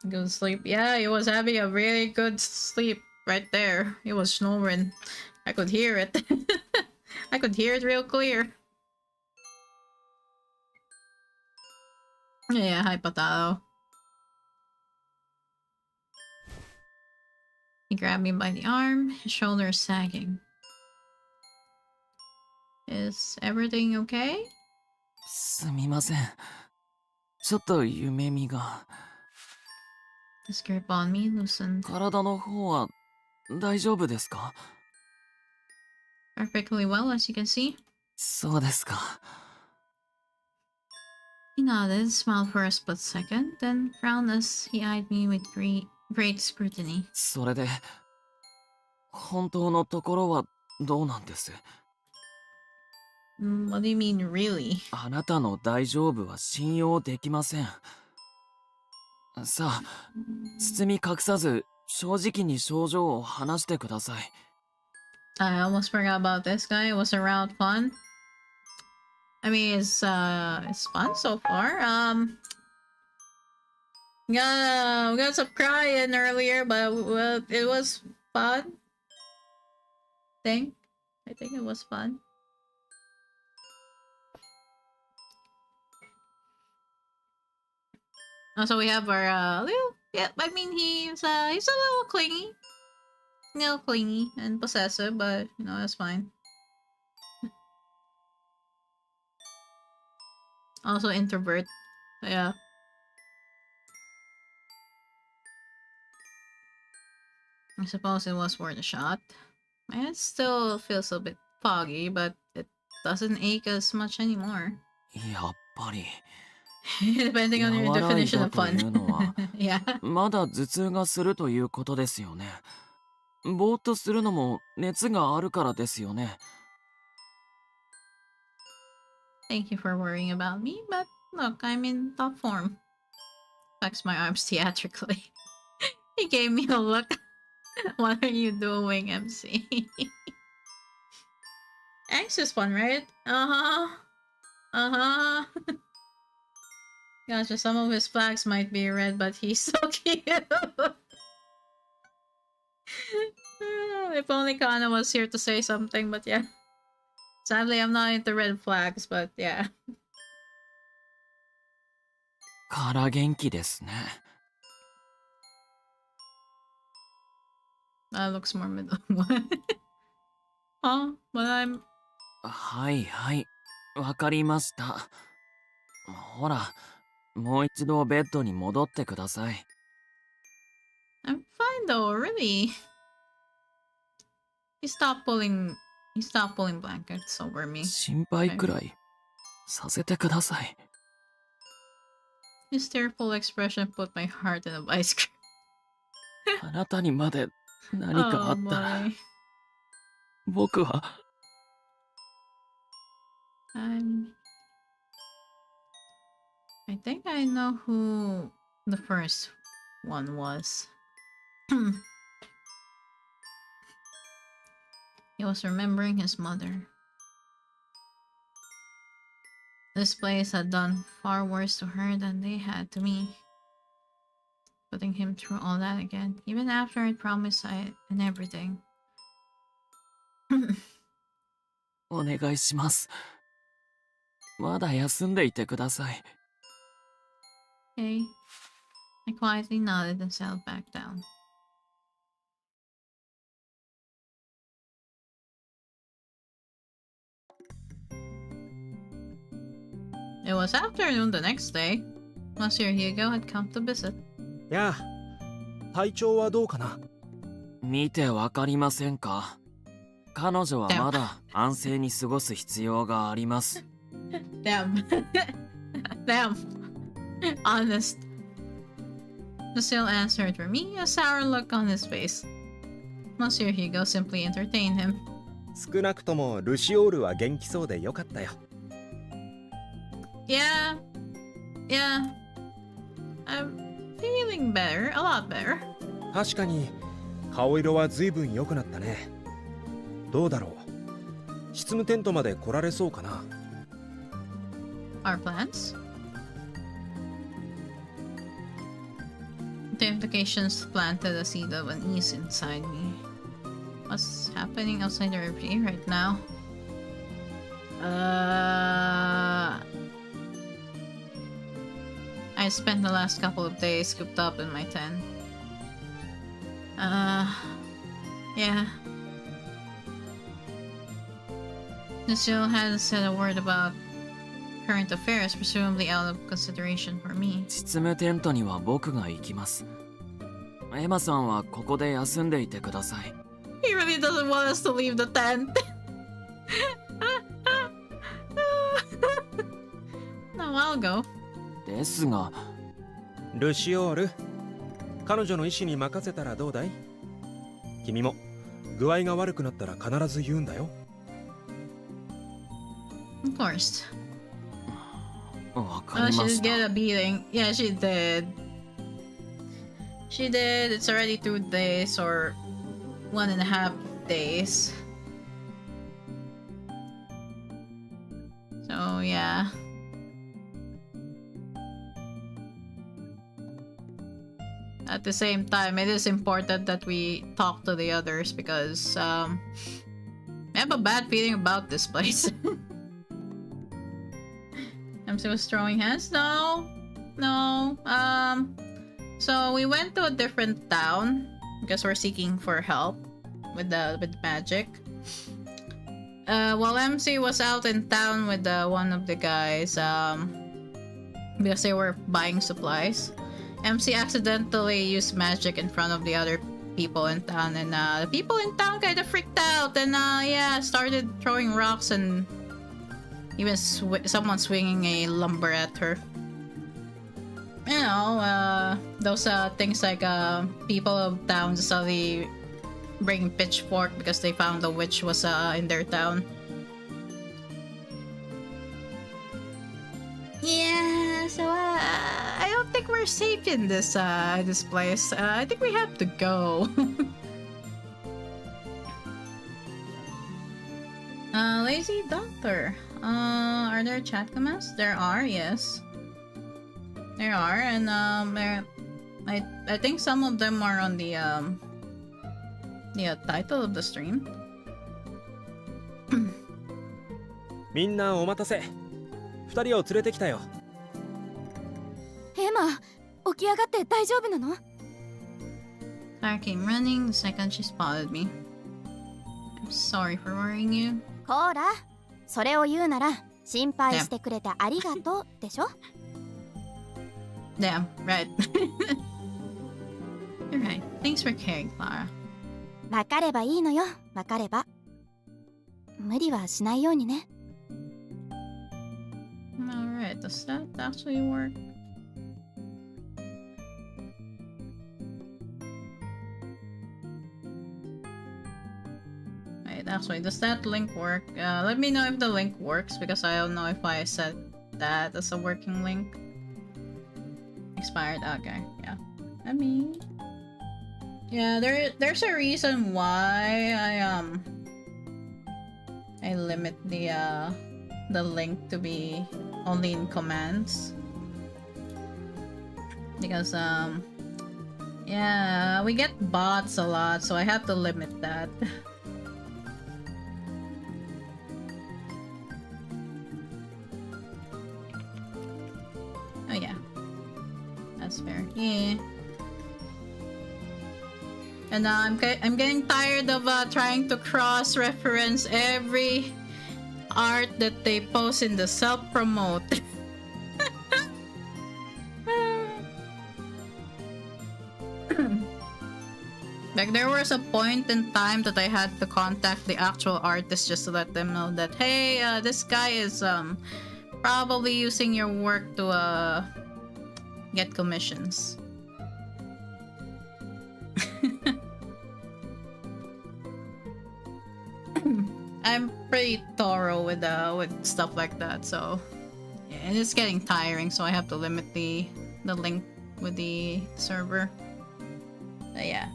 Good sleep. Yeah, he was having a really good sleep right there. He was snoring. I could hear it. I could hear it real clear. Yeah, hi, Potato. He grabbed me by the arm, his shoulders sagging. Is everything okay? すみません。ちょっと夢見が。 His grip on me loosened. 体の方は大丈夫ですか? Perfectly well, as you can see. そうですか。 He nodded, smiled for a split second, then frowned as he eyed me with great scrutiny. それで、本当のところはどうなんです? What do you mean, really? あなたの大丈夫は信用できません。さあ、包み隠さず正直に症状を話してください。 I almost forgot about this guy. It was around fun. I mean, it's fun so far. Yeah, we got some crying earlier, but it was fun. I think it was fun. Also, we have our little, yeah. I mean, he's a little clingy and possessive, but you know that's fine. Also introvert, yeah. I suppose it was worth a shot. And it still feels a bit foggy, but it doesn't ache as much anymore. やっぱり。 Depending on your definition of fun. や、まだ頭痛がするということですよね。ぼーっとするのも熱があるからですよね。 Thank you for worrying about me, but look, I'm in top form. Flexed my arms theatrically. He gave me a look. What are you doing, MC? Anxious one, right? Gotcha, some of his flags might be red, but he's so cute. If only Kana was here to say something, but yeah. Sadly, I'm not into red flags, but yeah. から元気ですね。 That looks more middle. Huh? But I'm... はいはい、わかりました。ほら、もう一度ベッドに戻ってください。 I'm fine though, really. He stopped pulling blankets over me. 心配くらいさせてください。 His tearful expression put my heart in a vice grip. あなたにまで何かあったら、僕は。 I'm I think I know who the first one was. He was remembering his mother. This place had done far worse to her than they had to me. Putting him through all that again, even after I promised and everything. お願いします。まだ休んでいてください。Okay. I quietly nodded and settled back down. It was afternoon the next day. Monsieur Hugo had come to visit. やあ、体調はどうかな？見てわかりませんか？彼女はまだ安静に過ごす必要があります。Damn. Damn. Honest. Lucille answered for me, a sour look on his face. Monsieur Hugo simply entertained him. 少なくともルシオールは元気そうでよかったよ。Yeah. Yeah. I'm feeling better. A lot better. 確かに顔色は随分良くなったね。どうだろう。執務テントまで来られそうかな。Our plans? The implications planted a seed of unease inside me. What's happening outside the referee right now? I spent the last couple of days cooped up in my tent. Yeah. Luciole hadn't said a word about current affairs, presumably out of consideration for me. 執務テントには僕が行きます。エマさんはここで休んでいてください。He really doesn't want us to leave the tent. No, I'll go. ですが、ルシオール、彼女の意思に任せたらどうだい？君も具合が悪くなったら必ず言うんだよ。Of course. わかり She ま did した。 get a beating. Yeah, she did. She did. It's already 2 days or 1.5 days. So, yeah. At the same time, it is important that we talk to the others because I have a bad feeling about this place. MC was throwing hands? No. No. So we went to a different town because we're seeking for help with magic. While MC was out in town with one of the guys, because they were buying supplies, MC accidentally used magic in front of the other people in town, and the people in town kind of freaked out and yeah, started throwing rocks and even someone swinging a lumber at her. You know, those things like people of town suddenly bringing pitchfork because they found a witch was in their town. Yeah, so I don't think we're safe in this place. I think we have to go. Lazy doctor. Are there chat commands? There are, yes. There are, and I think some of them are on the title of the stream. みんなお待たせ。2人を連れてきたよ。エマ、起き上がって大丈夫なの？ Clara came running the second she spotted me. I'm sorry for worrying you. こーら、それを言うなら心配してくれてありがとうでしょ？ Damn, right. You're right. Thanks for caring, Clara. わかればいいのよ、わかれば。無理はしないようにね。Alright, does that actually work? Wait, actually, does that link work? Let me know if the link works because I don't know if I set that as a working link. Expired. Okay, yeah. I mean, yeah. There's a reason why I limit the link to be only in commands, because yeah, we get bots a lot, so I have to limit that. Oh yeah, that's fair. Yeah. And I'm getting tired of trying to cross-reference every art that they post in the self-promote. Like, there was a point in time that I had to contact the actual artist just to let them know that, hey, this guy is probably using your work to get commissions. I'm pretty thorough with stuff like that, so yeah, and it's getting tiring, so I have to limit the link with the server. But yeah.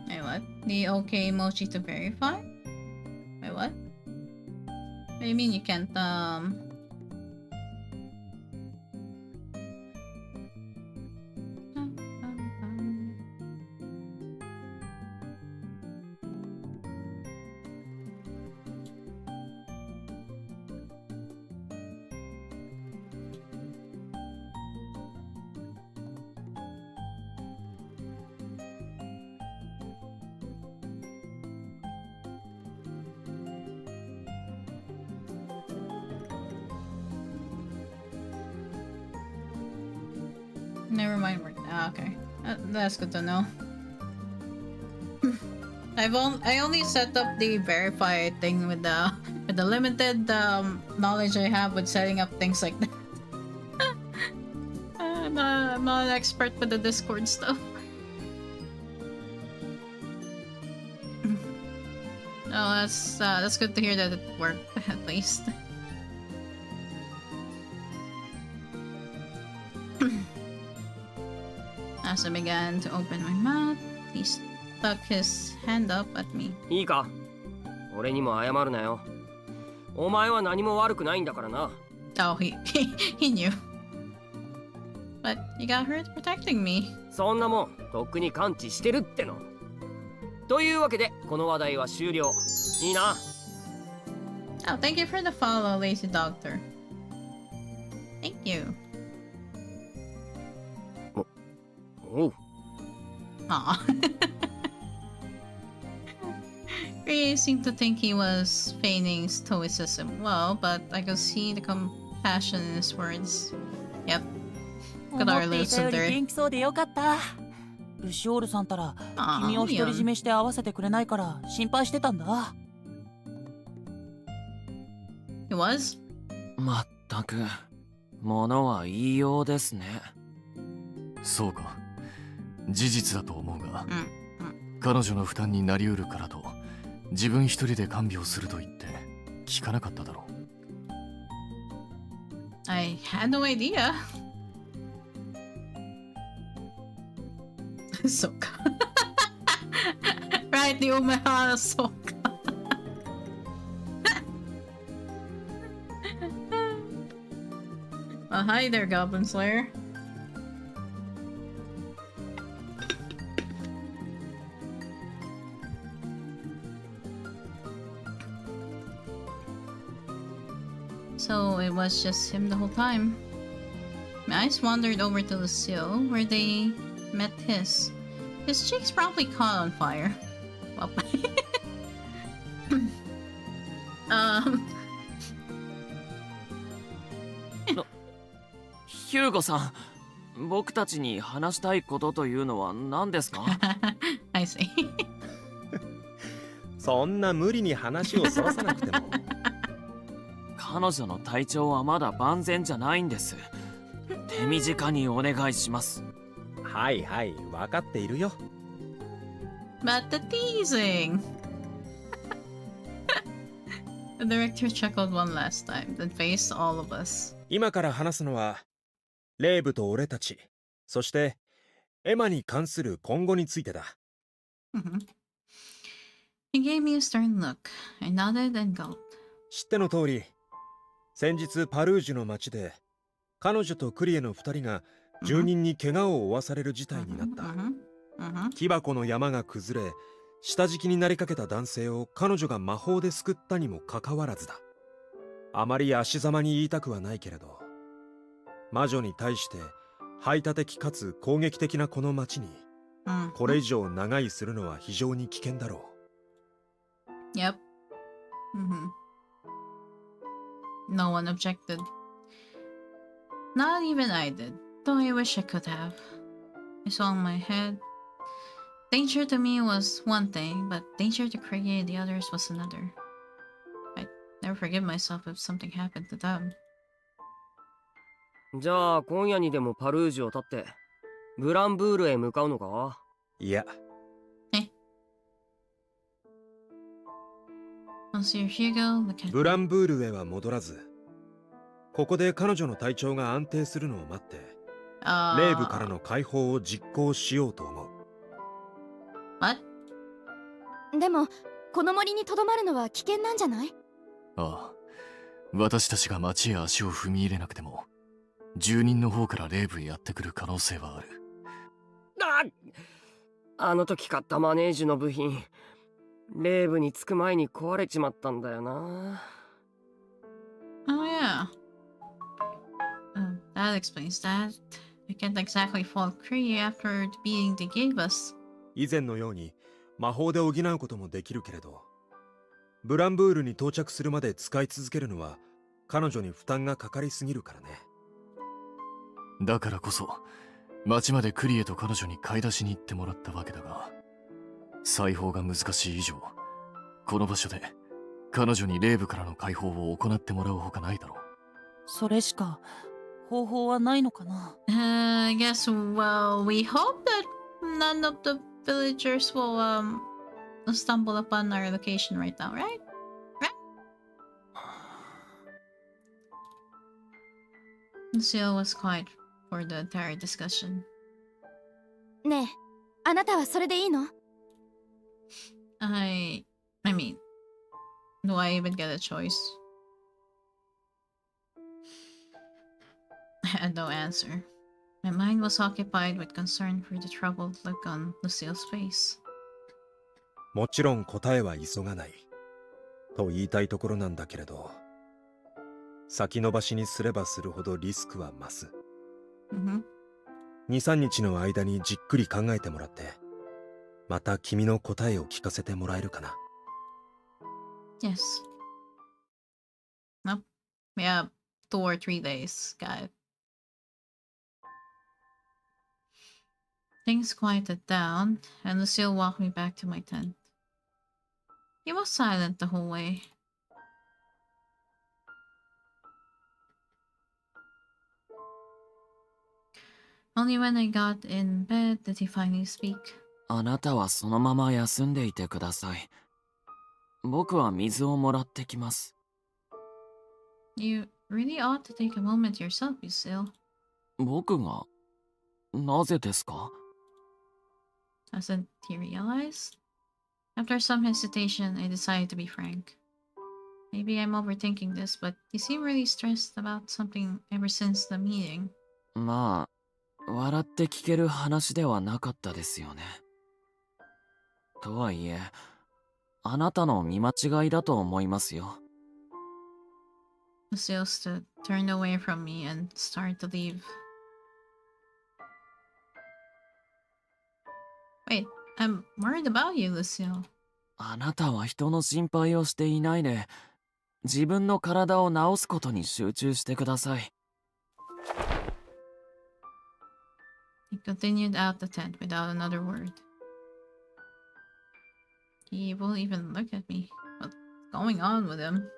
Wait, what? The OK emoji to verify? Wait, what? What do you mean you can't, Never mind. Okay, that's good to know. I only set up the verify thing with the limited knowledge I have with setting up things like that. I'm not an expert with the Discord stuff. Oh, that's good to hear that it worked at least. As I began to open my mouth, he stuck his hand up at me. いいか、俺にも謝るなよ。お前は何も悪くないんだからな。Oh, he knew. But you got hurt protecting me. そんなもん、とっくに感知してるっての。というわけで、この話題は終了。いいな。Oh, thank you for the follow, lazy doctor. Thank you. Oh. Aw. Ray seemed to think he was feigning stoicism well, but I could see the compassion in his words. Yep. Got our little sister. 元気そうでよかった。ルシオールさんたら君を独り占めして会わせてくれないから心配してたんだ。It was? まったく、物は言いようですね。そうか。事実だと思うが、彼女の負担になりうるからと自分一人で看病すると言って聞かなかっただろう。I had no idea. そっか。Right, the Umehara そっか。Hi there, Goblin Slayer. So it was just him the whole time. My eyes wandered over to Luciole, where they met his. His cheeks promptly caught on fire. Well,ヒューゴさん、僕たちに話したいことというのは何ですか？I see. そんな無理に話をそらさなくても。彼女の体調はまだ万全じゃないんです。手短にお願いします。はいはい、わかっているよ。But the teasing! The director chuckled one last time, then faced all of us. 今から話すのは、レイブと俺たち、そしてエマに関する今後についてだ。He gave me a stern look. I nodded and gulped. 知っての通り、先日パルージュの町で、彼女とクリエの二人が住人に怪我を負わされる事態になった。木箱の山が崩れ、下敷きになりかけた男性を彼女が魔法で救ったにもかかわらずだ。あまり足ざまに言いたくはないけれど、魔女に対して排他的かつ攻撃的なこの町に、これ以上長居するのは非常に危険だろう。Yep. No one objected. Not even I did, though I wish I could have. I swung my head. Danger to me was one thing, but danger to Kriege and the others was another. I'd never forgive myself if something happened to them. じゃあ今夜にでもパルージュを立ってブランブールへ向かうのか？いや。ブランブールへは戻らず、ここで彼女の体調が安定するのを待って、レイブからの解放を実行しようと思う。でも、この森にとどまるのは危険なんじゃない？ああ、私たちが町へ足を踏み入れなくても、住人の方からレイブへやってくる可能性はある。あの時買ったマネージュの部品、レイブに着く前に壊れちまったんだよな。Oh yeah. That explains that. I can't exactly fault Kree after the beating they gave us. 以前のように魔法で補うこともできるけれど、ブランブールに到着するまで使い続けるのは彼女に負担がかかりすぎるからね。だからこそ町までクリエと彼女に買い出しに行ってもらったわけだが、裁縫が難しい以上、この場所で彼女にレイブからの解放を行ってもらうほかないだろう。それしか方法はないのかな？ I guess, well, we hope that none of the villagers will stumble upon our location right now, right? Luciole was quiet for the entire discussion. ねえ、あなたはそれでいいの？ I mean, do I even get a choice? I had no answer. My mind was occupied with concern for the troubled look on Lucille's face. もちろん答えは急がないと言いたいところなんだけれど、先延ばしにすればするほどリスクは増す。2、3日の間にじっくり考えてもらって、また君の答えを聞かせてもらえるかな？ Yes. Nope. Yeah, 2 or 3 days. Got it. Things quieted down, and Lucille walked me back to my tent. He was silent the whole way. Only when I got in bed did he finally speak. あなたはそのまま休んでいてください。僕は水をもらってきます。You really ought to take a moment yourself, Lucille. 僕が？なぜですか？ Hasn't he realized? After some hesitation, I decided to be frank. Maybe I'm overthinking this, but you seem really stressed about something ever since the meeting. まあ、笑って聞ける話ではなかったですよね。とはいえ、あなたの見間違いだと思いますよ。Lucille stood, turned away from me, and started to leave. Wait, I'm worried about you, Lucille. あなたは人の心配をしていないで、自分の体を治すことに集中してください。He continued out the tent without another word. He won't even look at me. What's going on with him?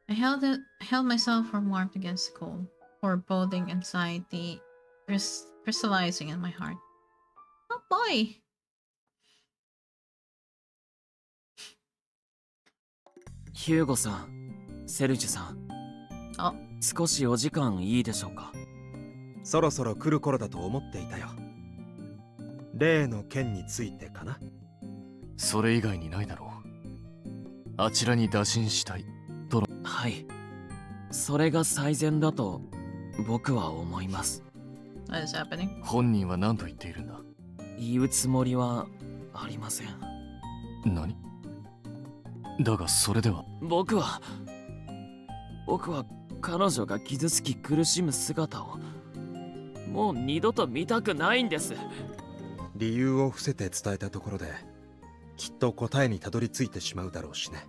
I held myself from warmth against the cold, foreboding anxiety crystallizing in my heart. Oh boy! ヒューゴさん、セルジュさん。あ、少しお時間いいでしょうか。そろそろ来る頃だと思っていたよ。例の件についてかな。それ以外にないだろう。あちらに打診したいとの。はい。それが最善だと僕は思います。What is happening? 本人は何と言っているんだ。言うつもりはありません。何？だがそれでは。僕は彼女が傷つき苦しむ姿をもう二度と見たくないんです。理由を伏せて伝えたところできっと答えにたどり着いてしまうだろうしね。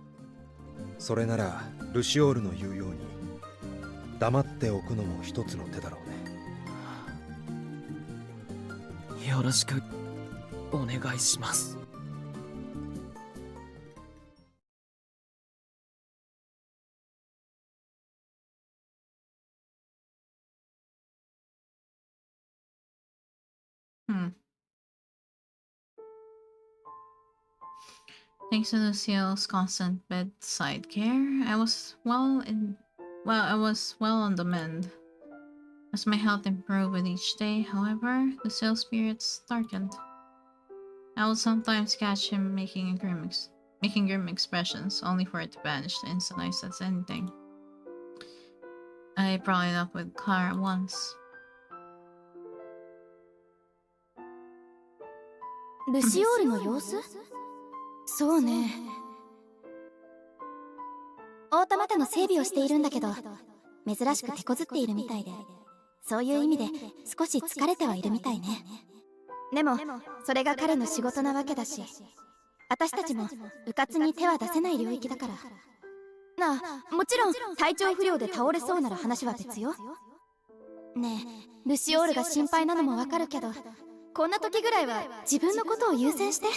それならルシオールの言うように黙っておくのも一つの手だろうね。よろしくお願いします。Thanks to Lucille's constant bedside care, I was well on the mend. As my health improved with each day, however, Lucille's spirits darkened. I would sometimes catch him making grim expressions, only for it to vanish the instant I said anything. I brought it up with Clara once. ルシオールの様子？そうね。オートマタの整備をしているんだけど、珍しく手こずっているみたいで、そういう意味で少し疲れてはいるみたいね。でもそれが彼の仕事なわけだし、私たちも迂闊に手は出せない領域だから。もちろん体調不良で倒れそうなら話は別よ。ねえ、ルシオールが心配なのもわかるけど、こんな時ぐらいは自分のことを優先して。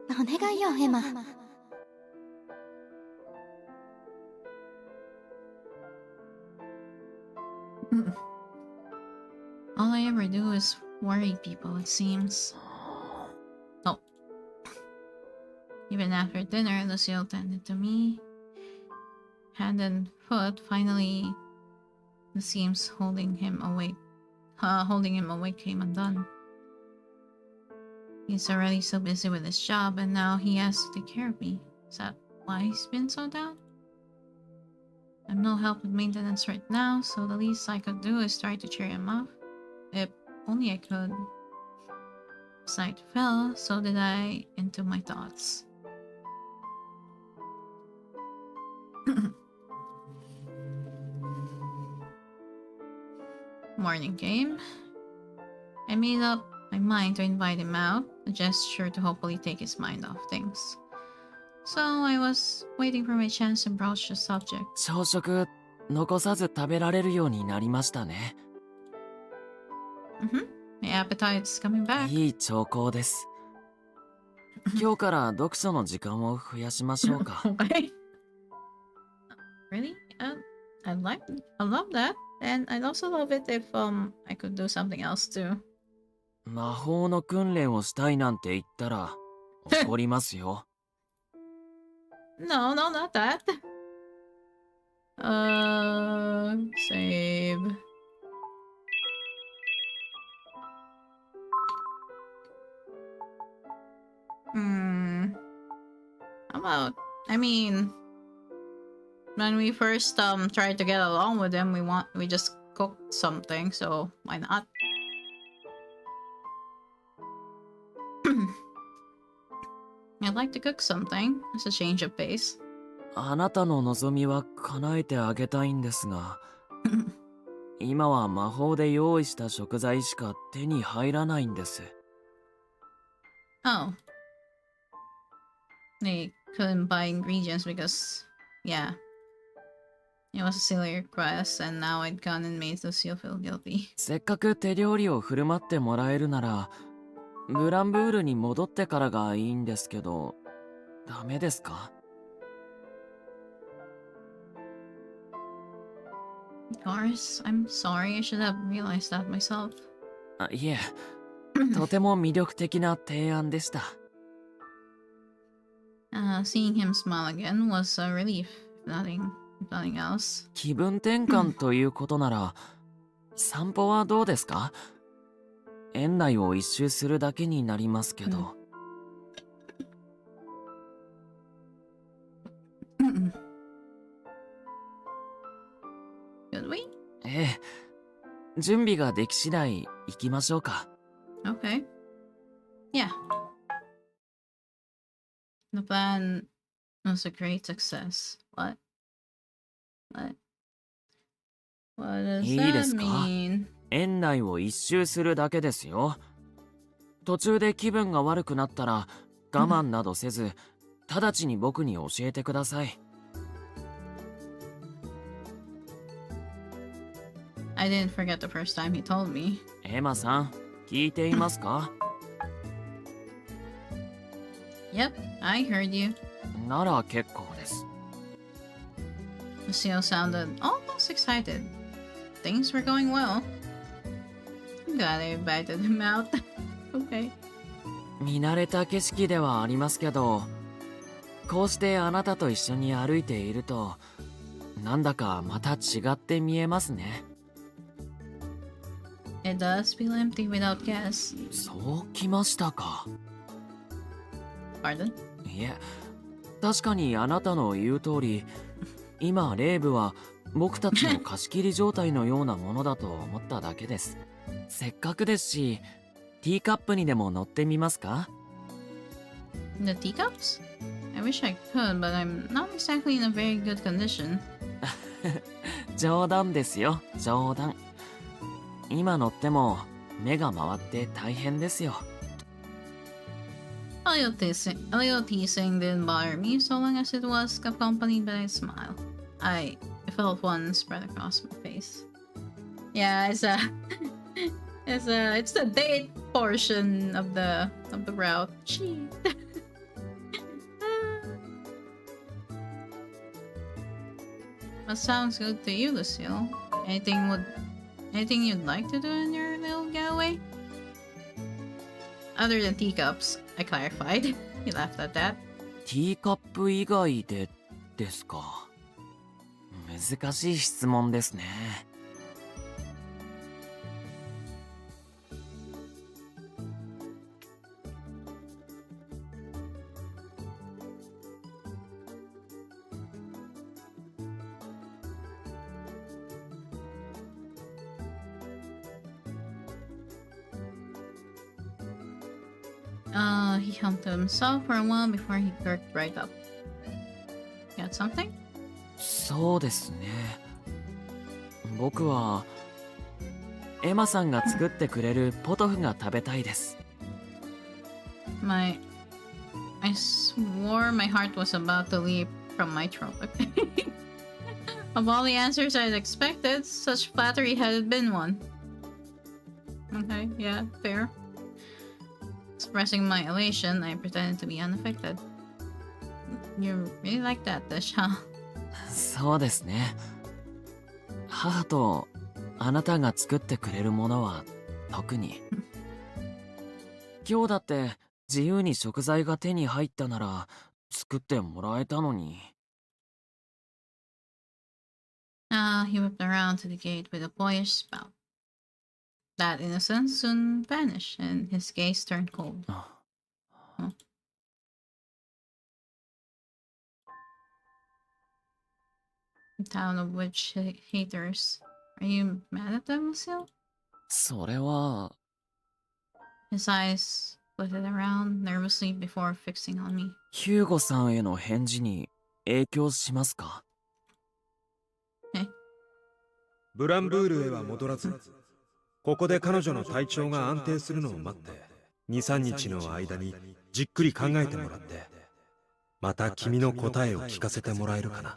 お願いよ、エマ。All I ever do is worry people, it seems. Oh. Even after dinner, Lucille tended to me. Hand and foot, finally, the seams holding him awake came undone. He's already so busy with his job, and now he has to take care of me. Is that why he's been so down? I'm no help with maintenance right now, so the least I could do is try to cheer him up. If only I could. Sight fell, so did I, into my thoughts. Morning came. I made up my mind to invite him out, a gesture to hopefully take his mind off things. So I was waiting for my chance to broach the subject. 朝食残さず食べられるようになりましたね。My appetite's coming back. いい兆候です。今日から読書の時間を増やしましょうか。Okay. Really? I love that. And I'd also love it if I could do something else too. 魔法の訓練をしたいなんて言ったら怒りますよ。No, not that. Save. How about, I mean, when we first tried to get along with him, we just cooked something, so why not? I'd like to cook something as a change of pace. あなたの望みは叶えてあげたいんですが、今は魔法で用意した食材しか手に入らないんです。Oh. They couldn't buy ingredients because, yeah. It was a silly request, and now I'd gone and made Luciole feel guilty. せっかく手料理を振る舞ってもらえるなら、ブランブールに戻ってからがいいんですけど、ダメですか？ Of course, I'm sorry. I should have realized that myself. あ、いえ、とても魅力的な提案でした。Seeing him smile again was a relief, if nothing else. 気分転換ということなら、散歩はどうですか？園内を一周するだけになりますけど。Should we? ええ、準備ができ次第行きましょうか。Okay. Yeah. The plan was a great success. What? What does いいで that すか？ mean? 園内を一周するだけですよ。途中で気分が悪くなったら我慢などせず、直ちに僕に教えてください。I didn't forget the first time he told me. エマさん、聞いていますか？ Yep, I heard you. なら結構です。Luciole sounded almost excited. Things were going well. I'm glad I invited him out. Okay. 見慣れた景色ではありますけど、こうしてあなたと一緒に歩いていると、なんだかまた違って見えますね。It does feel empty without guests. そうきましたか。Pardon? いえ、確かにあなたの言う通り、今レイブは僕たちの貸し切り状態のようなものだと思っただけです。せっかくですし、ティーカップにでも乗ってみますか？ The teacups? I wish I could, but I'm not exactly in a very good condition. 冗談ですよ、冗談。今乗っても目が回って大変ですよ。A little teasing didn't bother me so long as it was accompanied by a smile. I felt one spread across my face. Yeah, it's the date portion of the route. Gee. What sounds good to you, Luciole? Anything you'd like to do in your little getaway? Other than teacups, I clarified. He laughed at that. ティーカップ以外でですか。難しい質問ですね。He hummed to himself for a while before he perked right up. Got something? そうですね。僕はエマさんが作ってくれるポトフが食べたいです。I swore my heart was about to leap from my throat. Of all the answers I'd expected, such flattery hadn't been one. Okay, yeah, fair. Expressing my elation, I pretended to be unaffected. You really like that dish, huh? そうですね。母とあなたが作ってくれるものは特に。今日だって自由に食材が手に入ったなら作ってもらえたのに。He whipped around to the gate with a boyish spout. That innocence soon vanished, and his gaze turned cold. Huh? A town of witch haters. Are you mad at them, Luciole? それは。 His eyes flitted around nervously before fixing on me. ヒューゴさんへの返事に影響しますか？え？ブランブールへは戻らず、ここで彼女の体調が安定するのを待って、2、3日の間にじっくり考えてもらって、また君の答えを聞かせてもらえるかな。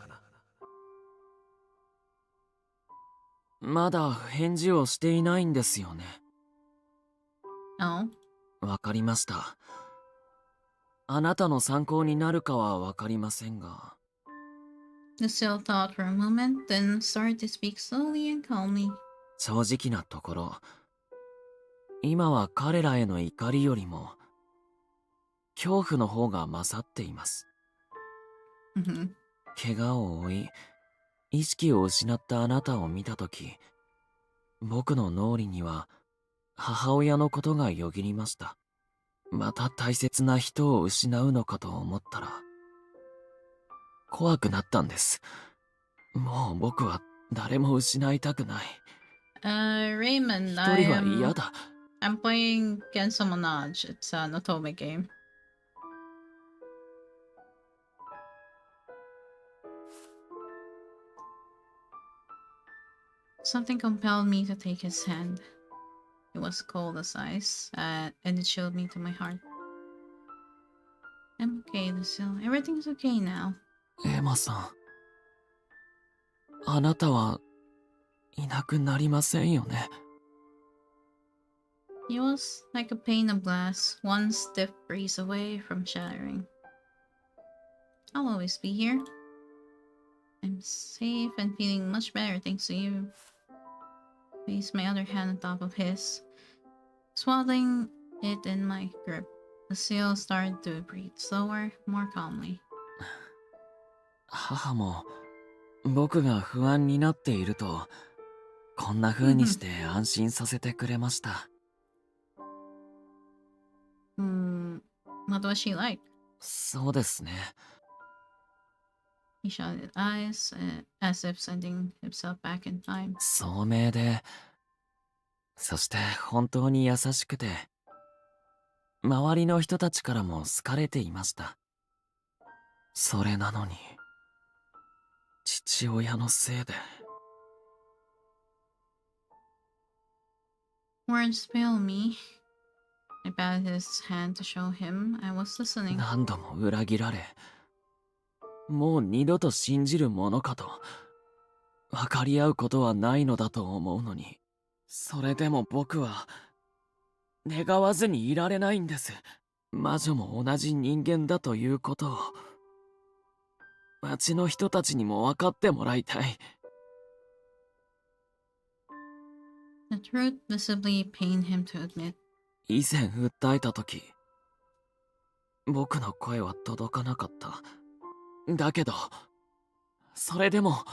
まだ返事をしていないんですよね。わかりました。あなたの参考になるかはわかりませんが。Luciole thought for a moment, then started to speak slowly and calmly. 正直なところ、今は彼らへの怒りよりも恐怖の方が勝っています。怪我を負い、意識を失ったあなたを見たとき、僕の脳裏には母親のことがよぎりました。また大切な人を失うのかと思ったら、怖くなったんです。もう僕は誰も失いたくない。Raymond, 一人は嫌だ。I'm playing GENSOU MANÈGE. It's an otome game. Something compelled me to take his hand. It was cold as ice, and it chilled me to my heart. I'm okay, Luciole. Everything's okay now. エマさん、あなたはいなくなりませんよね。He was like a pane of glass, one stiff breeze away from shattering. I'll always be here. I'm safe and feeling much better thanks to you. Placed my other hand on top of his, swaddling it in my grip. Luciole started to breathe slower, more calmly. 母も僕が不安になっているとこんな風にして安心させてくれました。What was she like? そうですね。He shut his eyes, as if sending himself back in time. 聡明で、そして本当に優しくて、周りの人たちからも好かれていました。それなのに、父親のせいで。Words fail me. I patted his hand to show him I was listening. 何度も裏切られ、もう二度と信じるものかと、分かり合うことはないのだと思うのに、それでも僕は願わずにいられないんです。魔女も同じ人間だということを町の人たちにも分かってもらいたい。The truth visibly pained him to admit. 以前訴えた時、僕の声は届かなかった。だけど、それでも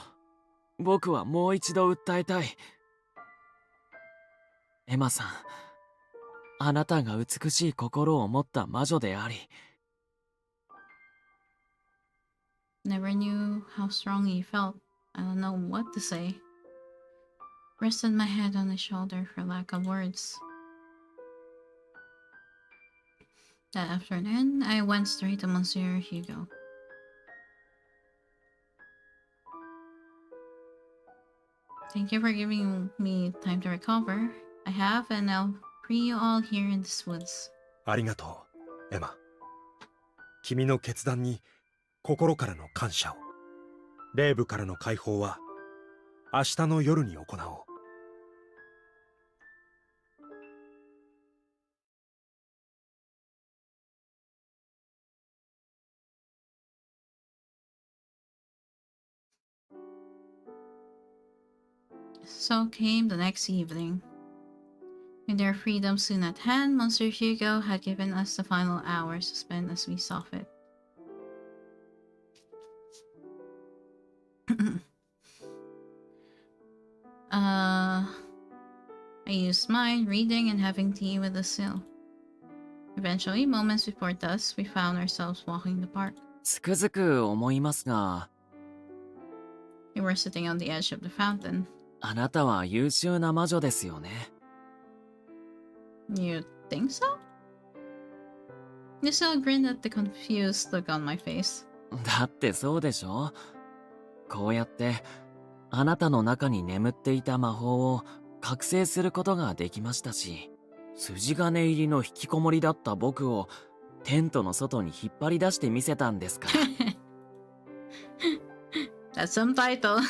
僕はもう一度訴えたい。エマさん、あなたが美しい心を持った魔女であり、Never knew how strong he felt. I don't know what to say. Rested my head on his shoulder for lack of words. That afternoon, I went straight to Monsieur Hugo. Thank you for giving me time to recover. I have, and I'll free you all here in this woods. ありがとう、エマ。君の決断に心からの感謝を。霊部からの解放は明日の夜に行おう。So came the next evening. With their freedom soon at hand, Monsieur Hugo had given us the final hours to spend as we saw fit. I used mine, reading and having tea with Luciole. Eventually, moments before dusk, we found ourselves walking the park. つくづく思いますが、 We were sitting on the edge of the fountain. あなたは優秀な魔女ですよね。You think so? Luciole grinned at the confused look on my face. だってそうでしょ。こうやってあなたの中に眠っていた魔法を覚醒することができましたし、筋金入りの引きこもりだった僕をテントの外に引っ張り出してみせたんですから。That's some title.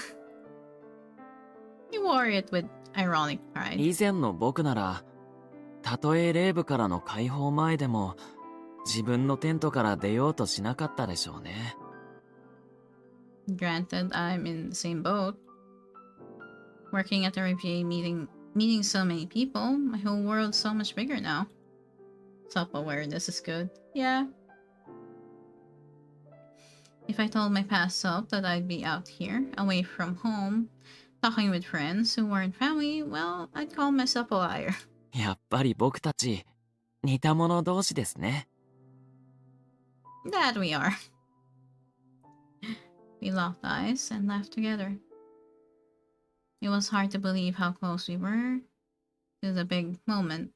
You wore it with ironic pride. 以前の僕なら、たとえ霊部からの解放前でも自分のテントから出ようとしなかったでしょうね。Granted, I'm in the same boat. Working at the review meeting meeting so many people, my whole world's so much bigger now. Self-awareness is good. Yeah. If I told my past self that I'd be out here, away from home, talking with friends who weren't family, well, I'd call myself a liar. やっぱり僕たち似た者同士ですね。That we are. We locked eyes and laughed together. It was hard to believe how close we were to the big moment.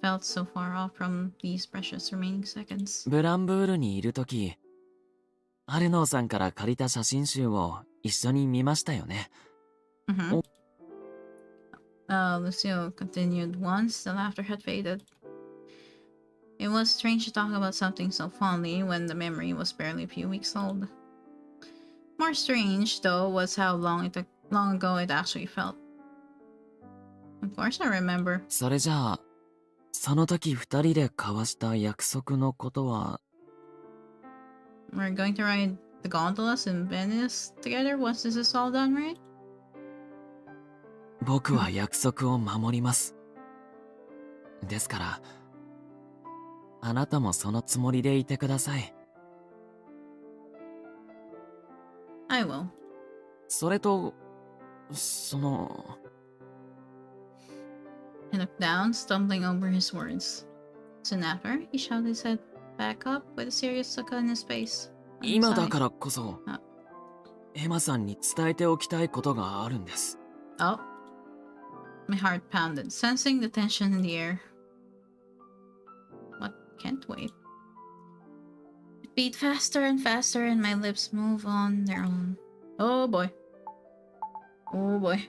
Felt so far off from these precious remaining seconds. ブランブールにいるとき、アルノーさんから借りた写真集を一緒に見ましたよね。Luciole continued once the laughter had faded. It was strange to talk about something so fondly when the memory was barely a few weeks old. More strange, though, was how long ago it actually felt. Of course I remember. それじゃあ、その時二人で交わした約束のことは We're going to ride the gondolas in Venice together once this is all done, right? 僕は約束を守ります。ですから、あなたもそのつもりでいてください。I will. それと、その... He looked down, stumbling over his words. Soon after, he shot his head back up with a serious look on his face. 今だからこそ、エマさんに伝えておきたいことがあるんです。Oh. My heart pounded, sensing the tension in the air. What can't wait? It beat faster and faster, and my lips move on their own. Oh boy. Oh boy.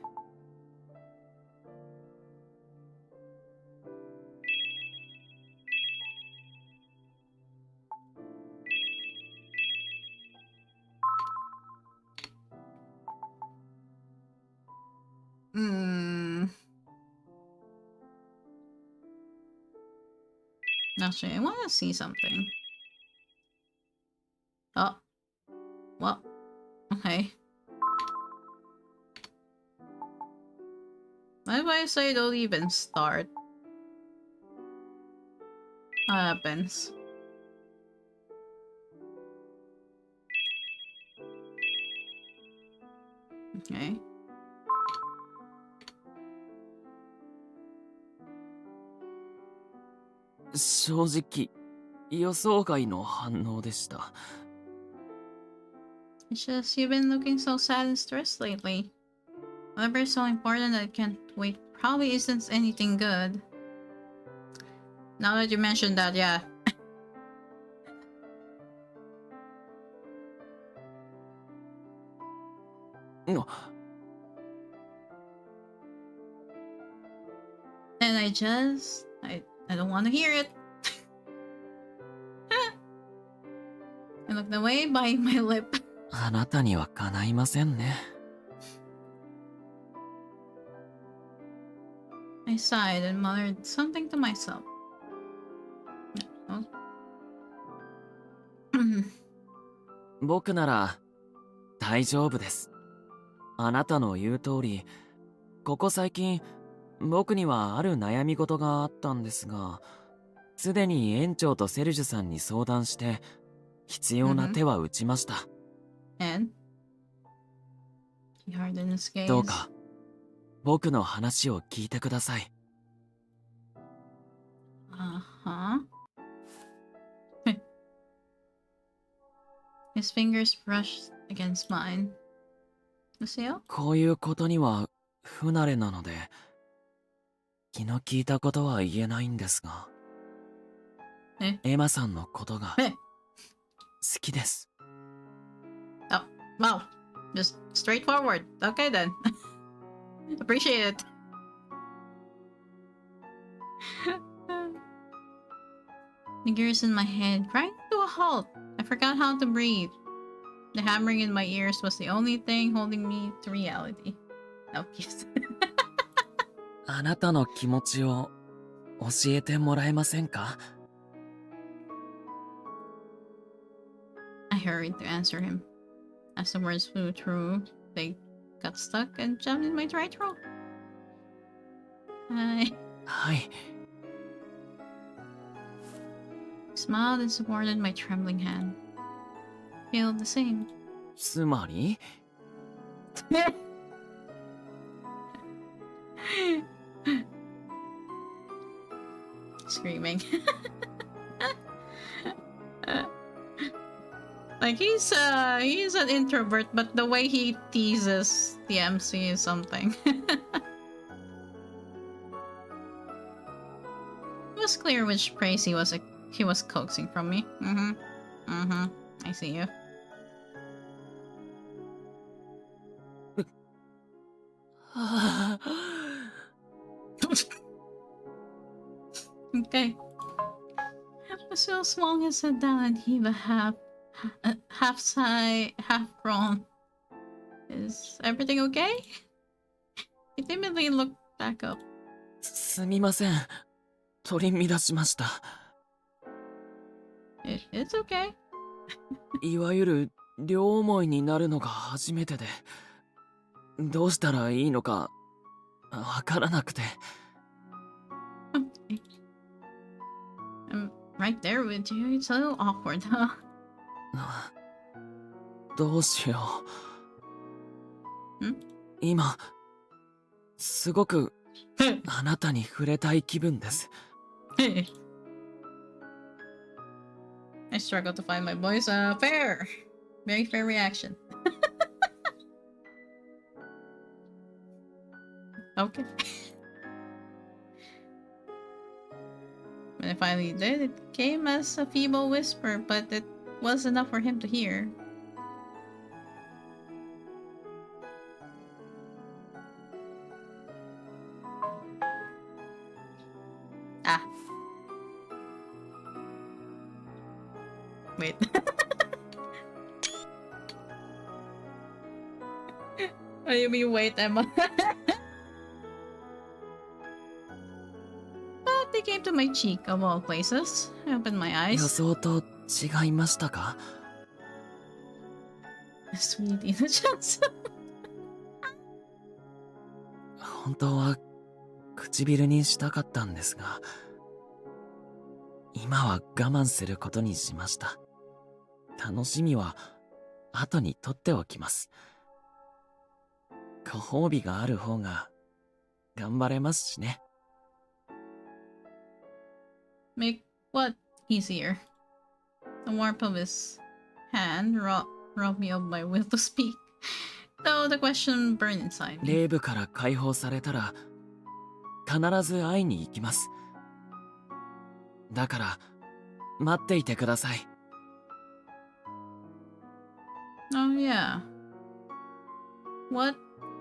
Actually, I want to see something. Oh. Well. Okay. Why do I say don't even start? What happens? Okay. It's just you've been looking so sad and stressed lately. Whatever's so important that I can't wait probably isn't anything good. Now that you mentioned that, yeah. No. And I don't want to hear it. I looked away, biting my lip. あなたにはかないませんね。I sighed and muttered something to myself. No. 僕なら大丈夫です。あなたの言う通り、ここ最近僕にはある悩み事があったんですが、すでに園長とセルジュさんに相談して必要な手は打ちました。And? He hardened his gaze. どうか僕の話を聞いてください。Uh-huh. His fingers brushed against mine. Luciole? こういうことには不慣れなので、気の利いたことは言えないんですが、エマさんのことが好きです。Oh, wow. Just straightforward. Okay then. Appreciate it. The gears in my head grind to a halt. I forgot how to breathe. The hammering in my ears was the only thing holding me to reality. No kiss. あなたの気持ちを教えてもらえませんか? I hurried to answer him. As the words flew through, they got stuck and jammed in my dry throat. Hi. Hi. Smiled and supported my trembling hand. Feel the same. つまり Screaming. Like he's an introvert, but the way he teases the MC is something. It was clear which praise he was coaxing from me. I see you. Okay. Lucille swung his head down and heaved a half sigh, half groan. Is everything okay? He timidly looked back up. すみません。取り乱しました。It's okay. いわゆる両思いになるのが初めてで、どうしたらいいのかわからなくて。Okay. I'm right there with you. It's a little awkward, huh? どうしよう。ん？今、すごくあなたに触れたい気分です。I struggle to find my voice. Fair. Very fair reaction. Okay. When I finally did, it came as a feeble whisper, but it was enough for him to hear. Ah. Wait. What do you mean, wait, Emma? But they came to my cheek, of all places. I opened my 予 eyes. 想と違いましたか？ Sweet innocence. 本当は唇にしたかったんですが、今は我慢することにしました。楽しみは後に取っておきます。ご褒美がある方が頑張れますしね。Make what easier? The warmth of his hand robbed me of my will to speak, though the question burned inside me. 霊部から解放されたら必ず会いに行きます。だから待っていてください。Oh yeah. What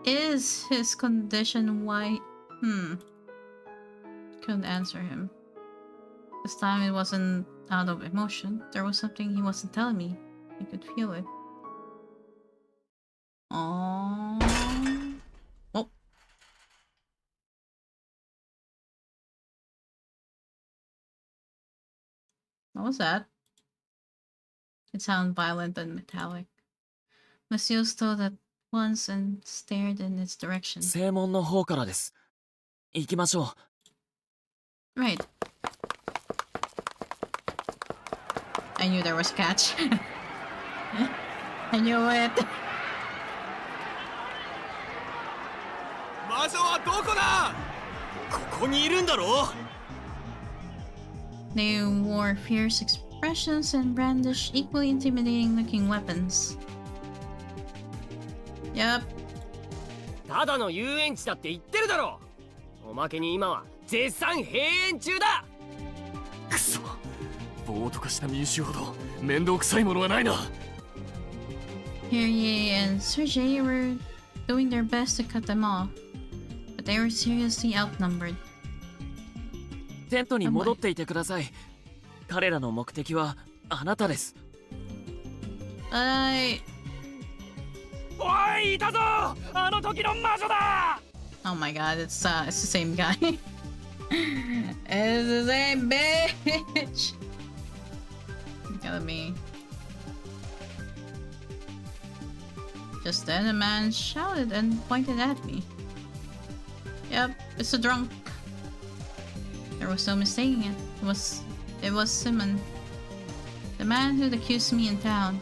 is his condition? Why? Couldn't answer him. This time it wasn't out of emotion. There was something he wasn't telling me. I could feel it. Oh. Oh. What was that? It sounded violent and metallic. Monsieur stood at once and stared in its direction. 正門の方からです。行きましょう。Right. I knew there was a catch. I knew it. 魔女はどこだ？ここにいるんだろ？ They wore fierce expressions and brandished equally intimidating-looking weapons. Yup. ただの遊園地だって言ってるだろ。おまけに今は絶賛閉園中だ。くそ、暴徒化した民衆ほど面倒くさいものはないな。Perrier and Sergei were doing their best to cut them off, but they were seriously outnumbered. テントに戻っていてください。彼らの目的はあなたです。おい、いたぞ！あの時の魔女だ！ Oh my god, it's the same guy. It's the same bitch! Look at me. Just then a man shouted and pointed at me. Yep, it's a drunk. There was no mistaking it. It was Simon, the man who'd accused me in town.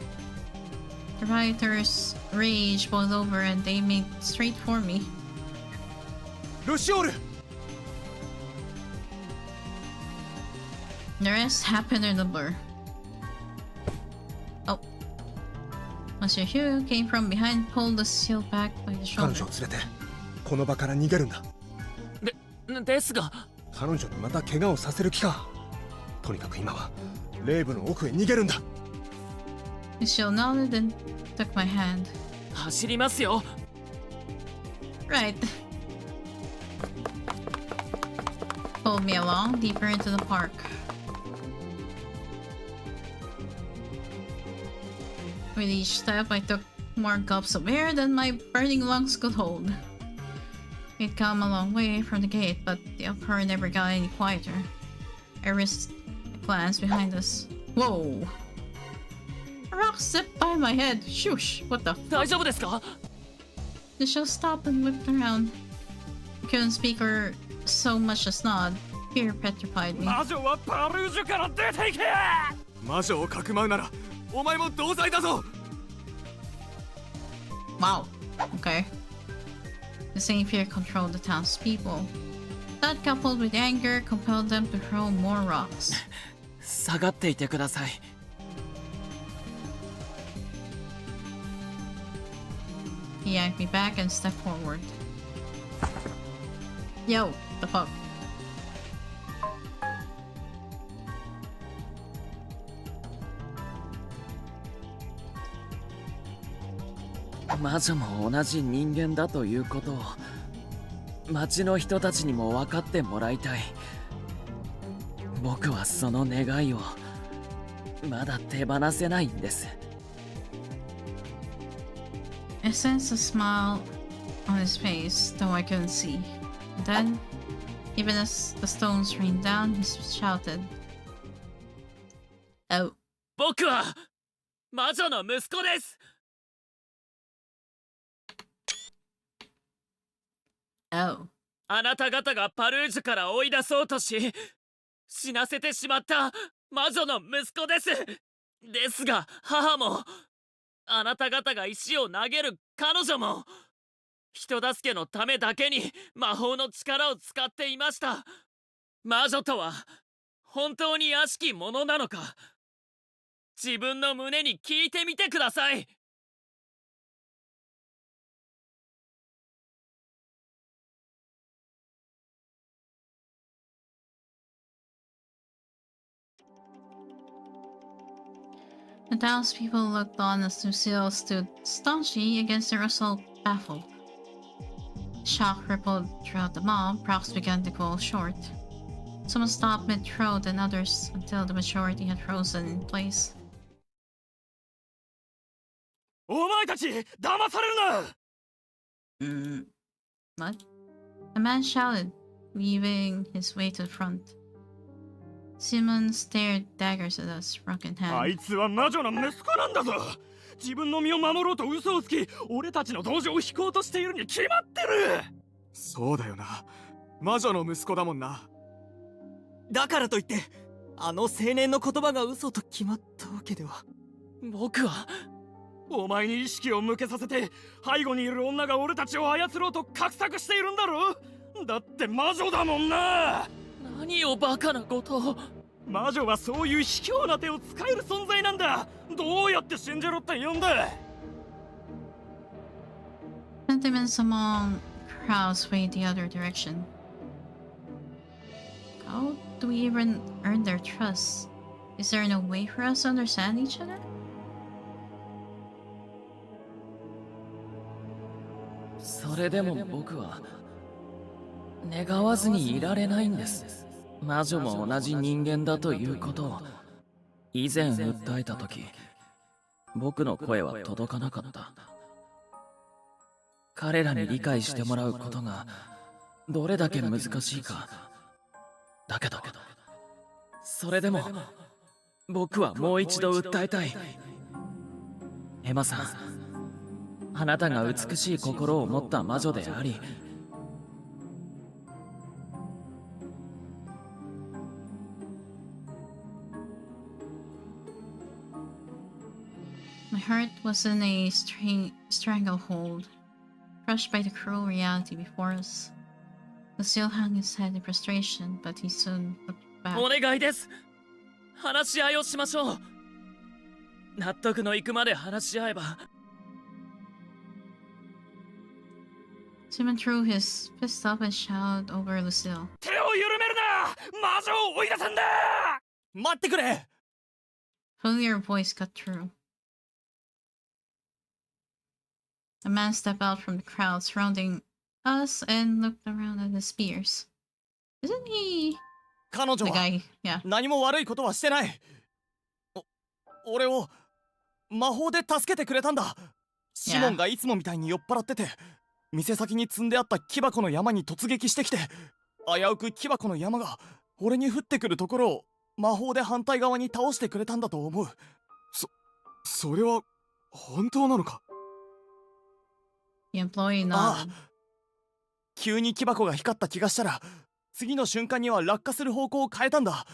The rioters' rage boiled over and they made straight for me. Luciole! The rest happened in a blur. Oh. Monsieur Hugh came from behind and pulled Luciole back by the 彼 shoulder. 女を連れてこの場から逃げるんだ。ですが彼女にまた怪我をさせる気か。とにかく今はレイブの奥へ逃げるんだ。Luciole nodded and took my hand. 走りますよ。 Right. Pulled me along deeper into the park. With each step, I took more gulps of air than my burning lungs could hold. We'd come a long way from the gate, but the uproar never got any quieter. I risked a glance behind us. Whoa! A rock slipped by my head. Shoosh! What the? 大丈夫ですか？ The show stopped and whipped around. I couldn't speak or so much as nod. Fear petrified me. 魔女はパルージュから出ていけ！魔女をかくまうならお前も同罪だぞ。 Wow. Okay. The same fear controlled the townspeople. That, coupled with anger, compelled them to throw more rocks. 下がっていてください。 He yanked me back and stepped forward. Yo, the fuck? 魔女も同じ人間だということを町の人たちにも分かってもらいたい。僕はその願いをまだ手放せないんです。 I sensed a smile on his face, though I couldn't see. Then, even as the stones rained down, he shouted, "Oh." 僕は魔女の息子です。 Oh. あなた方がパルージュから追い出そうとし死なせてしまった魔女の息子です。ですが母もあなた方が石を投げる彼女も人助けのためだけに魔法の力を使っていました。魔女とは本当に悪しきものなのか、自分の胸に聞いてみてください。 The townspeople looked on as Luciole stood staunchly against their assault, baffled. Shock rippled throughout the mob. Rocks began to fall short. Some stopped mid-throw, then others, until the majority had frozen in place. お前たち騙されるな。 What? A man shouted, weaving his way to the front. Simon stared daggers at us, rock in あ hand. いつは魔女の息子なんだぞ。自分の身を守ろうと嘘をつき、俺たちの道場を引こうとしているに決まってる。そうだよな。魔女の息子だもんな。だからといってあの青年の言葉が嘘と決まったわけでは。僕はお前に意識を向けさせて背後にいる女が俺たちを操ろうと画策しているんだろ。だって魔女だもんな。何をバカなことを。魔女はそういう卑怯な手を使える存在なんだ。どうやって信じろって言うんだ。 Sentiments among crowds swayed the other direction. How do we even earn their trust? Is there no way for us to understand each other? それでも僕は願わずにいられないんです。魔女も同じ人間だということを以前訴えた時、僕の声は届かなかった。彼らに理解してもらうことがどれだけ難しいか。だけどそれでも僕はもう一度訴えたい。エマさん、あなたが美しい心を持った魔女であり、My heart was in a stranglehold, crushed by the cruel reality before us. Luciole hung his head in frustration, but he soon looked back. お願いです。話し合いをしましょう。納得のいくまで話し合えば。Simon threw his fist up and shouted over Lucille. 手を緩めるな！魔女を追い出すんだ！待ってくれ！ Familiar voice cut through. A man stepped out from the crowd surrounding us and looked around at his peers. Isn't he 彼女 the は guy? Yeah. 何も悪いことはしてない。俺を魔法で助けてくれたんだ。シモンがいつもみたいに酔っ払ってて、店先に積んであった木箱の山に突撃してきて、危うく木箱の山が俺に降ってくるところを魔法で反対側に倒してくれたんだと思う。それは本当なのか？ The employee ああ、 nodded. 急に木箱が光った気がしたら、次の瞬間には落下する方向を変えたんだ。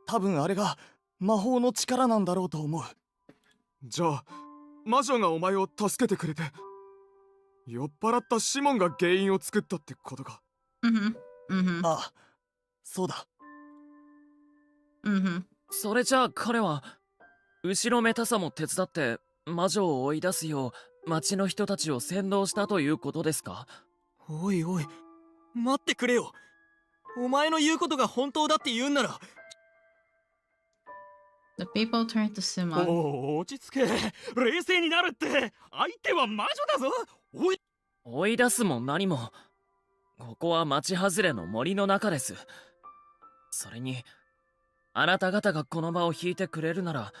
多分あれが魔法の力なんだろうと思う。じゃあ魔女がお前を助けてくれて、酔っ払ったシモンが原因を作ったってことか。ああ、そうだ。それじゃあ彼は後ろめたさも手伝って魔女を追い出すよう町の人たちを扇動したということですか？おいおい、待ってくれよ。お前の言うことが本当だって言うんなら。 The people turned to Simon. おお、落ち着け。冷静になるって。相手は魔女だぞ。追い出すも何も。ここは町外れの森の中です。それにあなた方がこの場を引いてくれるなら、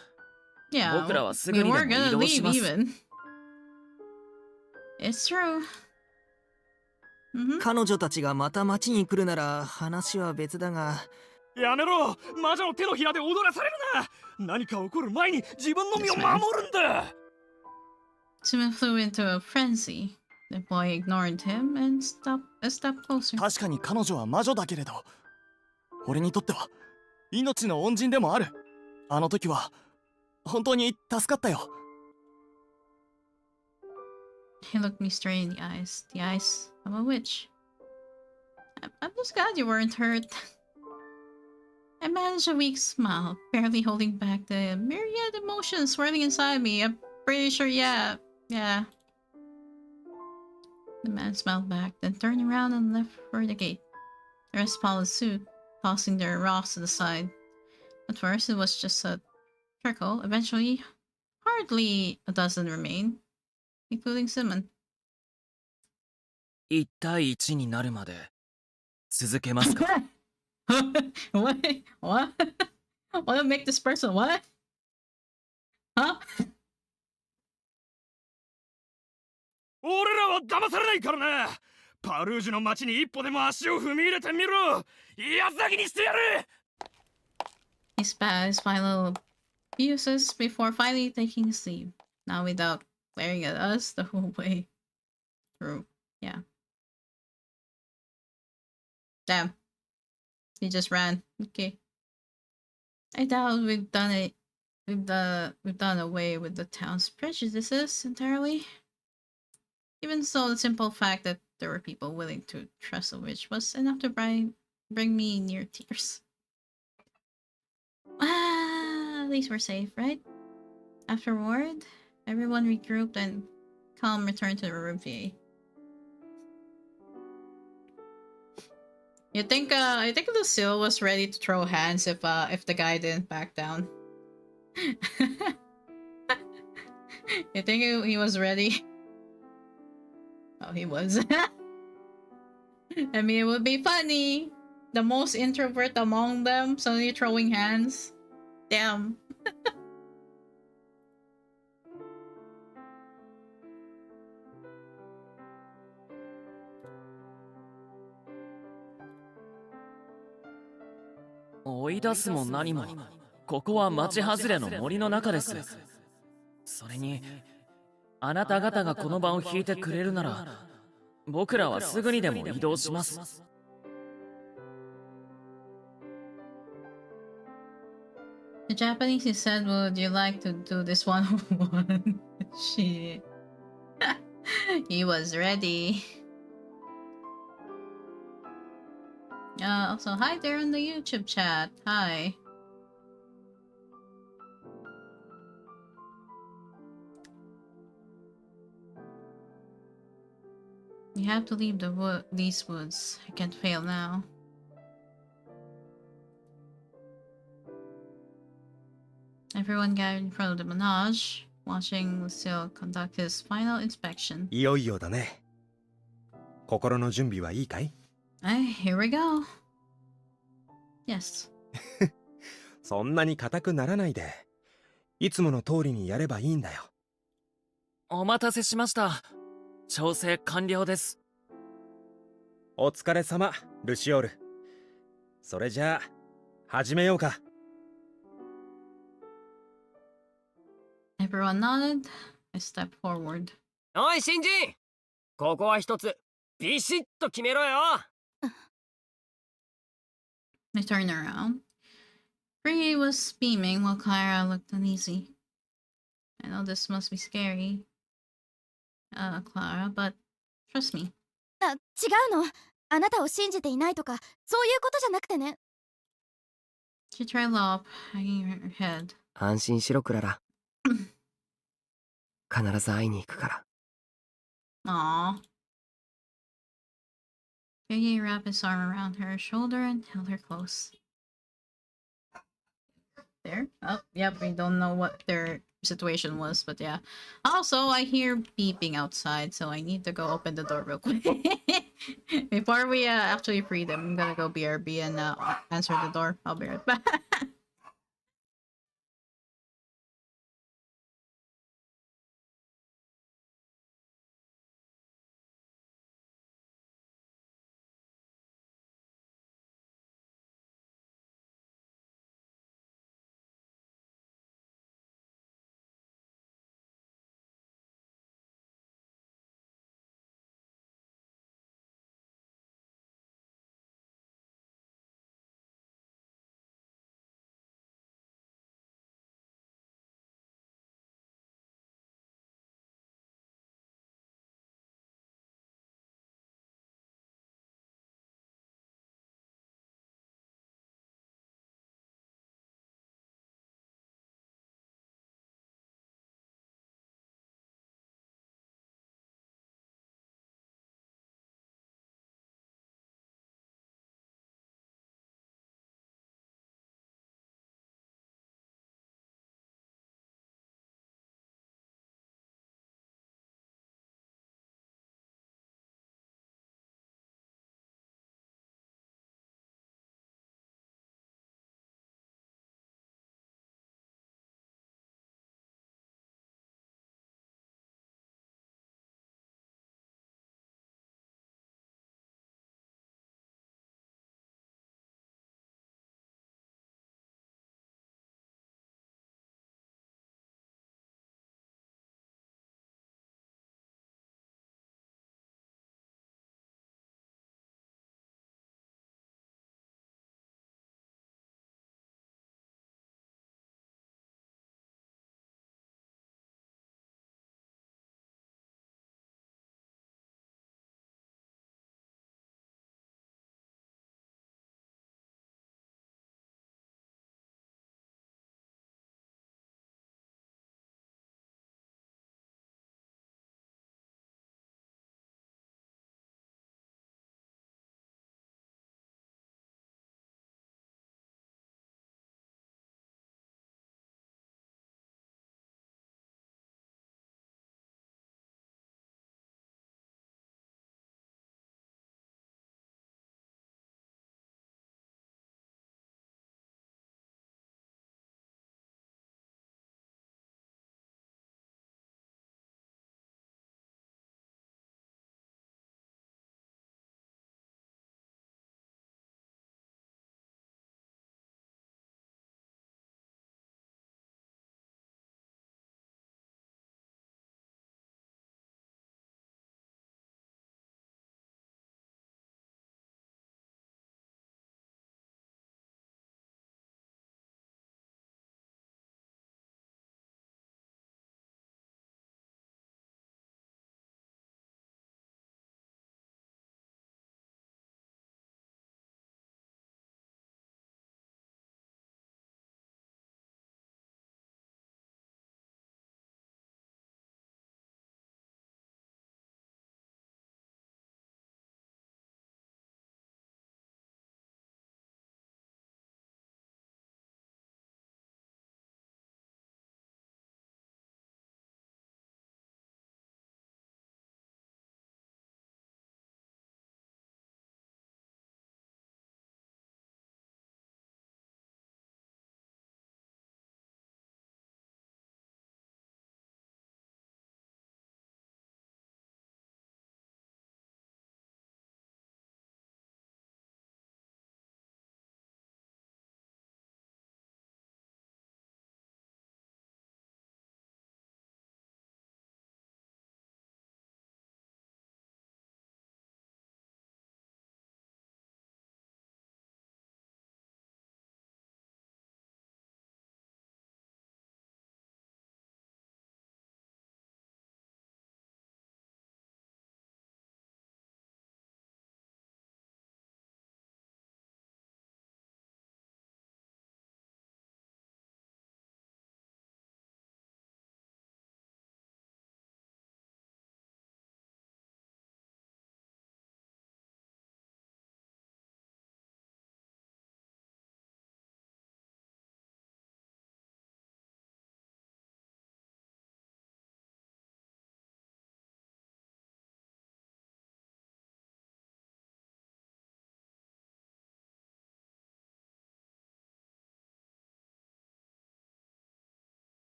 Yeah, 僕らはす we ぐにで were も移 gonna 動し leave ます。 even. It's true. 彼女たちがまた町に来るなら話は別だが。やめろ！魔女の手のひらで踊らされるな！何か起こる前に自分の身を守るんだ！ Simon flew into a frenzy. The boy ignored him and a step closer. 確かに彼女は魔女だけれど、俺にとっては命の恩人でもある。あの時は本当に助かったよ。 He looked me straight in the eyes of a witch. I'm just glad you weren't hurt. I managed a weak smile, barely holding back the myriad emotions swirling inside me. I'm pretty sure, yeah. The man smiled back, then turned around and left for the gate. The rest followed suit, tossing their rocks to the side. At first, it was just a trickle. Eventually, hardly a dozen remained, including Simon. 1対1になるまで続けますか？ What? What? Wanna make this person what? Huh? 俺らは騙されないからな。パルージュの町に一歩でも足を踏み入れてみろ。やつだけにしてやる。 He spat his final abuses before finally taking his leave. Now without glaring at us the whole way through. Yeah. Damn. He just ran. Okay. I doubt we've done it. We've done away with the town's prejudices entirely. Even so, the simple fact that there were people willing to trust a witch was enough to bring me near tears. At least we're safe, right? Afterward, everyone regrouped and calm returned to the review. You think I think Lucille was ready to throw hands if the guy didn't back down. You think he was ready? Oh, he was. I mean, it would be funny. The most introvert among them suddenly throwing hands. Damn. Oh, 追い出すも何も、ここは町外れの森の中です。それに、あなた方がこの場を引いてくれるなら、僕らはすぐにでも移動します。The Japanese he said, would you like to do this one-on-one? She... he was ready. Also, hi there on the YouTube chat. Hi. You have to leave these woods. I can't fail now. Everyone gathered in front of the menage, watching Luciole conduct his final inspection. いよいよだね。心の準備はいいかい？ Hey, here we go. Yes. そんなに硬くならないで。いつもの通りにやればいいんだよ。お待たせしました。調整完了です。お疲れ様、ルシオール。それじゃあ、始めようか。Everyone nodded. I stepped forward. おい新人、ここは一つビシッと決めろよ。I turned around. Free was beaming while Clara looked uneasy. I know this must be scary, Clara, but trust me. 違うの。あなたを信じていないとか、そういうことじゃなくてね。She trailed off, hanging her head. 安心しろクララ。必ず会いに行くから。Aww. Piggy wrapped his arm around her shoulder and held her close. There? Oh, yep, we don't know what their situation was, but yeah. Also, I hear beeping outside, so I need to go open the door real quick. Before we actually free them, I'm gonna go BRB and answer the door. I'll be right back.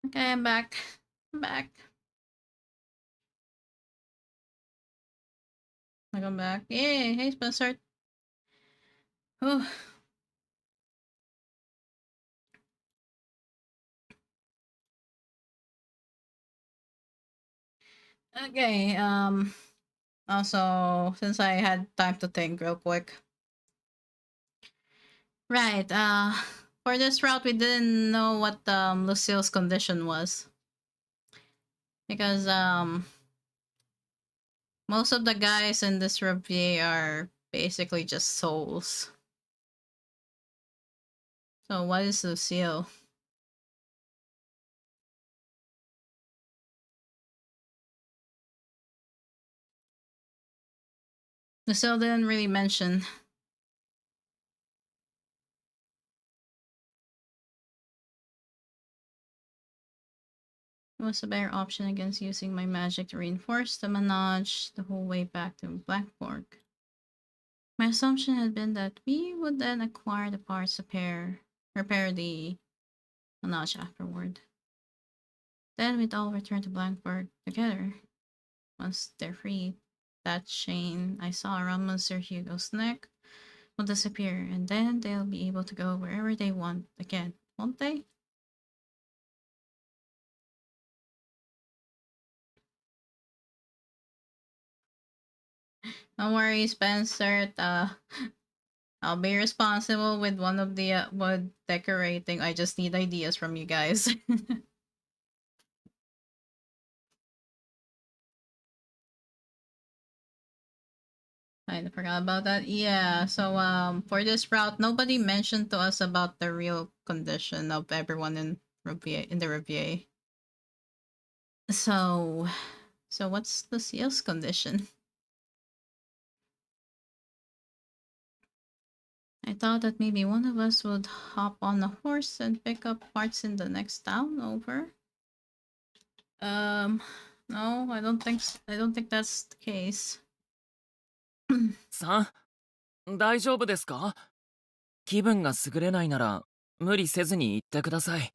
Okay, I'm back. I'm back. Welcome back. Yay! Hey, Spencer. Oh. Okay, also, since I had time to think real quick. Right, for this route, we didn't know what, Lucille's condition was. Because, most of the guys in this review are basically just souls. So what is Lucille? Lucille didn't really mention. What's a better option against using my magic to reinforce the manage the whole way back to Blackborg? My assumption had been that we would then acquire the parts to repair the manage afterward. Then we'd all return to Blackborg together. Once they're free, that chain I saw around Monsieur Hugo's neck will disappear, and then they'll be able to go wherever they want again, won't they? Don't worry, Spencer. I'll be responsible with one of the wood decorating. I just need ideas from you guys. I forgot about that. Yeah, so for this route, nobody mentioned to us about the real condition of everyone in the review. So what's Lucille's condition? I thought that maybe one of us would hop on a horse and pick up parts in the next town over. No, I don't think that's the case. さん、大丈夫ですか？気分が優れないなら無理せずに言ってください。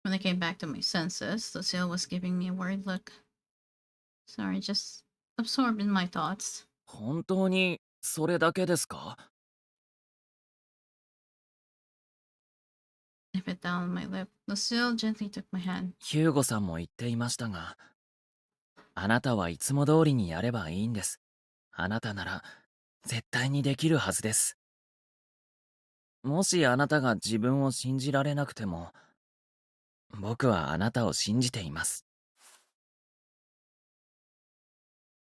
When I came back to my senses, Lucille was giving me a worried look. Sorry, just absorbed in my thoughts. 本当にそれだけですか？ I bit down on my lip. Lucille gently took my hand. ヒューゴさんも言っていましたが、あなたはいつも通りにやればいいんです。あなたなら絶対にできるはずです。もしあなたが自分を信じられなくても、僕はあなたを信じています。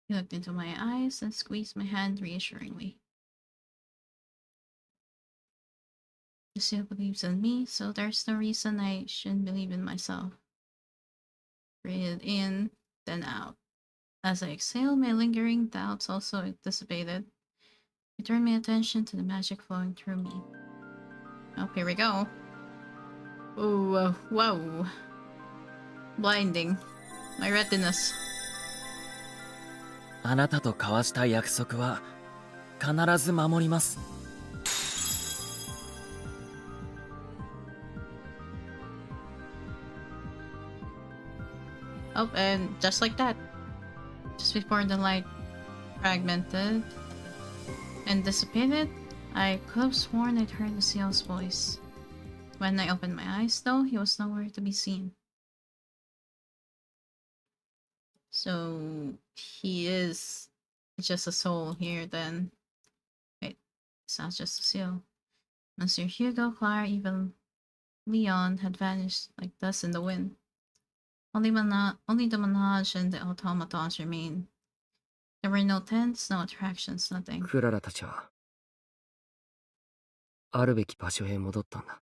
He looked into my eyes and squeezed my hand reassuringly. Lucille believes in me, so there's no reason I shouldn't believe in myself. Breathe in, then out. As I exhaled, my lingering doubts also dissipated. I turned my attention to the magic flowing through me. Oh, here we go. Ooh, whoa. Blinding. My retinas. あなたと交わした約束は必ず守ります。Oh, and just like that. Just before the light fragmented and dissipated, I could have sworn I'd heard Lucille's voice. When I opened my eyes, though, he was nowhere to be seen. So he is just a soul here then. Wait, it's not just Lucille. Monsieur Hugo, Clara, even Leon had vanished like dust in the wind. Only the Manage and the automatons remained. There were no tents, no attractions, nothing. クララたちはあるべき場所へ戻ったんだ。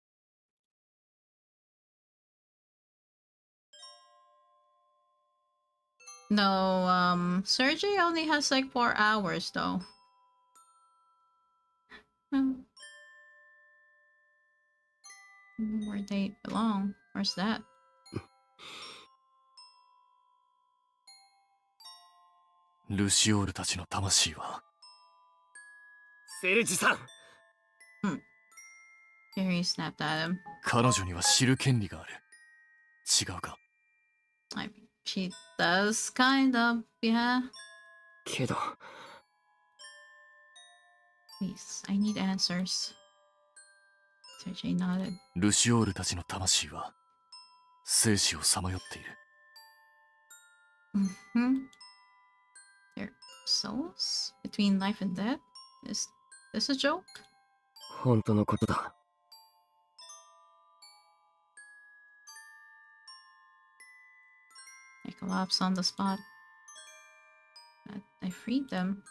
No, Sergey only has like 4 hours though. Where they belong? Where's that? ルシオールたちの魂はセルジさん、Jerry snapped at him. 彼女には知る権利がある。違うか？ I mean, she does kind of, yeah. けど Please, I need answers. Sergey nodded. ルシオールたちの魂は生死をさまよっている。Mm-hmm. Their souls between life and death? Is this a joke? 本当のことだ。I collapsed on the spot. I freed them.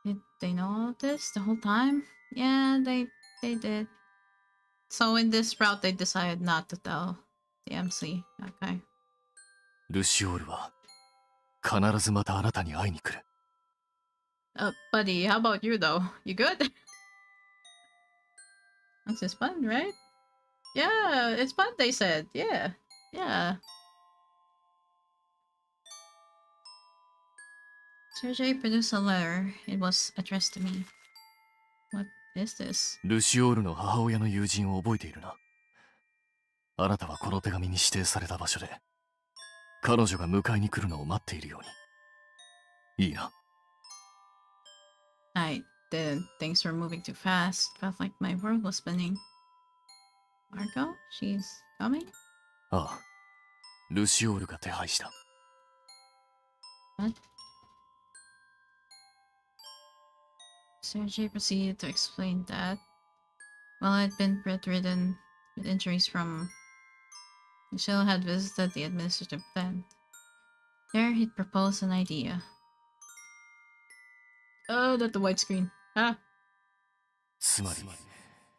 Did they know all of this the whole time? Yeah, they did. So in this route, they decided not to tell the MC. Okay. ルシオールは必ずまたあなたに会いに来る。Buddy, how about you though? You good? This is fun, right? Yeah, it's fun, they said. Yeah. Yeah. Sergey produced a letter. It was addressed to me. What is this? ルシオールの母親の友人を覚えているな。あなたはこの手紙に指定された場所で彼女が迎えに来るのを待っているように。いいな。I didn't. Things were moving too fast. Felt like my world was spinning. Marco? She's coming? ああ、ルシオールが手配した。What? Sergey proceeded to explain that while I'd been bedridden with injuries from Luciole had visited the administrative tent. There he'd proposed an idea. Oh, not the widescreen. Ah. つまり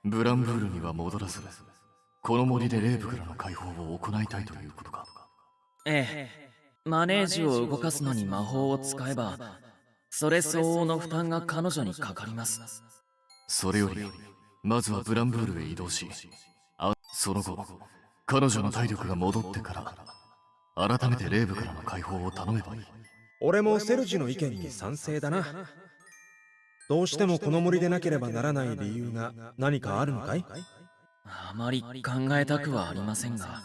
ブランブールには戻らずこの森でレイブからの解放を行いたいということか。ええ、マネージを動かすのに魔法を使えばそれ相応の負担が彼女にかかります。それよりまずはブランブールへ移動し、その後彼女の体力が戻ってから改めてレイブからの解放を頼めばいい。俺もセルジの意見に賛成だな。どうしてもこの森でなければならない理由が何かあるのかい？あまり考えたくはありませんが、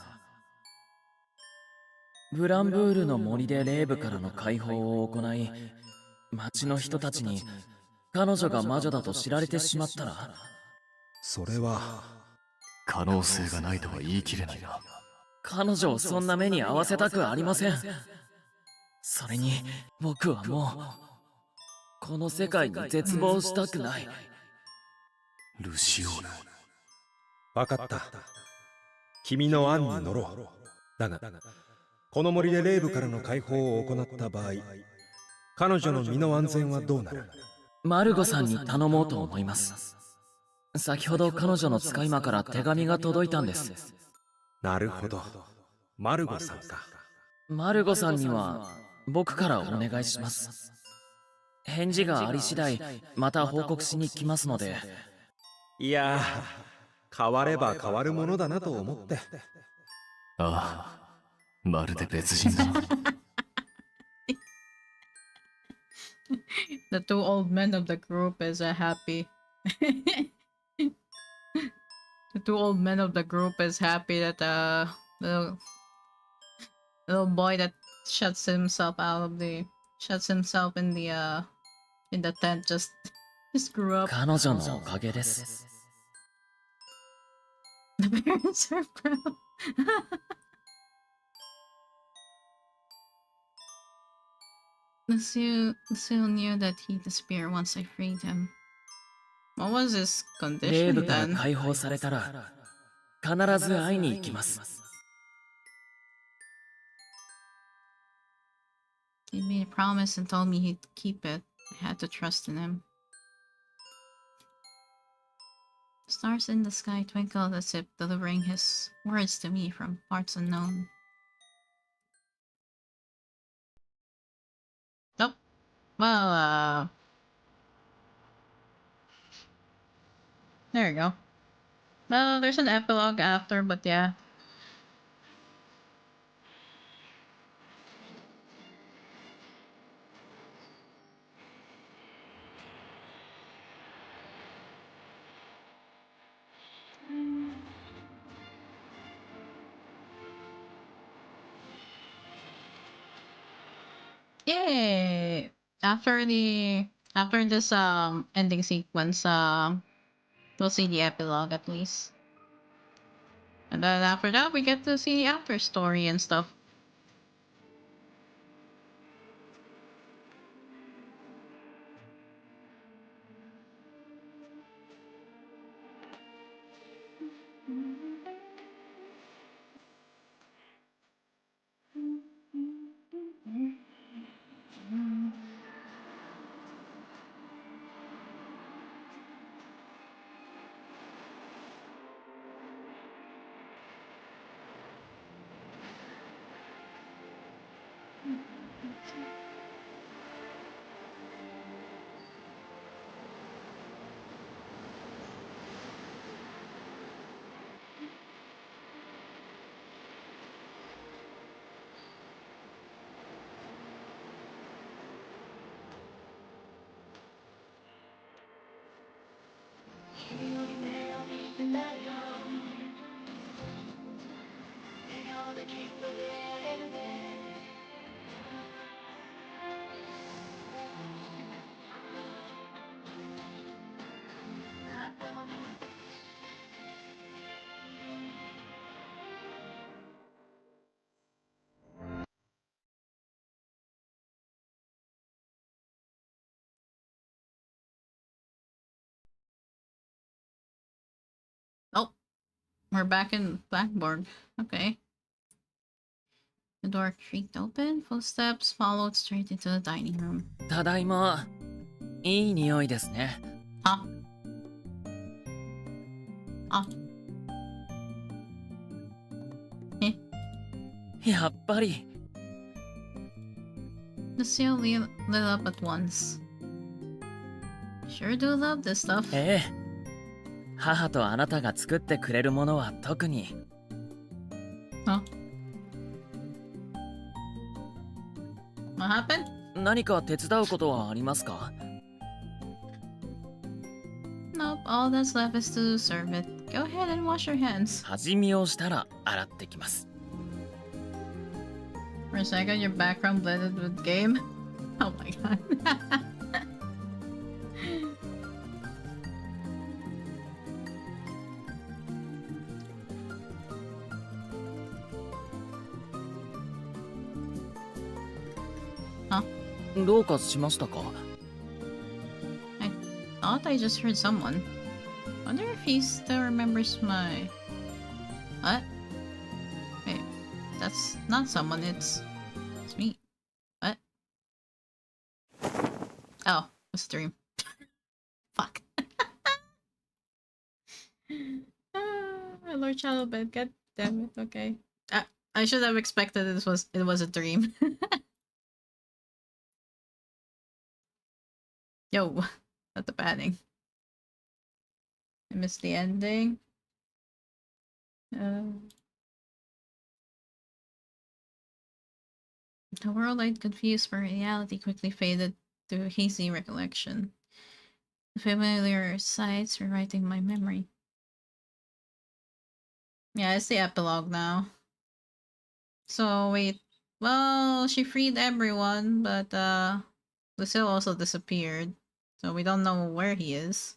ブランブールの森でレイブからの解放を行い、町の人たちに彼女が魔女だと知られてしまったら、それは可能性がないとは言い切れないな。彼女をそんな目に遭わせたくありません。それに僕はもうこの世界に絶望したくない。ルシオール。わかった。君の案に乗ろう。だがこの森でレイブからの解放を行った場合、彼女の身の安全はどうなる？マルゴさんに頼もうと思います。先ほど彼女の使い魔から手紙が届いたんです。なるほど。マルゴさんか。マルゴさんには僕からお願いします。返事があり次第また報告しに来ますので。いやー、変われば変わるものだなと思って。ああ、まるで別人だ。The two old men of the group is happy. The two old men of the group is happy that the little boy that shuts himself in the tent just grew up. 彼女のおかげです。The parents are proud. Lucille knew that he'd disappear once I freed him. What was his レイ condition ブから then? 解放されたら必ず会いに行きます。He made a promise and told me he'd keep it. I had to trust in him. Stars in the sky twinkled as if delivering his words to me from parts unknown. Nope. Well, there you go. Well, there's an epilogue after, but yeah. Yay! After this ending sequence, we'll see the epilogue at least. And then after that we get to see the after story and stuff. Oh, we're back in Blackboard. Okay. The door creaked open, footsteps followed straight into the dining room. ただいま。いい匂いですね。あ。あ。え。やっぱり。Luciole lit up at once. Sure do love this stuff. ええ。母とあなたが作ってくれるものは特に。あ。What happened? 何か手伝うことはありますか？ Nope, all that's left is to serve it. Go ahead and wash your hands. 味見をしたら洗ってきます。For a second, your background blended with game. Oh my god. Huh? どうかしましたか？ I thought I just heard someone. Wonder if he still remembers my... What? Wait, that's not someone, it's me. What? Oh, it's a dream. Fuck. Lord Shadowbed, god damn it, okay. I should have expected it was a dream. Yo, not the padding. I missed the ending. The world I'd confused for reality quickly faded to hazy recollection. The familiar sights rewriting my memory. Yeah, it's the epilogue now. So wait, well, she freed everyone, but Lucille also disappeared. So we don't know where he is.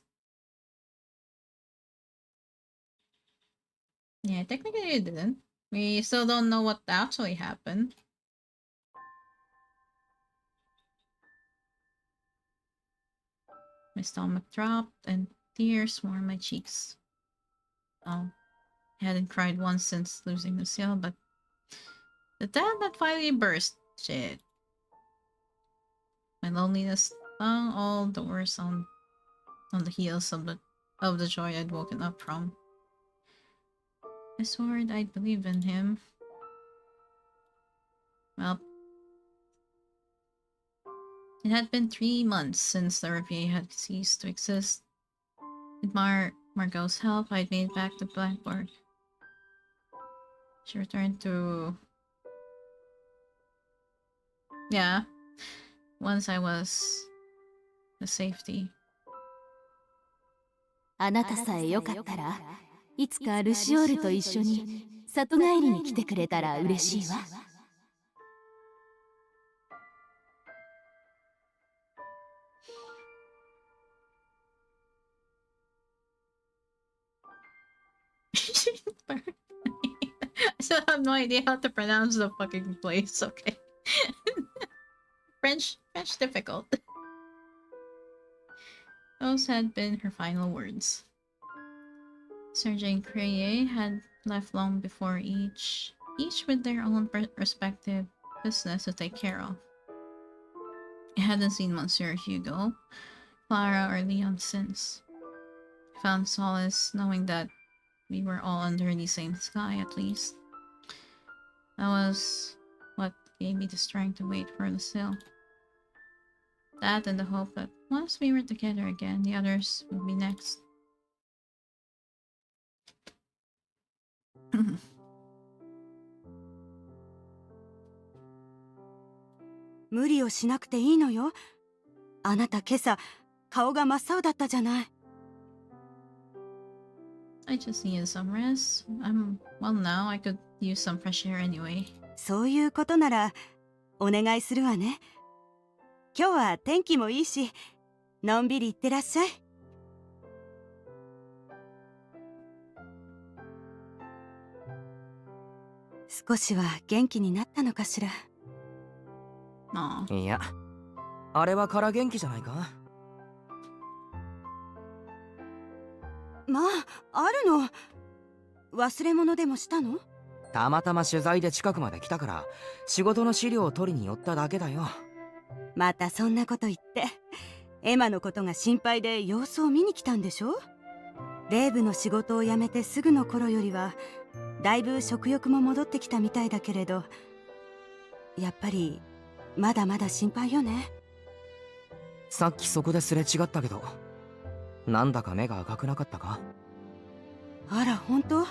Yeah, technically it didn't. We still don't know what actually happened. My stomach dropped and tears warmed my cheeks. Oh, I hadn't cried once since losing Lucille, but the dam that finally burst. Shit. My loneliness stung all the worse on the heels of the joy I'd woken up from. I swore I'd believe in him. Well, it had been 3 months since the Riviera had ceased to exist. With Margot's help, I'd made back to Blackboard. She returned to... Yeah. Once I was... the safety. あなたさえよかったら、いつかルシオールと一緒に里帰りに来てくれたら嬉しいわ。I still have no idea how to pronounce the fucking place, okay? French difficult. Those had been her final words. Serge and Creye had left long before each with their own respective business to take care of. I hadn't seen Monsieur Hugo, Clara, or Leon since. I found solace knowing that we were all under the same sky, at least. That was what gave me the strength to wait for Lucille. That and the hope that once we were together again, the others would be next. 無理をしなくていいのよ。あなた今朝顔が真っ青だったじゃない。I just needed some rest. Well now. I could use some fresh air anyway. そういうことならお願いするわね。今日は天気もいいし、のんびり行ってらっしゃい。少しは元気になったのかしら。いや、あれはから元気じゃないか。まあ、あるの。忘れ物でもしたの？たまたま取材で近くまで来たから仕事の資料を取りに寄っただけだよ。またそんなこと言って、エマのことが心配で様子を見に来たんでしょ？レイブの仕事を辞めてすぐの頃よりはだいぶ食欲も戻ってきたみたいだけれど、やっぱりまだまだ心配よね。さっきそこですれ違ったけど、なんだか目が赤くなかったか？あら、本当？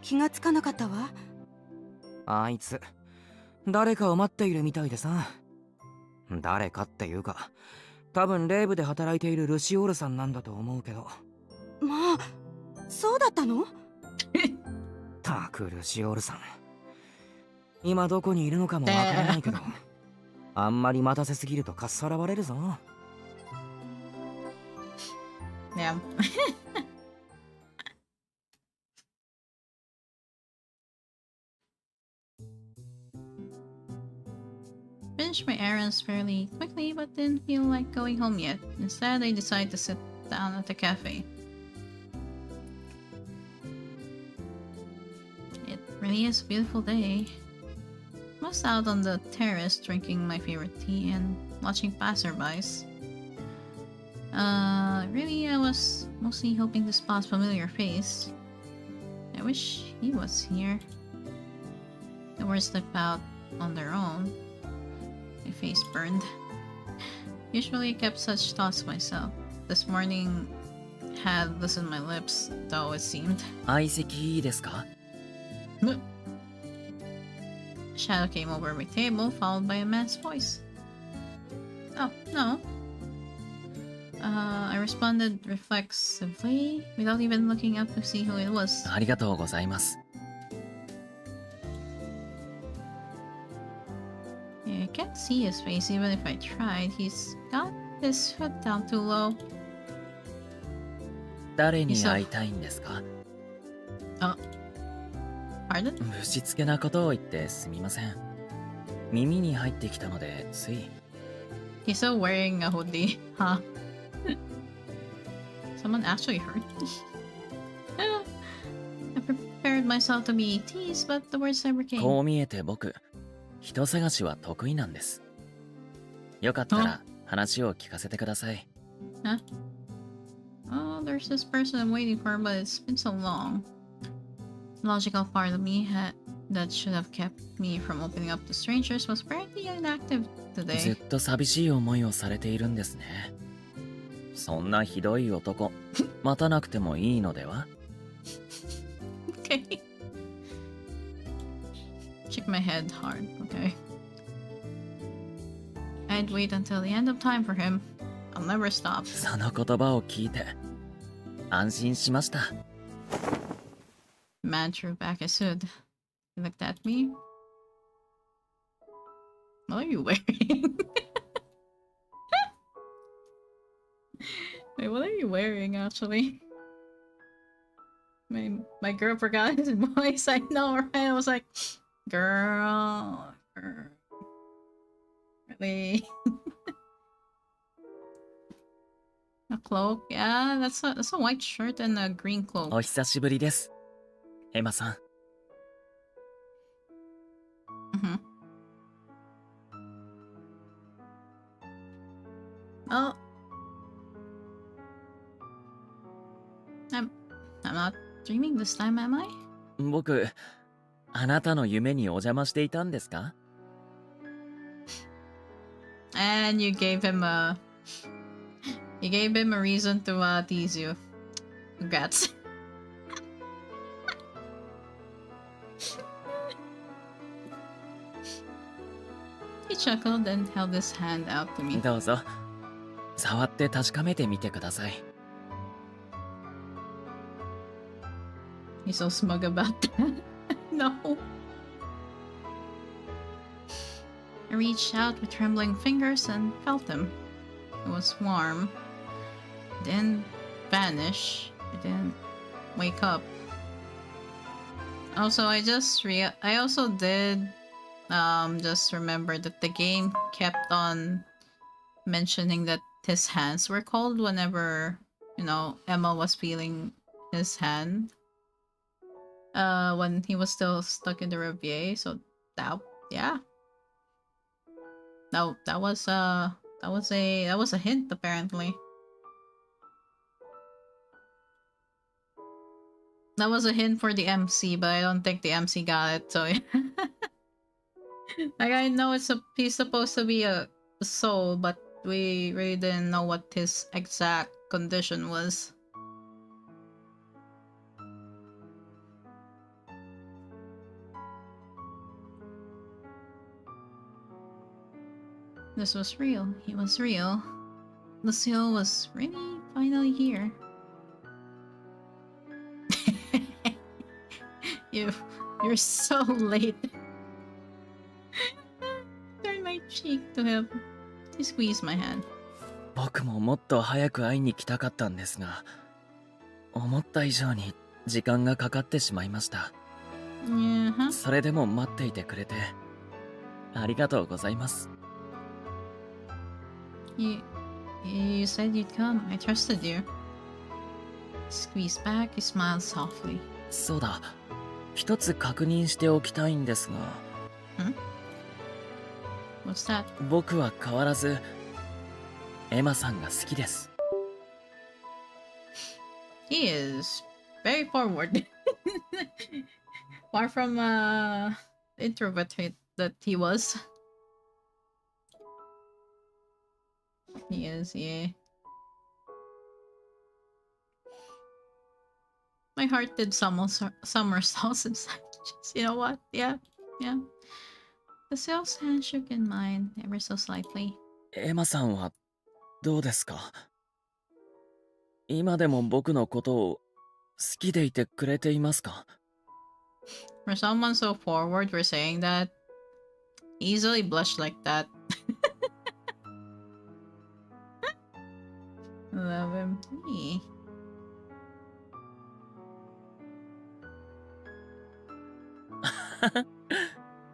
気がつかなかったわ。あいつ誰かを待っているみたいでさ。誰かっていうか、多分レイブで働いているルシオールさんなんだと思うけど。まあ、そうだったの？たくルシオールさん、今どこにいるのかもわからないけど、あんまり待たせすぎるとかっさらわれるぞ。Yeah. Finished my errands fairly quickly, but didn't feel like going home yet. Instead, I decided to sit down at the cafe. It really is a beautiful day. I was out on the terrace drinking my favorite tea and watching passerbys. Really, I was mostly hoping to spot a familiar face. I wish he was here. The words slipped out on their own. My face burned. Usually I kept such thoughts to myself. This morning had loosened my lips, though it seemed. 相席いいですか? A shadow came over my table, followed by a man's voice. Oh, no. I responded reflexively, without even looking up to see who it was. ありがとうございます。I can't see his face even if I tried. He's got his foot down too low. 誰に会いたいんですか? Pardon? ぶしつけなことを言ってすみません。耳に入ってきたのでつい。He's still wearing a hoodie, huh? Someone actually hurt me. I prepared myself to be teased, but the words never came. こう見えて僕、人探しは得意なんです。よかったら話を聞かせてください。Huh? Oh, there's this person I'm waiting for, but it's been so long. The logical part of me that should have kept me from opening up to strangers was apparently inactive ず today. っと寂しい思いをされているんですね。そんなひどい男、待たなくてもいいのでは? Okay. Shake my head hard, okay. I'd wait until the end of time for him. I'll never stop. その言葉を聞いて安心しました。Man threw back his hood. He looked at me. What are you wearing? Wait, what are you wearing actually? My girl forgot his voice. I know, right? I was like, girl. Really? A cloak? Yeah, that's a white shirt and a green cloak. お久しぶりです。エマさん。Oh. I'm not dreaming this time, am I? 僕、あなたの夢にお邪魔していたんですか？ And you gave him a reason to tease you. Congrats. He chuckled and held his hand out to me. どうぞ、触って確かめてみてください。He's so smug about that. No. I reached out with trembling fingers and felt him. It was warm. It didn't vanish. It didn't wake up. Also, I also did just remember that the game kept on mentioning that his hands were cold whenever, you know, Emma was feeling his hand. When he was still stuck in the revier, so that was a hint apparently. That was a hint for the MC, but I don't think the MC got it, so yeah. Like, I know he's supposed to be a soul, but we really didn't know what his exact condition was. This was real. He was real. Luciole was really finally here. You're so late. Turn my cheek to him. He squeezed my hand. 僕ももっと早く会いに来たかったんですが、思った以上に時間がかかってしまいました。それでも待っていてくれてありがとうございます。You said you'd come. I trusted you. He squeezed back. He smiled softly. そうだ。一つ確認しておきたいんですが。What's that? 僕は変わらずエマさんが好きです。He is very forward. Far from introvert that he was. He is, yeah. My heart did somersaults inside. Just, you know what? Yeah. The sales hand shook in mine ever so slightly. エマさんはどうですか？今でも僕のことを好きでいてくれていますか？ For someone so forward for saying that, easily blushed like that. Love him. Me.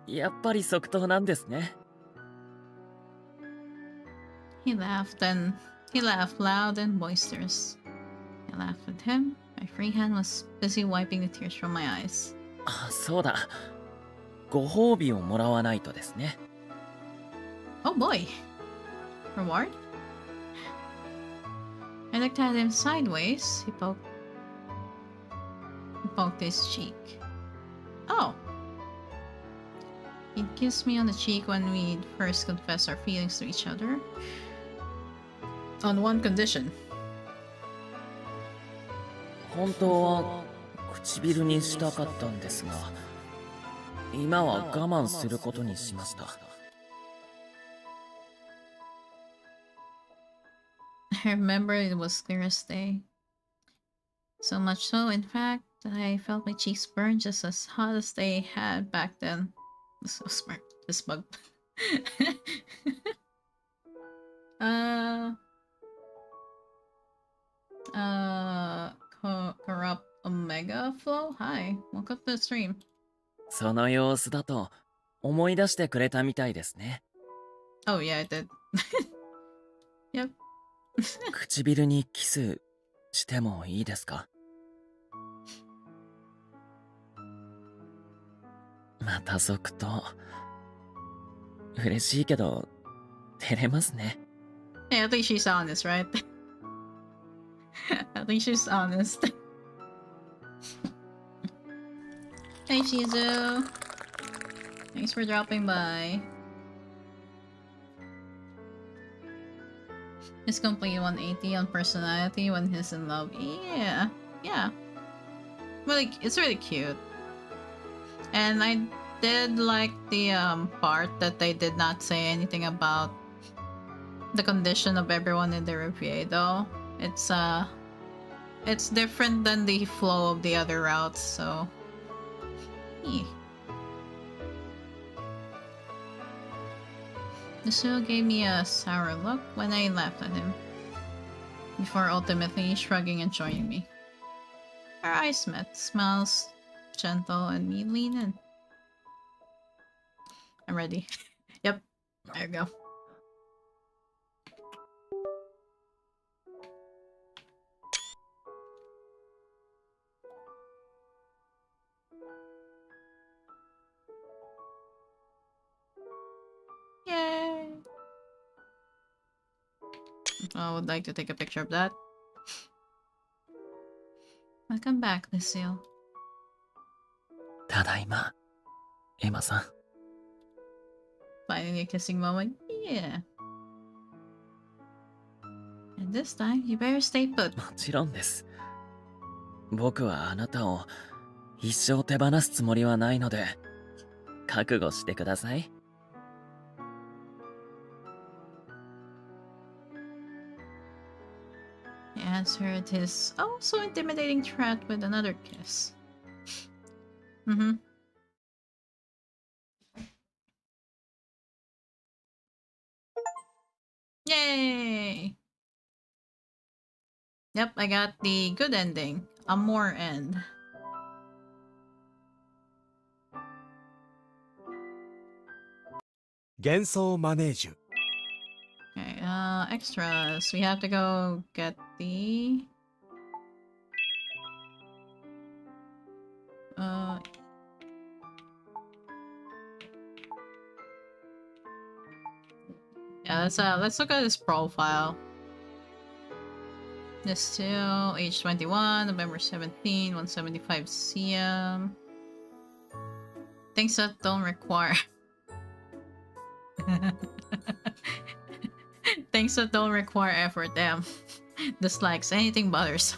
やっぱり即答なんですね。He laughed loud and boisterous. I laughed with him. My free hand was busy wiping the tears from my eyes. あ、そうだ。ご褒美をもらわないとですね。Oh boy. Reward? I looked at him sideways. He poked his cheek. Oh. He'd kissed me on the cheek when we'd first confessed our feelings to each other. On one condition. 本当は唇にしたかったんですが、今は我慢することにしました。I remember it was clear as day. So much so, in fact, that I felt my cheeks burn just as hot as they had back then. So smart. This bug. Corrupt Omega Flow? Hi, welcome to the stream. その様子だと思い出してくれたみたいですね。Oh yeah, I did. Yep. 唇にキスしてもいいですか？また続と嬉しいけど照れますね。Yeah, I think she's honest, right? I think she's honest. Hey Shizu. Thanks for dropping by. He's complete 180 on personality when he's in love. Yeah. Yeah. Really, it's really cute. And I did like the part that they did not say anything about the condition of everyone in the review though. It's different than the flow of the other routes, so yeah. Luciole gave me a sour look when I laughed at him, before ultimately shrugging and joining me. Our eyes met, smiles gentle, and me lean in. I'm ready. Yep, there you go. Yay! I would like to take a picture of that. Welcome back, Luciole. ただいま、エマさん。Finally a kissing moment. Yeah. And this time, you better stay put. もちろんです。僕はあなたを一生手放すつもりはないので、覚悟してください。He answered his so intimidating threat with another kiss. Yay! Yep, I got the good ending. A more end. GENSOU MANÈGE. Okay, extras. We have to go get the... Yeah, let's look at his profile. This too, age 21, November 17, 175 cm. Things that don't require... Things that don't require effort, damn. Dislikes anything bothers.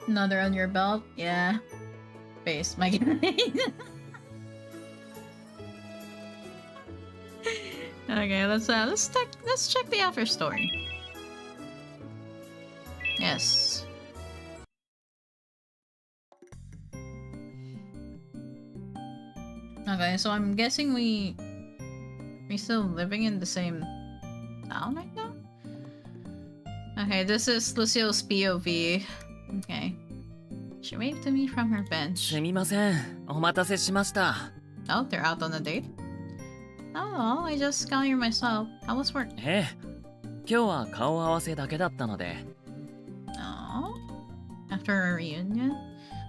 Another on your belt? Yeah. Face my Okay, let's check the after story. Yes. Okay, so I'm guessing we still living in the same town right now? Okay, this is Luciole's POV. Okay. She waved to me from her bench. すみません、お待たせしました。Oh, they're out on a date? Oh, I just got here myself. How was work? ええ、今日は顔合わせだけだったので。Oh, after a reunion,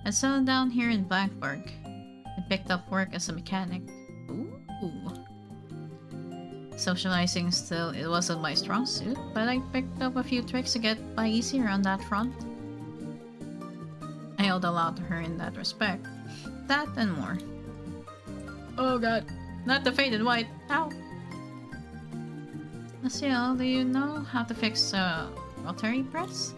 I settled down here in Blackburg. I picked up work as a mechanic. Ooh. Socializing still, it wasn't my strong suit, but I picked up a few tricks to get by easier on that front. I owed a lot to her in that respect. That and more. Oh god, not the faded white. Ow! Luciole, do you know how to fix a rotary press?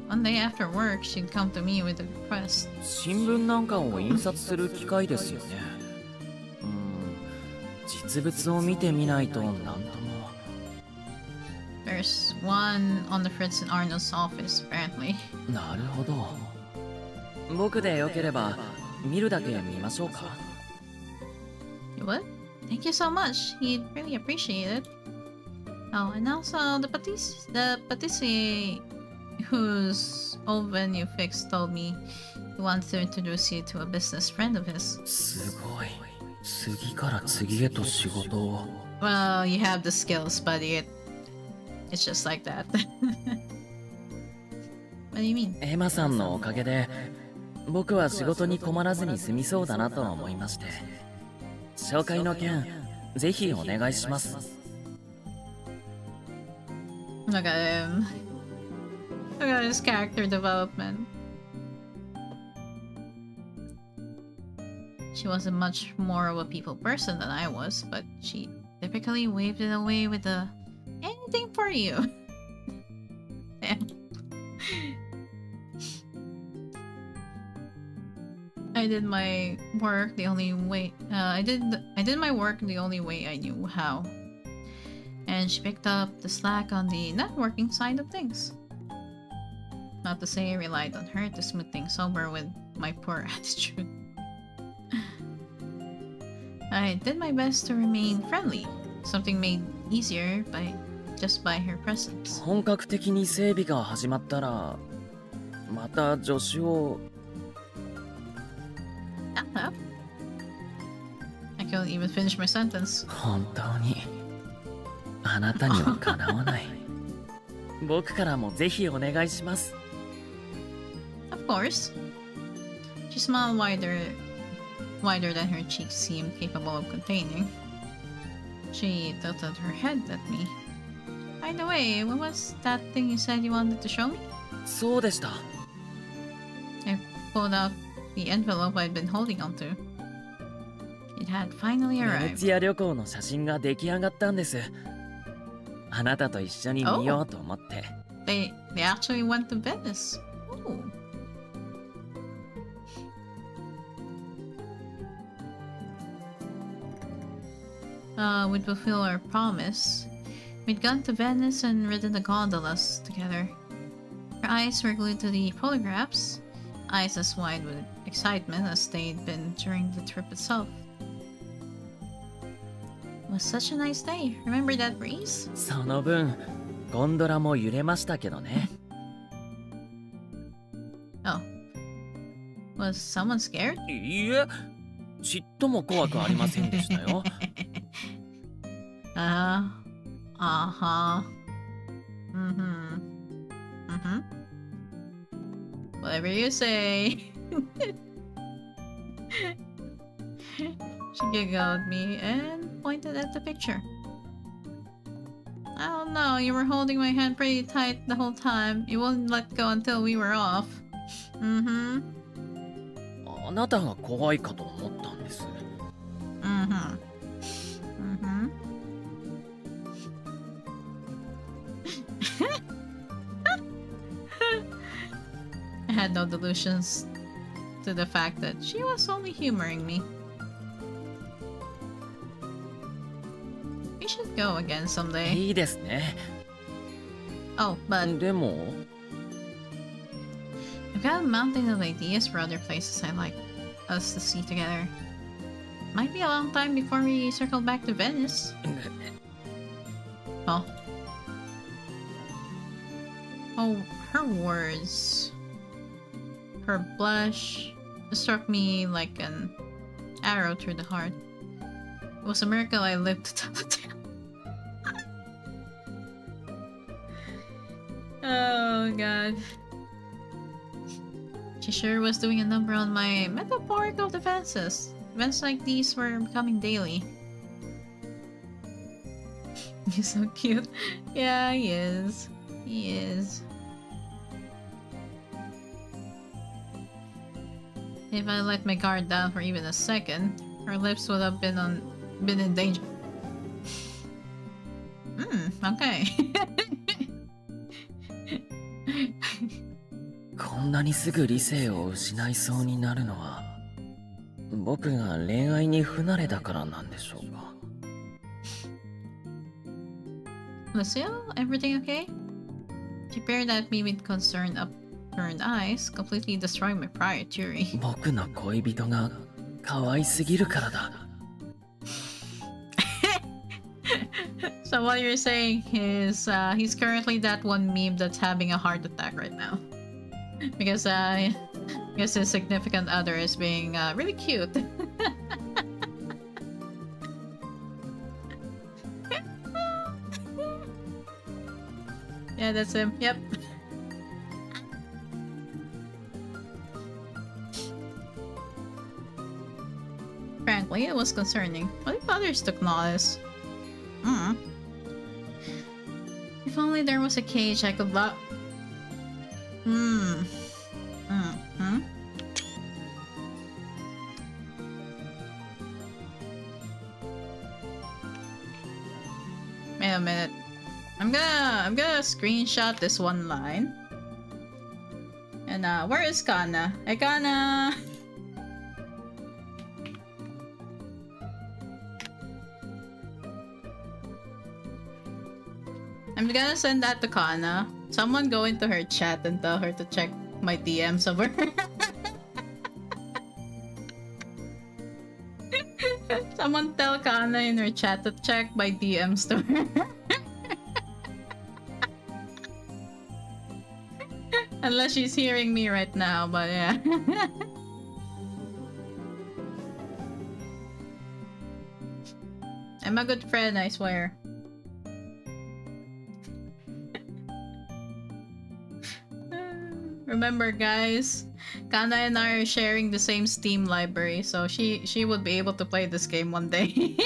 One day after work, she'd come to me with a request. 新聞なんかを印刷する機械ですよね。実物を見てみないとなんとも。There's one on the Fritz and Arnold's office, apparently. なるほど。僕でよければ見るだけ見ましょうか。You would? Thank you so much. He'd really appreciate it. Oh, and also the patisserie whose oven you fixed told me he wants to introduce you to a business friend of his. すごい。次から次へと仕事を。Well, you have the skills, buddy. It's just like that. What do you mean? エマさんのおかげで僕は仕事に困らずに済みそうだなと思いまして、紹介の件ぜひお願いします。 Look at him. Look at his character development. She wasn't much more of a people person than I was, but she typically waved it away with a anything for you. Damn. I did my work the only way I did my work the only way I knew how. And she picked up the slack on the networking side of things. Not to say I relied on her to smooth things over with my poor attitude. I did my best to remain friendly, something made easier just by her presence. 本格的に整備が始まったらまた助手を。 I couldn't even finish my sentence. 本当にあなたにはかなわない。僕からもぜひお願いします。 Of course. She smiled wider than her cheeks seemed capable of containing. She tilted her head at me. By the way, what was that thing you said you wanted to show me? そうでした。 I pulled out the envelope I'd been holding onto. It had finally ベネ arrived. ツィア旅行の写真が出来上がったんです。あなたと一緒に見ようと思って。They actually went to Venice. Ooh. We'd fulfill our promise. We'd gone to Venice and ridden the gondolas together. Her eyes were glued to the photographs, eyes as wide with excitement as they'd been during the trip itself. It was such a nice day. Remember that breeze? その分ゴンドラも揺れましたけどね。 Oh. Was someone scared? いいえ、ちっとも怖くありませんでしたよ。Uh-huh. Whatever you say. She giggled at me and pointed at the picture. I don't know, you were holding my hand pretty tight the whole time. You wouldn't let go until we were off. あなたが怖いかと思ったんです。I had no delusions to the fact that she was only humoring me. We should go again someday. いいですね。 Oh, but でも I've got a mountain of ideas for other places I'd like us to see together. Might be a long time before we circle back to Venice. Oh. Oh, her words. Her blush struck me like an arrow through the heart. It was a miracle I lived to tell the tale. Oh god. She sure was doing a number on my metaphorical defenses. Events like these were becoming daily. He's so cute. Yeah, he is. He is. If I let my guard down for even a second, her lips would have been in danger. Okay. こんなにすぐ理性を失いそうになるのは僕が恋愛に不慣れだからなんでしょうか。 Luciole, everything okay? She peered at me with concerned upturned eyes, completely destroying my prior theory. 僕の恋人が可愛すぎるからだ。So what you're saying is he's currently that one meme that's having a heart attack right now. Because his significant other is being really cute. Yeah, that's him. Yep. Frankly, it was concerning. What if others took notice? If only there was a cage I could lock. Wait a minute. I'm gonna screenshot this one line. And where is Kana? Hey Kana! I'm gonna send that to Kana. Someone go into her chat and tell her to check my DMs of her. Someone tell Kana in her chat to check my DMs to her. Unless she's hearing me right now, but yeah. I'm a good friend, I swear. Remember, guys, Kana and I are sharing the same Steam library, so she would be able to play this game one day.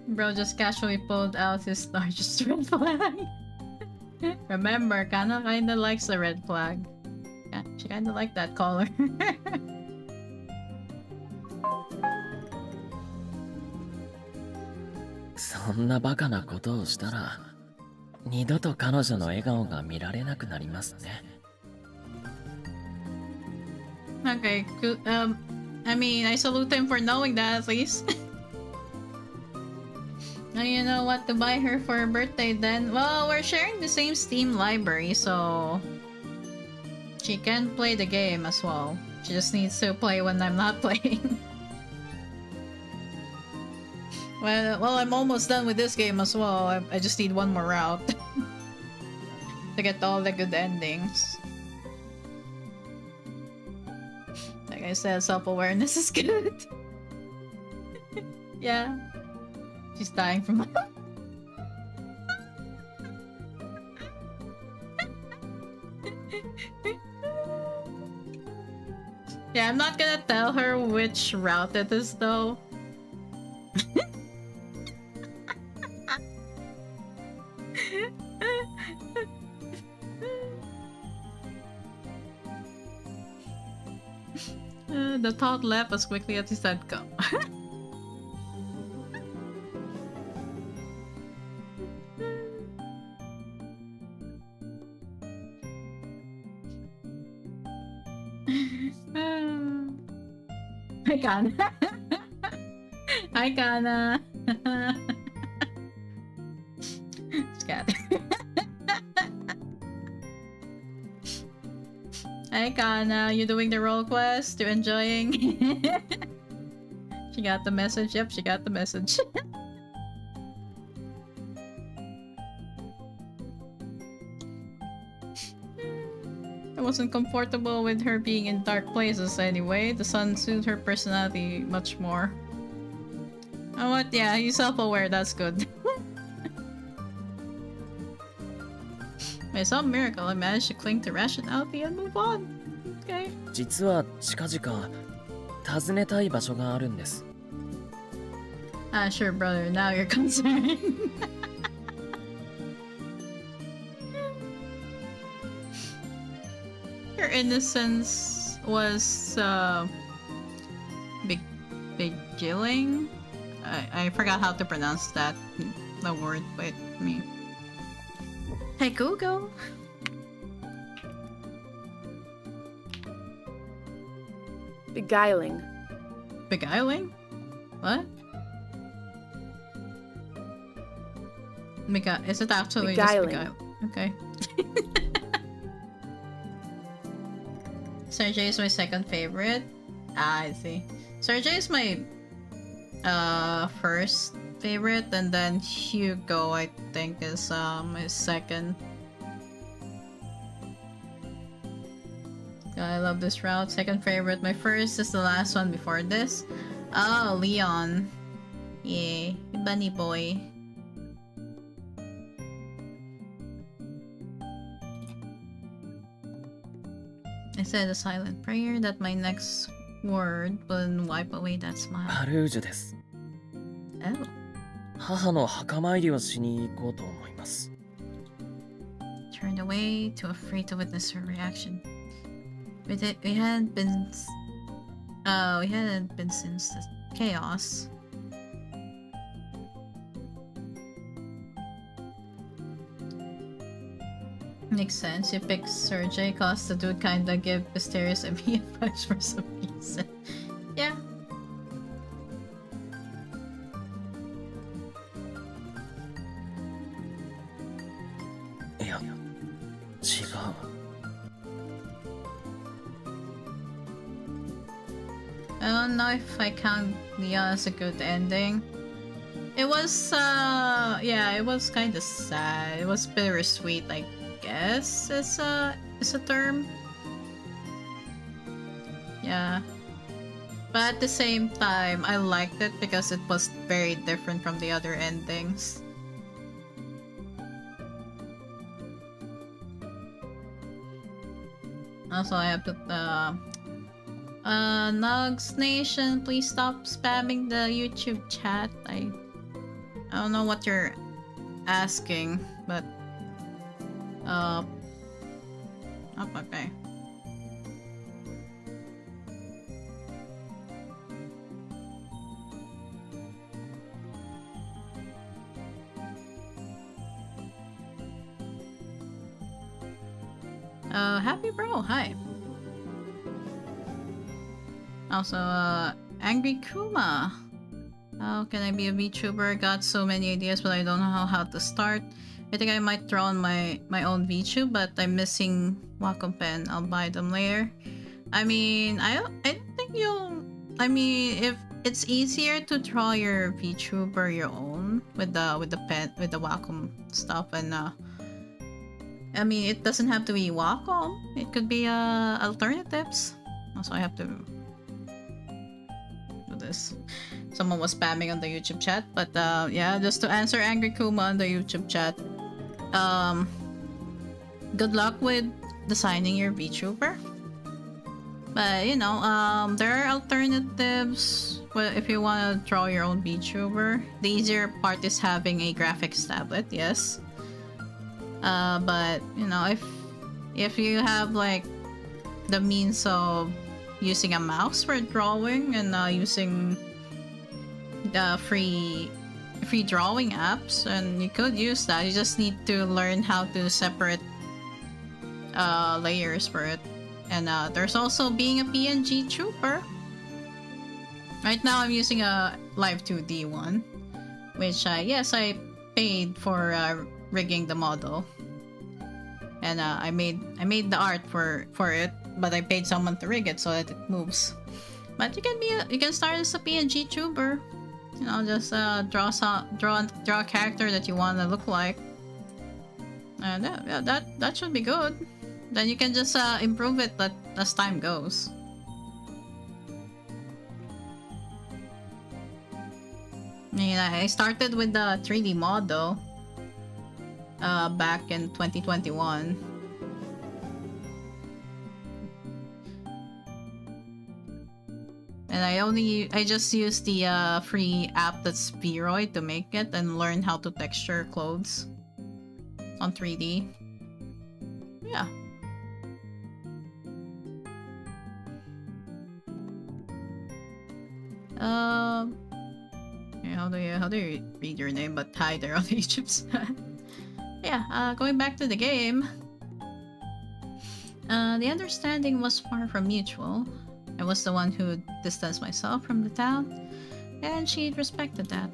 Bro just casually pulled out his largest red flag. Remember, Kana kinda likes the red flag. Yeah, she kinda liked that color. そんなバカなことをしたら二度と彼女の笑顔が見られなくなりますね。 Okay, good. I mean, I salute him for knowing that at least. Now you know what to buy her for her birthday then. Well, we're sharing the same Steam library, so she can play the game as well. She just needs to play when I'm not playing. Well, I'm almost done with this game as well. I just need one more route to get all the good endings. Like I said, self-awareness is good. Yeah. She's dying from Yeah, I'm not gonna tell her which route it is though. The thought left as quickly as he said go. Hi, Kana. Hi, Kana. Scatter. Hi, Kana. You doing the role quest? You enjoying? She got the message. Yep, she got the message. I wasn't comfortable with her being in dark places anyway. The sun suited her personality much more. Oh, what? Yeah, he's self-aware. That's good. By some miracle, I managed to cling to rationality and move on. Okay. 実は近々訪ねたい場所があるんです。 Ah, sure, brother. Now you're concerned. Your innocence was beguiling. I forgot how to pronounce that the word. Wait, me. Hey Google. Beguiling. Beguiling? What? Is it actually just beguiling? Okay. Is Sergey is my second favorite. Ah, I see. Sergey is my first favorite, and then Hugo I think is my second. I love this route. Second favorite. My first is the last one before this. Oh, Leon. Yeah, bunny boy. I said a silent prayer that my next word will wipe away that smile. パルージュです。 Oh. 母の墓参りをしに行こうと思います。 Turned away, too afraid to witness her reaction. We hadn't been since the chaos. Makes sense. You pick Sergey cause the dude kinda give mysterious ME advice for some reason. Yeah. Yeah. 違う。 I don't know if I count Leon as a good ending. It was, yeah, it was kind of sad. It was bittersweet, I guess is a term. Yeah. But at the same time, I liked it because it was very different from the other endings. Also, I have to, Nugs Nation, please stop spamming the YouTube chat. I don't know what you're asking, but oh, okay. Happy bro, hi. Also, Angry Kuma. How can I be a VTuber? Got so many ideas, but I don't know how to start. I think I might throw on my own VTube, but I'm missing Wacom Pen. I'll buy them later. I mean, I don't think you'll... I mean, if it's easier to draw your VTuber your own with the pen, with the Wacom stuff, and I mean, it doesn't have to be Wacom. It could be alternatives. Also, I have to do this. Someone was spamming on the YouTube chat, but yeah, just to answer Angry Kuma on the YouTube chat. Good luck with designing your VTuber. But you know, there are alternatives. Well, if you want to draw your own VTuber, the easier part is having a graphics tablet. Yes. But you know, if you have like the means of using a mouse for drawing and using the free drawing apps, and you could use that. You just need to learn how to separate layers for it. And there's also being a PNG trooper. Right now I'm using a Live 2D one, which yes, I paid for rigging the model, and I made the art for it, but I paid someone to rig it so that it moves. But you can start as a PNG tuber. You know, just draw a character that you want to look like, and that should be good. Then you can just improve it as time goes. I mean, I started with the 3D model back in 2021. And I just used the free app that's Spheroid to make it and learn how to texture clothes on 3D. Yeah. Yeah, how do you read your name? But hi there on the YouTube chat. Yeah, going back to the game. The understanding was far from mutual. I was the one who distanced myself from the town, and she'd respected that.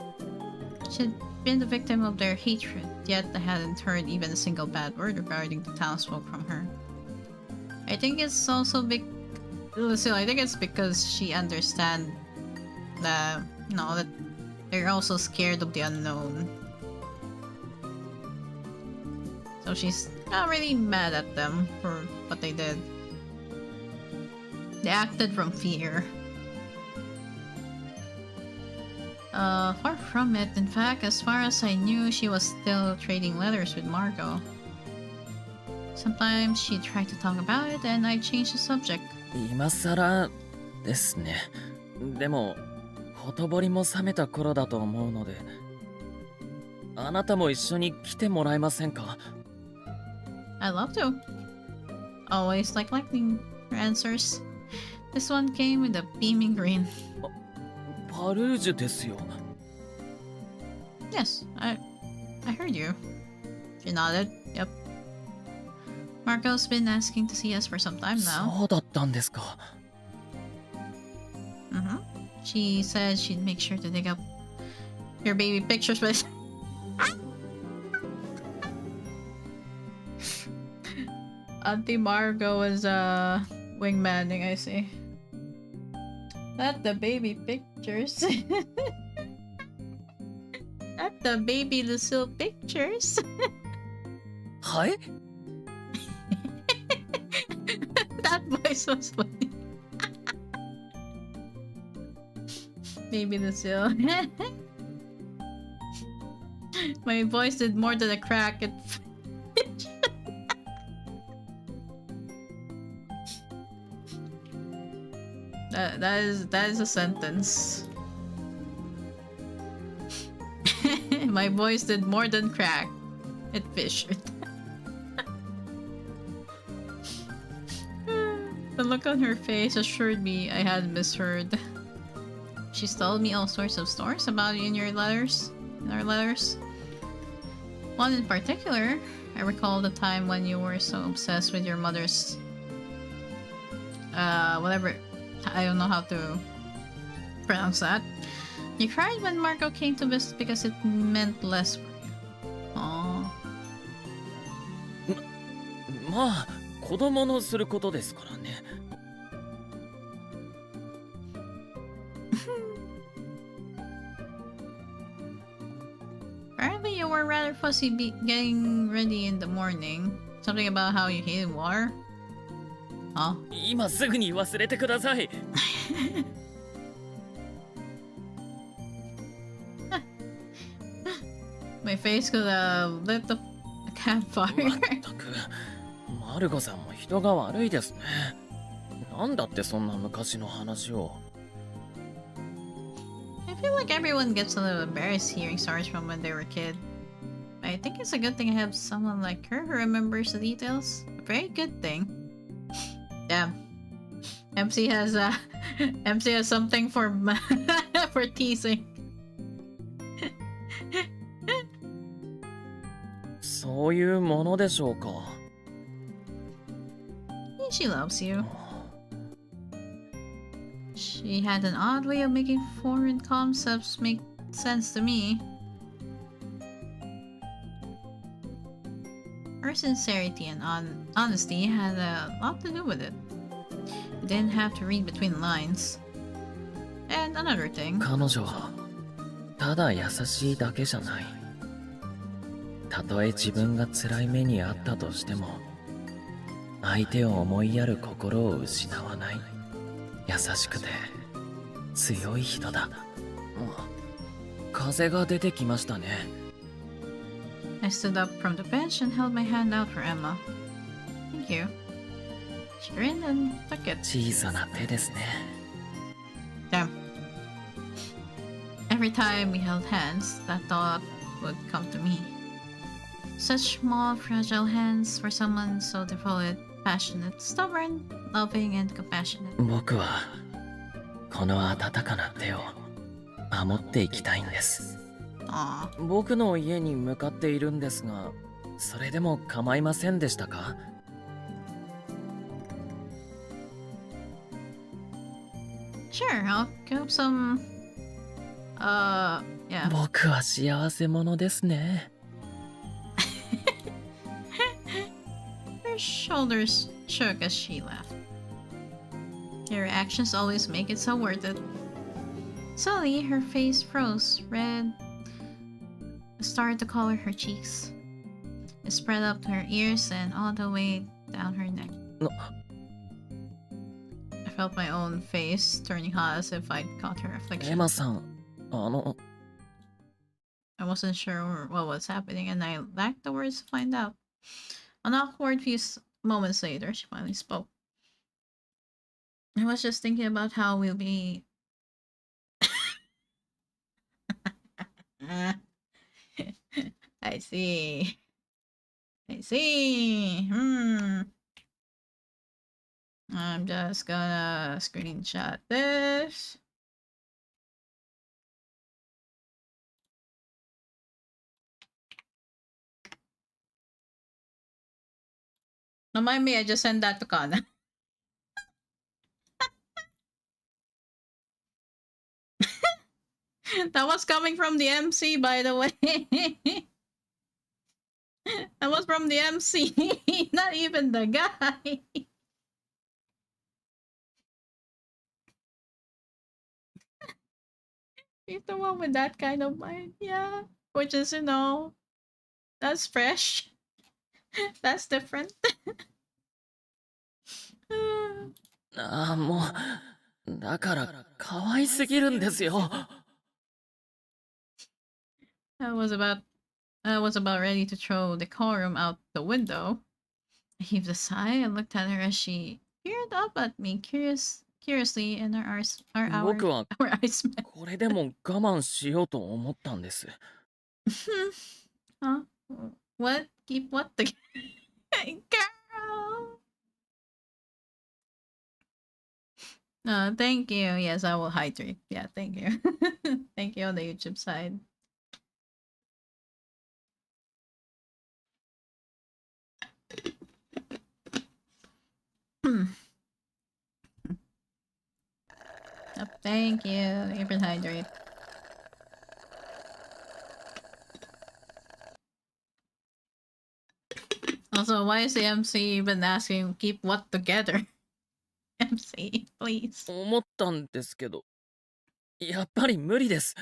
She'd been the victim of their hatred, yet I hadn't heard even a single bad word regarding the townsfolk from her. I think it's also Lucille, I think it's because she understands that, that they're also scared of the unknown. So she's not really mad at them for what they did. They acted from fear. Far from it. In fact, as far as I knew, she was still trading letters with Marco. Sometimes she tried to talk about it and I changed the subject. 今さらですね。でも、ほとぼりも冷めた頃だと思うので、あなたも一緒に来てもらえませんか? I'd love to. Always like lightning answers. This one came with a beaming grin. パルージュですよ。Yes, I heard you. She nodded. Yep. Marco's been asking to see us for some time now. そうだったんですか。She said she'd make sure to dig up your baby pictures with Auntie Margot was wingmanning, I see. Not the baby pictures. Not the baby Lucille pictures. はい? That voice was funny. Baby Lucille. My voice did more than a crack. That is a sentence. My voice did more than crack. It fished. The look on her face assured me I had misheard. She's told me all sorts of stories about you in our letters. One in particular, I recall the time when you were so obsessed with your mother's whatever, I don't know how to pronounce that. You cried when Marco came to visit because it meant less for you. Aww. まあ、子供のすることですからね。Apparently you were rather fussy getting ready in the morning. Something about how you hated water? Huh? 今すぐに忘れてください。My face could have lit the campfire. まったく、マルコさんも人が悪いですね。なんだってそんな昔の話を。I feel like everyone gets a little embarrassed hearing stories from when they were a kid. I think it's a good thing I have someone like her who remembers the details. A very good thing. Damn. MC has something for for teasing. そういうものでしょうか。She loves you. She had an odd way of making foreign concepts make sense to me. Her sincerity and honesty had a lot to do with it. You didn't have to read between the lines. And another thing. 彼女はただ優しいだけじゃない。たとえ自分が辛い目にあったとしても、相手を思いやる心を失わない。優しくて強い人だ。風が出てきましたね。I stood up from the bench and held my hand out for Emma. Thank you. She grinned and took it. 小さな手ですね。Damn. Every time we held hands, that thought would come to me. Such small, fragile hands for someone so devoted, passionate, stubborn, loving, and compassionate. 僕はこの温かな手を守っていきたいんです。僕の家に向かっているんですが、それでも構いませんでしたか? Sure, I'll give some. Yeah. 僕は幸せ者ですね。Her shoulders shook as she laughed. Your reactions always make it so worth it. Suddenly, her face froze. Red started to color her cheeks. It spread up to her ears and all the way down her neck. I felt my own face turning hot as if I'd caught her reflection. Emma-san, I wasn't sure what was happening and I lacked the words to find out. An awkward few moments later, she finally spoke. I was just thinking about how we'll be... I see. I see. I'm just gonna screenshot this. Don't mind me, I just sent that to Kana. That was coming from the MC, by the way. That was from the MC, not even the guy. He's the one with that kind of mind, yeah. Which is, you know, that's fresh. That's different. もう、だから可愛すぎるんですよ。I was about ready to throw decorum out the window. I heaved a sigh and looked at her as she peered up at me curiously, and our eyes met. これでも我慢しようと思ったんです。Huh? What? Keep what together? Girl! Thank you. Yes, I will hydrate. Yeah, thank you. Thank you on the YouTube side. Thank you. Thank you for the hydrate. Also, why is the MC even asking keep what together? MC, please. 思ったんですけど、やっぱり無理です。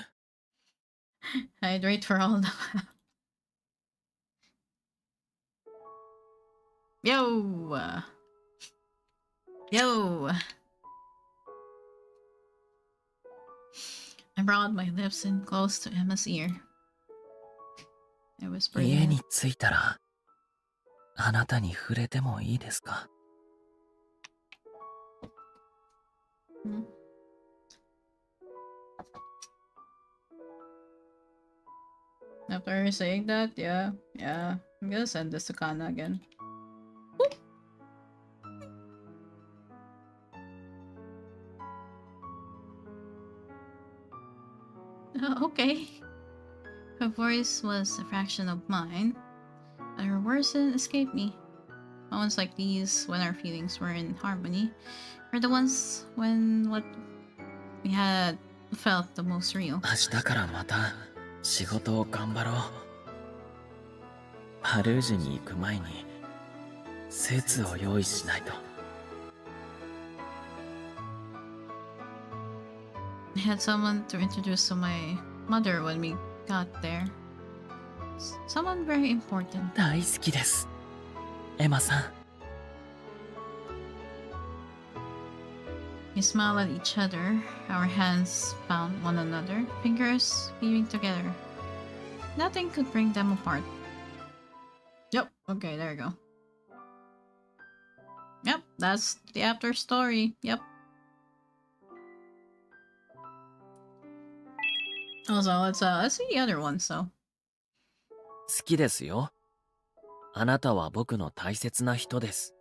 Hydrate for all the Yo! Yo! I brought my lips in close to Emma's ear. I whispered. 家に着いたら、あなたに触れてもいいですか? After saying that, yeah, I'm gonna send this to Kana again. Okay. Her voice was a fraction of mine, but her words didn't escape me. Moments like these, when our feelings were in harmony, were the ones when what we had felt the most real. 明日からまた仕事を頑張ろう。パルージュに行く前にスーツを用意しないと。I had someone to introduce to my mother when we got there. Someone very important. 大好きです、エマさん。We smiled at each other. Our hands found one another, fingers weaving together. Nothing could bring them apart. Yep, okay, there you go. Yep, that's the after story. Yep. Also, let's see the other one, so. 好きですよ。あなたは僕の大切な人です。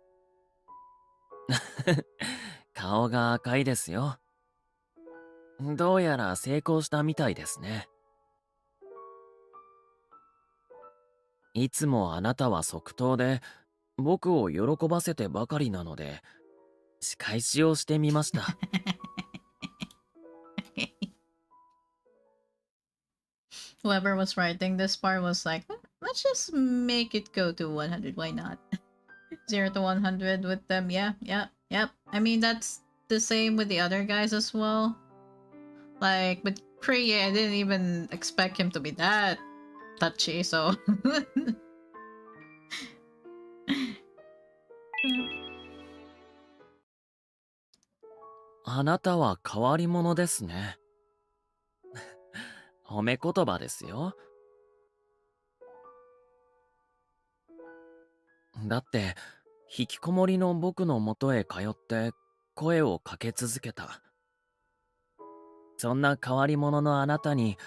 顔が赤いですよ。どうやら成功したみたいですね。いつもあなたは即答で僕を喜ばせてばかりなので仕返しをしてみました。Whoever was writing this part was like, let's just make it go to 100. Why not? 0 to 100 with them. Yeah. I mean, that's the same with the other guys as well. Like with Priya, I didn't even expect him to be that touchy, so あなたは変わり者ですね。褒め言葉ですよ。だって、引きこもりの僕の元へ通って声をかけ続けた。そんな変わり者のあなたに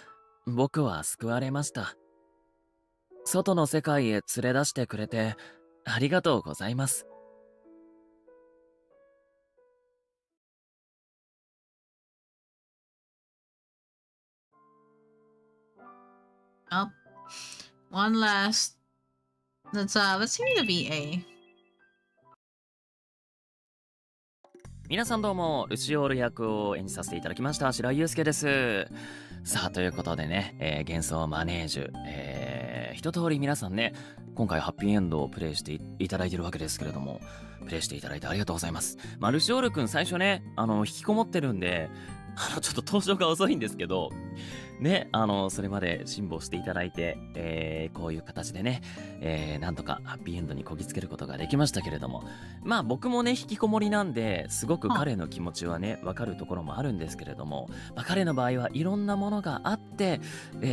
僕は救われました。外の世界へ連れ出してくれてありがとうございます。Oh, one last. Let's hear the VA. 皆さんどうも、ルシオール役を演じさせていただきました白井祐介です。さあということでね、幻想マネージュ、一通り皆さんね、今回ハッピーエンドをプレイしていただいてるわけですけれども、プレイしていただいてありがとうございます。ルシオールくん最初ね、引きこもってるんで、ちょっと登場が遅いんですけど、ね、それまで辛抱していただいて、こういう形でね、なんとかハッピーエンドにこぎつけることができましたけれども、まあ僕もね、引きこもりなんで、すごく彼の気持ちはね、わかるところもあるんですけれども、彼の場合はいろんなものがあって、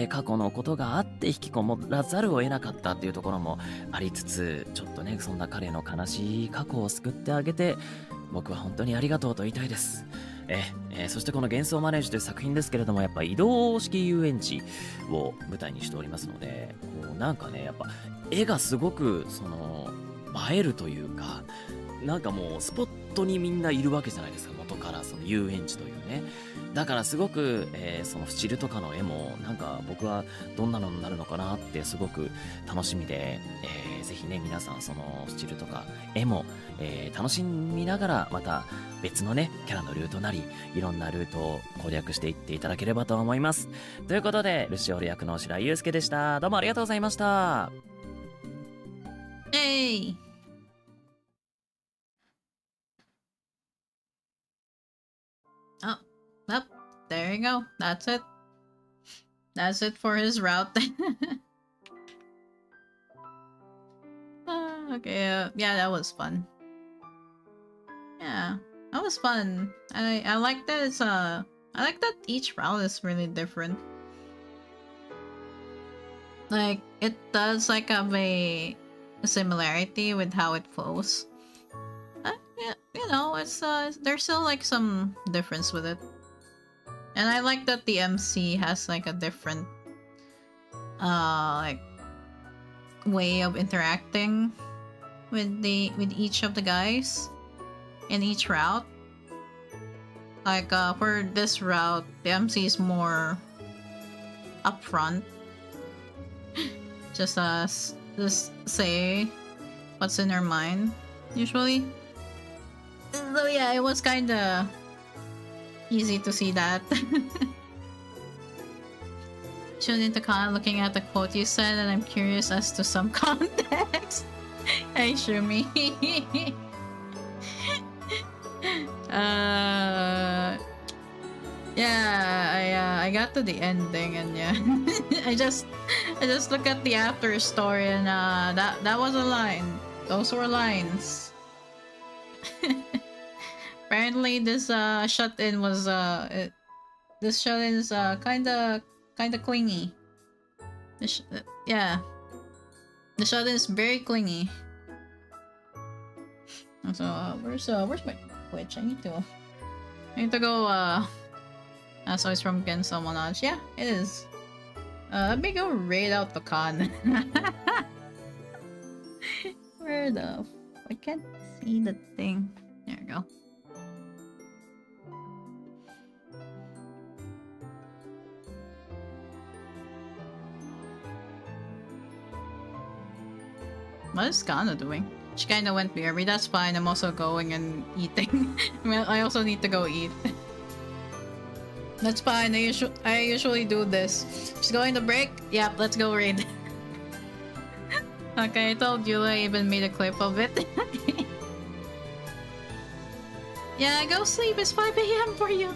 過去のことがあって引きこもらざるを得なかったっていうところもありつつ、ちょっとね、そんな彼の悲しい過去を救ってあげて、僕は本当にありがとうと言いたいです。そしてこの幻想マネージという作品ですけれども、やっぱ移動式遊園地を舞台にしておりますので、こうなんかね、やっぱ絵がすごく映えるというか、なんかもうスポットにみんないるわけじゃないですか、元からその遊園地というね。だからすごく、そのスチルとかの絵もなんか僕はどんなのになるのかなってすごく楽しみで、ぜひね皆さんそのスチルとか絵も、楽しみながらまた別のねキャラのルートなりいろんなルートを攻略していっていただければと思います。ということでルシオール役の白井祐介でした。どうもありがとうございました。Oh, there you go. That's it. That's it for his route. Okay, yeah, that was fun. Yeah, that was fun. I like that it's I like that each route is really different. Like it does like have a similarity with how it flows. Yeah, you know, it's there's still like some difference with it. And I like that the MC has like a different like way of interacting with each of the guys in each route. Like for this route, the MC is more upfront. Just say what's in her mind usually. So yeah, it was kinda easy to see that. Tuned into con looking at the quote you said, and I'm curious as to some context. Hey, Shumi. Yeah, I got to the ending, and yeah, I just look at the after story, and that was a line. Those were lines. Apparently, this shut-in was this shut-in is kinda clingy. Yeah, the shut-in is very clingy. So where's my Twitch? I need to go. So it's from GENSOU Monage. Yeah, it is. Let me go raid out the con. Where the? I can't see the thing. There we go. What is Kana doing? She kinda went BRB. That's fine. I'm also going and eating. I also need to go eat. That's fine. I usually do this. She's going to break? Yep, let's go raid. Okay, I told you I even made a clip of it. Yeah, go sleep. It's 5 a.m. for you.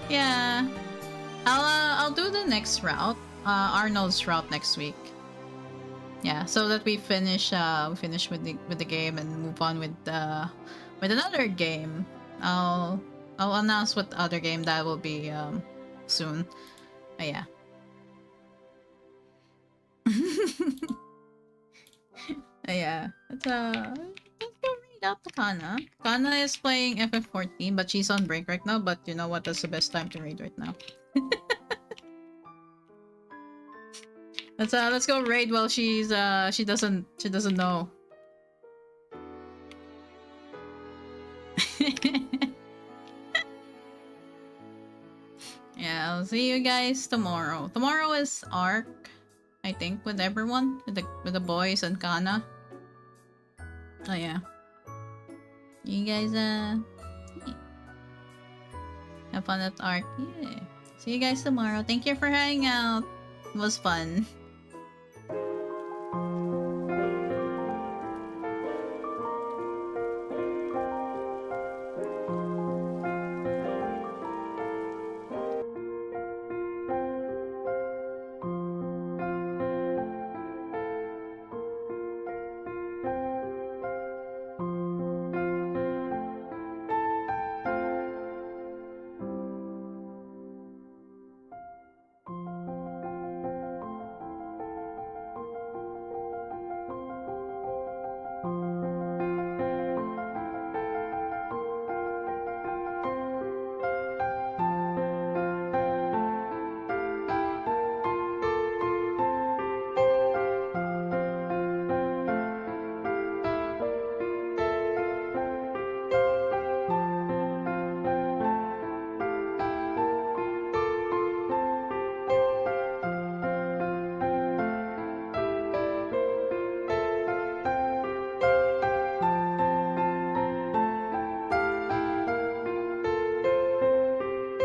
Yeah. I'll do the next route. Arnold's route next week. Yeah, so that we finish with the game and move on with another game. I'll announce what other game that will be soon. But yeah. Yeah. Let's go read out to Kana. Kana is playing FF14, but she's on break right now. But you know what? That's the best time to read right now. Let's go raid while she doesn't know. Yeah, I'll see you guys tomorrow. Tomorrow is Arc, I think, with everyone, with the boys and Kana. Oh yeah. You guys have fun at Arc. Yeah. See you guys tomorrow. Thank you for hanging out. It was fun.